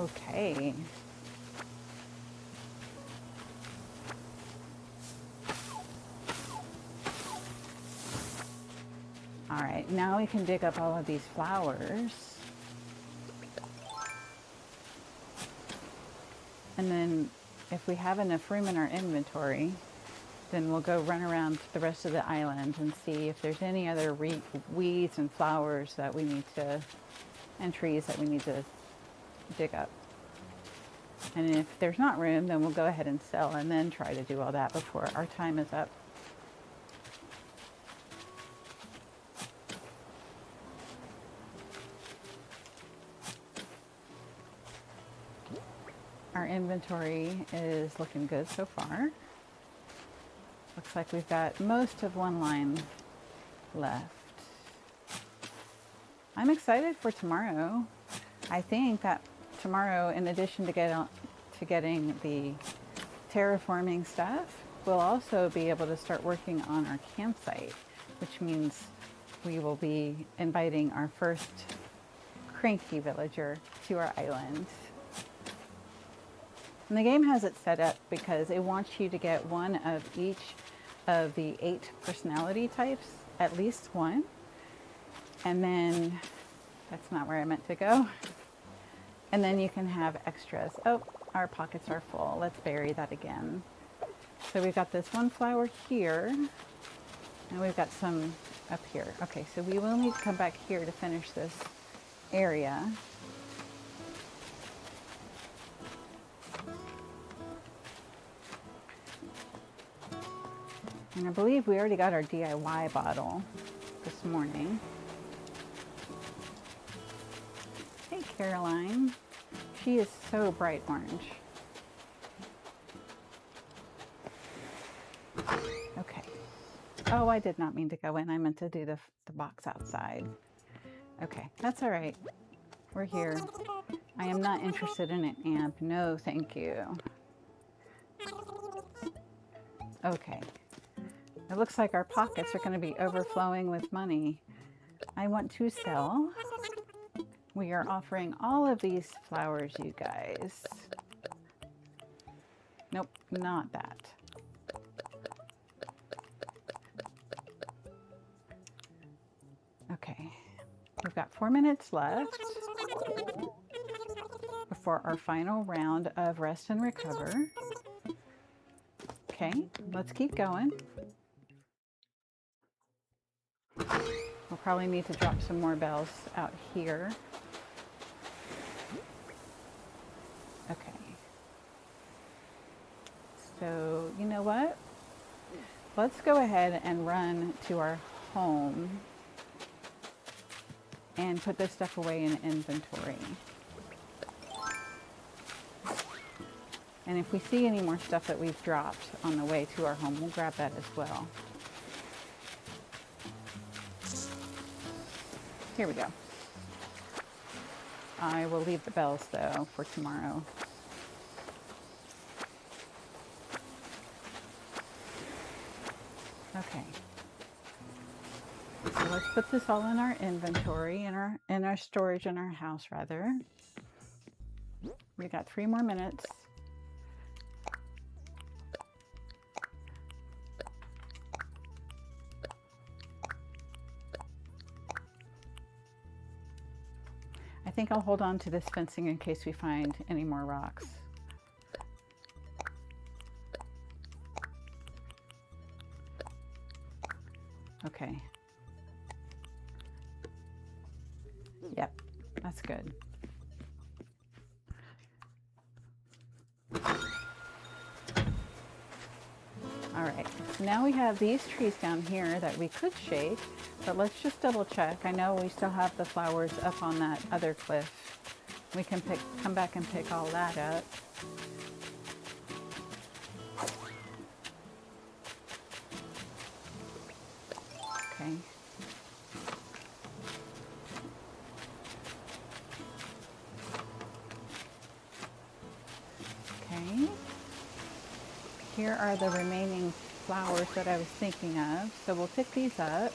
Okay. All right, now we can dig up all of these flowers. And then if we have enough room in our inventory, then we'll go run around the rest of the island and see if there's any other weeds and flowers that we need to, and trees that we need to dig up. And if there's not room, then we'll go ahead and sell and then try to do all that before our time is up. Our inventory is looking good so far. Looks like we've got most of one line left. I'm excited for tomorrow. I think that tomorrow, in addition to getting the terraforming stuff, we'll also be able to start working on our campsite, which means we will be inviting our first cranky villager to our island. And the game has it set up because it wants you to get one of each of the 8 personality types, at least one. And then, that's not where I meant to go. And then you can have extras. Oh, our pockets are full. Let's bury that again. So we've got this one flower here, and we've got some up here. Okay, so we will need to come back here to finish this area. And I believe we already got our DIY bottle this morning. Hey, Caroline. She is so bright orange. Okay. Oh, I did not mean to go in. I meant to do the box outside. Okay, that's all right. We're here. I am not interested in an amp. No, thank you. Okay. It looks like our pockets are going to be overflowing with money. I want to sell. We are offering all of these flowers, you guys. Nope, not that. Okay, we've got 4 minutes left before our final round of rest and recover. Okay, let's keep going. We'll probably need to drop some more bells out here. Okay. So, you know what? Let's go ahead and run to our home and put this stuff away in inventory. And if we see any more stuff that we've dropped on the way to our home, we'll grab that as well. Here we go. I will leave the bells though for tomorrow. Okay. So let's put this all in our inventory, in our storage in our house rather. We got 3 more minutes. I think I'll hold on to this fencing in case we find any more rocks. Okay. Yep, that's good. All right, so now we have these trees down here that we could shade, but let's just double check. I know we still have the flowers up on that other cliff. We can come back and pick all that up. Okay. Okay. Here are the remaining flowers that I was thinking of. So we'll pick these up.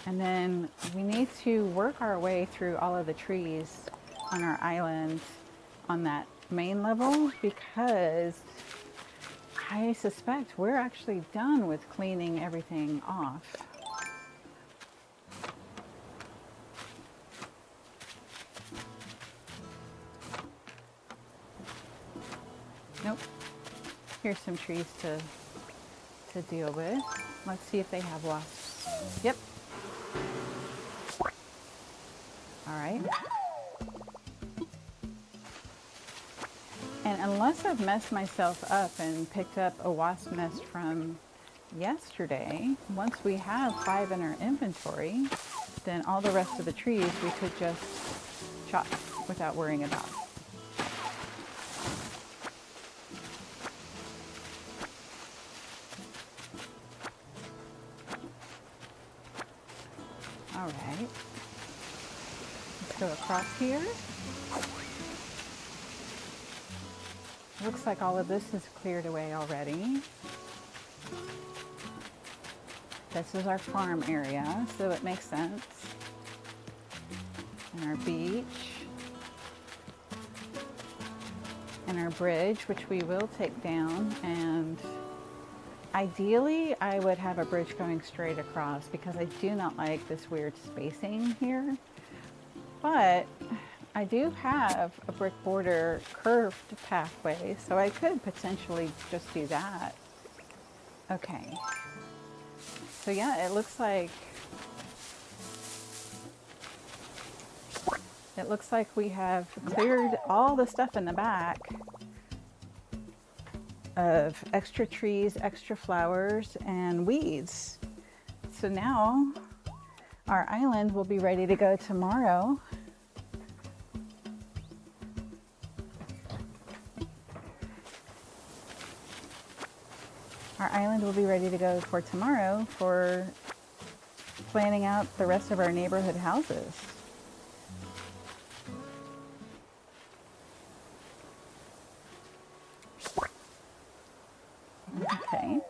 And then we need to work our way through all of the trees on our island on that main level, because I suspect we're actually done with cleaning everything off. Nope. Here's some trees to deal with. Let's see if they have wasps. Yep. All right. And unless I've messed myself up and picked up a wasp nest from yesterday, once we have 5 in our inventory, then all the rest of the trees we could just chop without worrying about. All right. Let's go across here. Looks like all of this is cleared away already. This is our farm area, so it makes sense. And our beach. And our bridge, which we will take down. And ideally, I would have a bridge going straight across, because I do not like this weird spacing here. But I do have a brick border curved pathway, so I could potentially just do that. Okay. So yeah, it looks like we have cleared all the stuff in the back of extra trees, extra flowers, and weeds. So now our island will be ready to go tomorrow. Our island will be ready to go for tomorrow for planning out the rest of our neighborhood houses. Okay.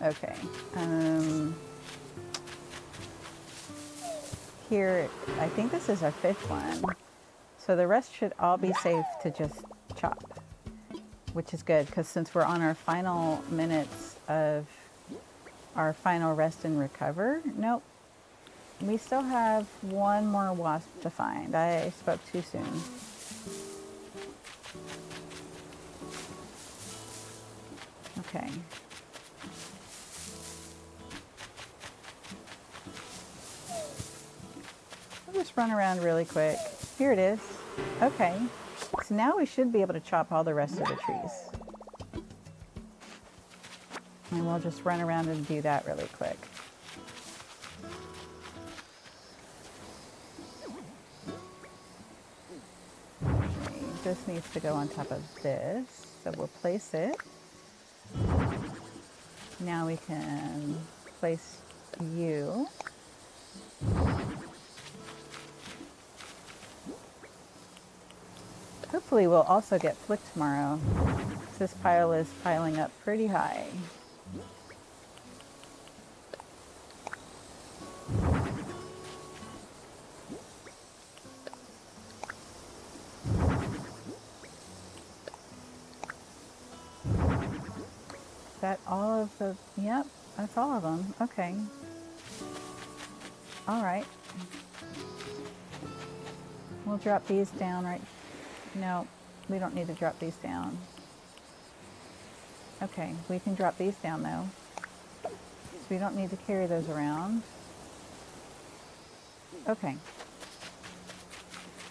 Okay. Here, I think this is our 5th one. So the rest should all be safe to just chop, which is good, because since we're on our final minutes of our final rest and recover, nope. We still have one more wasp to find. I spoke too soon. Okay. I'll just run around really quick. Here it is. Okay. So now we should be able to chop all the rest of the trees. And we'll just run around and do that really quick. Okay, this needs to go on top of this. So we'll place it. Now we can place you. Hopefully we'll also get flicked tomorrow. This pile is piling up pretty high. Is that all of the, yep, that's all of them. Okay. All right. We'll drop these down right. No, we don't need to drop these down. Okay, we can drop these down though. So we don't need to carry those around. Okay.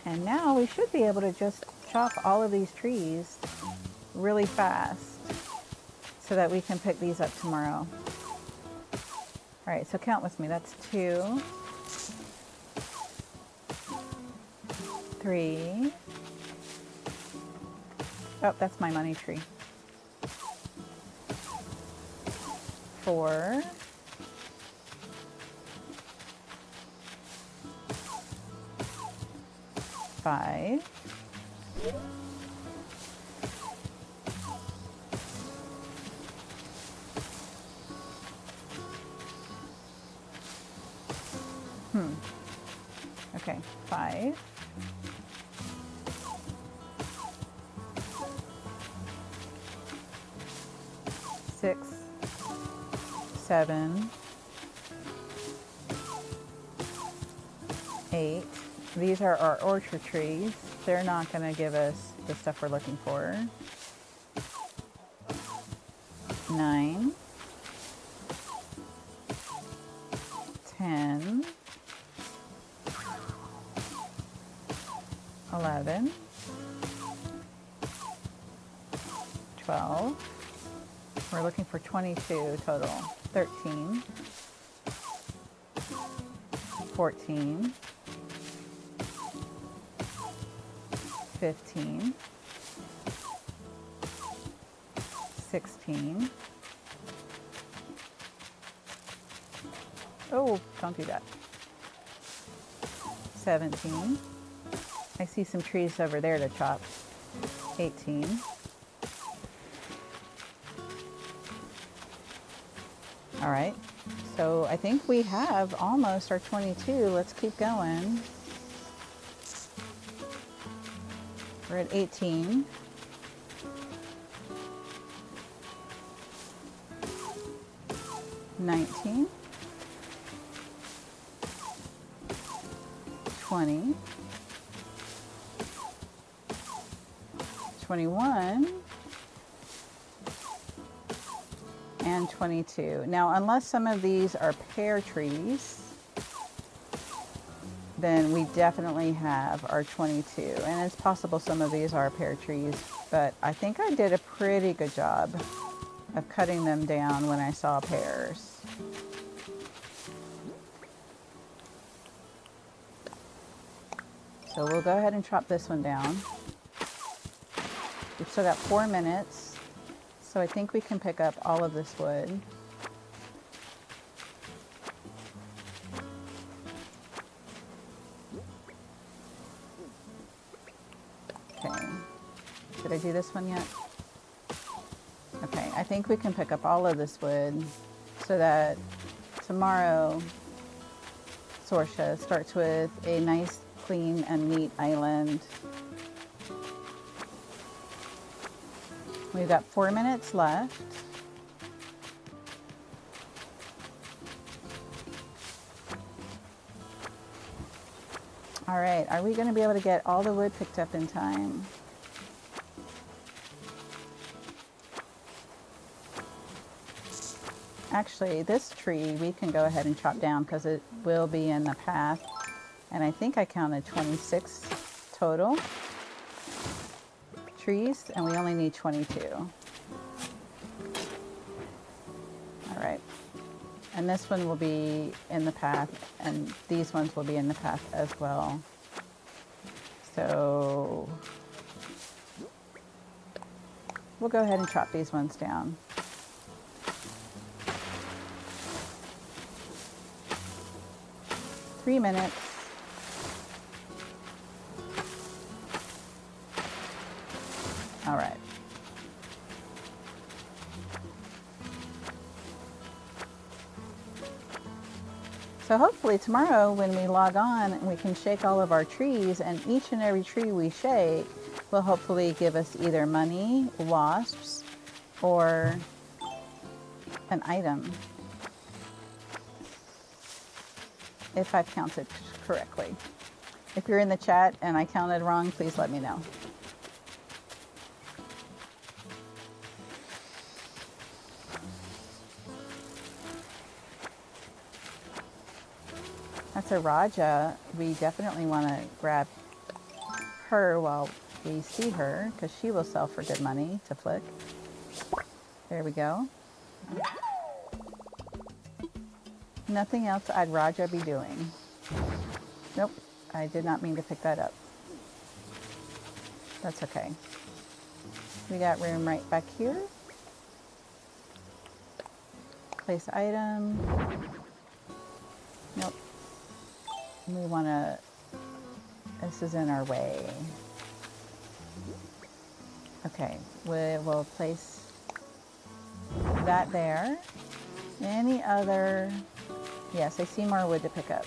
And now we should be able to just chop all of these trees really fast. so that we can pick these up tomorrow. All right, so count with me. That's 2, 3. Oh, that's my money tree. 4. 5. 5. 6, 7, 8. These are our orchard trees. They're not going to give us the stuff we're looking for. 9, 10, 11, 12. We're looking for 22 total. 13, 14, 15, 16. Oh, don't do that. 17. I see some trees over there to chop. 18. All right, so I think we have almost our 22. Let's keep going. We're at 18. 19. 20. 21. And 22. Now, unless some of these are pear trees, then we definitely have our 22. And it's possible some of these are pear trees, but I think I did a pretty good job of cutting them down when I saw pears. So we'll go ahead and chop this one down. We've still got 4 minutes. So I think we can pick up all of this wood. Okay, did I do this one yet? Okay, I think we can pick up all of this wood so that tomorrow Sorsha starts with a nice, clean, and neat island. We've got 4 minutes left. All right, are we going to be able to get all the wood picked up in time? Actually, this tree we can go ahead and chop down because it will be in the path. And I think I counted 26 total trees, and we only need 22. All right, and this one will be in the path, and these ones will be in the path as well. So we'll go ahead and chop these ones down. Three minutes. All right. So hopefully tomorrow when we log on, we can shake all of our trees, and each and every tree we shake will hopefully give us either money, wasps, or an item. If I've counted correctly. If you're in the chat and I counted wrong, please let me know. That's a Raja. We definitely want to grab her while we see her, because she will sell for good money to flick. There we go. Nothing else I'd rather be doing. Nope, I did not mean to pick that up. That's okay. We got room right back here. Place item. Nope. We want to, this is in our way. Okay, we'll place that there. Any other, yes, I see more wood to pick up.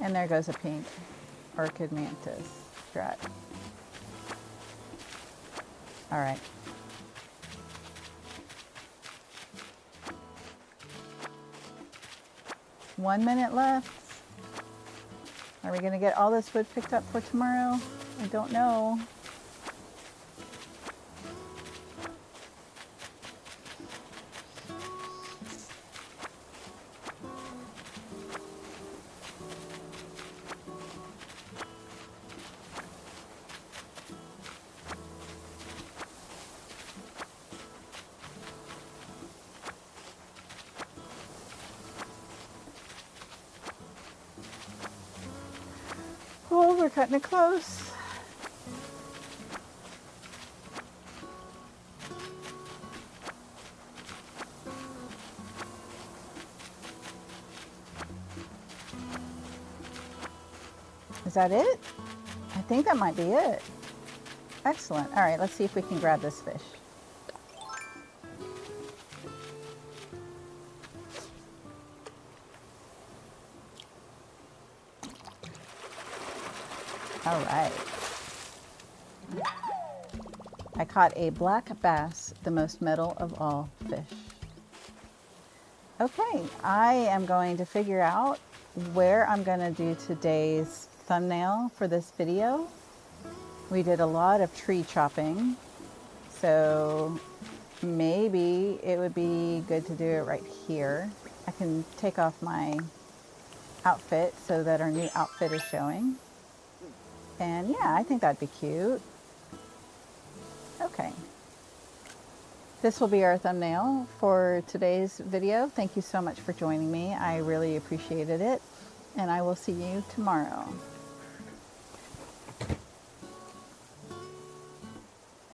And there goes a pink orchid mantis strat. All right. One minute left. Are we going to get all this wood picked up for tomorrow? I don't know. Oh, we're cutting it close. Is that it? I think that might be it. Excellent. All right, let's see if we can grab this fish. All right. I caught a black bass, the most metal of all fish. Okay, I am going to figure out where I'm going to do today's thumbnail for this video. We did a lot of tree chopping, so maybe it would be good to do it right here. I can take off my outfit so that our new outfit is showing. And yeah, I think that'd be cute. Okay. This will be our thumbnail for today's video. Thank you so much for joining me. I really appreciated it. And I will see you tomorrow.